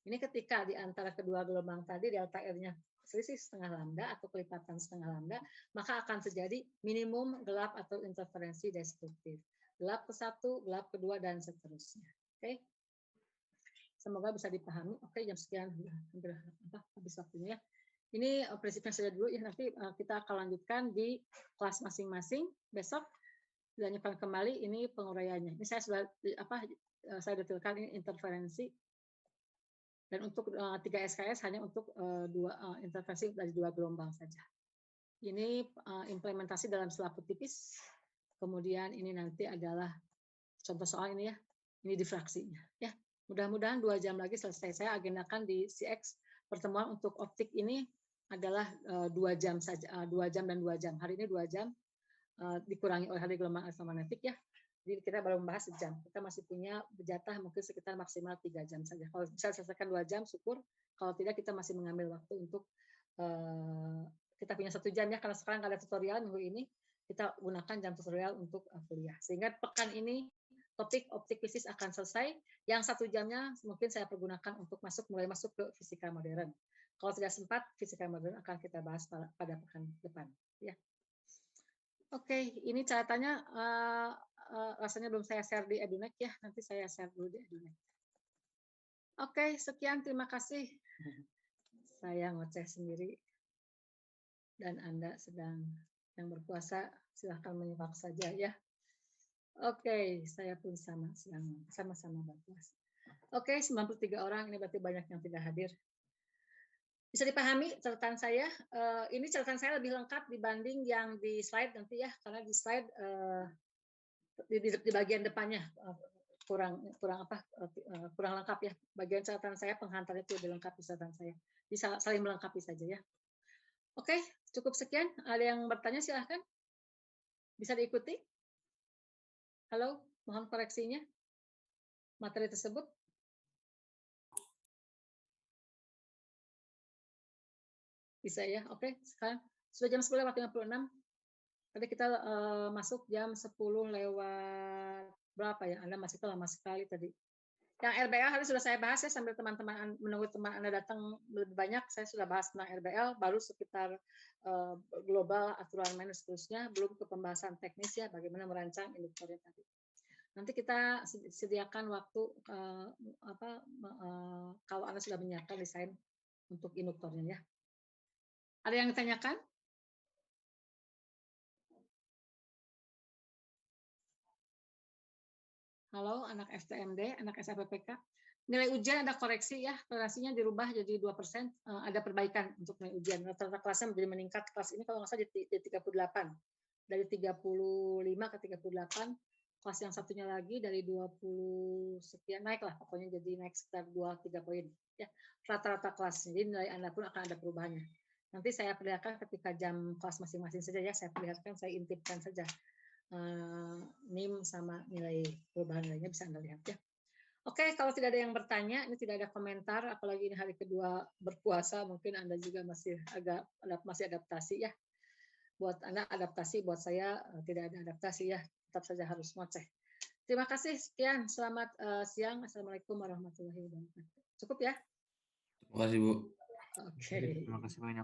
Ini ketika di antara kedua gelombang tadi delta R-nya selisih setengah lambda atau kelipatan setengah lambda, maka akan terjadi minimum gelap atau interferensi destruktif. Gelap ke-1, gelap kedua, dan seterusnya. Oke. Semoga bisa dipahami. Oke, jam sekian hampir habis waktunya ya. Ini prinsipnya saja dulu ya, nanti kita akan lanjutkan di kelas masing-masing besok. Dilanjutkan kembali ini penguraiannya. Ini saya sudah saya detailkan ini interferensi. Dan untuk 3 SKS hanya untuk interferensi dari 2 gelombang saja. Ini implementasi dalam selaput tipis. Kemudian ini nanti adalah contoh soal ini ya. Ini difraksinya. Ya, mudah-mudahan 2 jam lagi selesai. Saya agendakan di CX pertemuan untuk optik ini adalah 2 jam saja, 2 jam dan 2 jam. Hari ini 2 jam dikurangi oleh hari gelombang elektromagnetik ya. Jadi kita baru membahas sejam. Kita masih punya jatah mungkin sekitar maksimal 3 jam saja. Kalau bisa selesaikan 2 jam, syukur. Kalau tidak, kita masih mengambil waktu untuk kita punya 1 jam ya. Karena sekarang ada tutorial minggu ini, kita gunakan jam tutorial untuk kuliah. Sehingga pekan ini topik optik fisis akan selesai. Yang 1 jamnya mungkin saya pergunakan untuk mulai masuk ke fisika modern. Kalau tidak sempat, fisika modern akan kita bahas pada pekan depan. Ya. Oke, ini catatannya rasanya belum saya share di Edunet ya. Nanti saya share dulu di Edunet. Oke, sekian. Terima kasih. Saya ngoceh sendiri. Dan Anda sedang berpuasa, silahkan menyimak saja ya. Oke, saya pun sama-sama berpuasa. Oke, 93 orang. Ini berarti banyak yang tidak hadir. Bisa dipahami catatan saya. Ini catatan saya lebih lengkap dibanding yang di slide nanti ya, karena di slide di bagian depannya kurang lengkap ya. Bagian catatan saya penghantar itu lebih lengkap di catatan saya. Bisa saling melengkapi saja ya. Oke, cukup sekian. Ada yang bertanya silahkan. Bisa diikuti. Halo, mohon koreksinya. Materi tersebut. Bisa ya. Oke, sekarang sudah jam 10:56. Tadi kita masuk jam 10 lewat berapa ya? Anda masih lama sekali tadi. Yang RBL hari sudah saya bahas ya, sambil teman-teman menunggu teman Anda datang lebih banyak, saya sudah bahas tentang RBL, baru sekitar global, aturan main dan seterusnya, belum ke pembahasan teknis ya, bagaimana merancang induktornya tadi. Nanti kita sediakan waktu kalau Anda sudah menyiapkan desain untuk induktornya ya. Ada yang ditanyakan? Halo, anak STMD, anak SAPPK. Nilai ujian ada koreksi ya, toleransinya dirubah jadi 2%, ada perbaikan untuk nilai ujian. Rata-rata kelasnya menjadi meningkat, kelas ini kalau nggak salah di 38. Dari 35 ke 38, kelas yang satunya lagi dari 20 sekian, naik lah pokoknya jadi naik sekitar 2-3 poin. Ya, rata-rata kelasnya, jadi nilai Anda pun akan ada perubahannya. Nanti saya perlihatkan ketika jam kelas masing-masing saja ya, saya perlihatkan, saya intipkan saja. NIM sama nilai perubahan lainnya bisa Anda lihat ya. Oke, kalau tidak ada yang bertanya, ini tidak ada komentar, apalagi ini hari kedua berpuasa, mungkin Anda juga masih masih adaptasi ya. Buat Anda adaptasi, buat saya tidak ada adaptasi ya, tetap saja harus ngoceh. Terima kasih, sekian, selamat siang, Assalamualaikum warahmatullahi wabarakatuh. Cukup ya? Terima kasih Bu. Oke. Terima kasih banyak.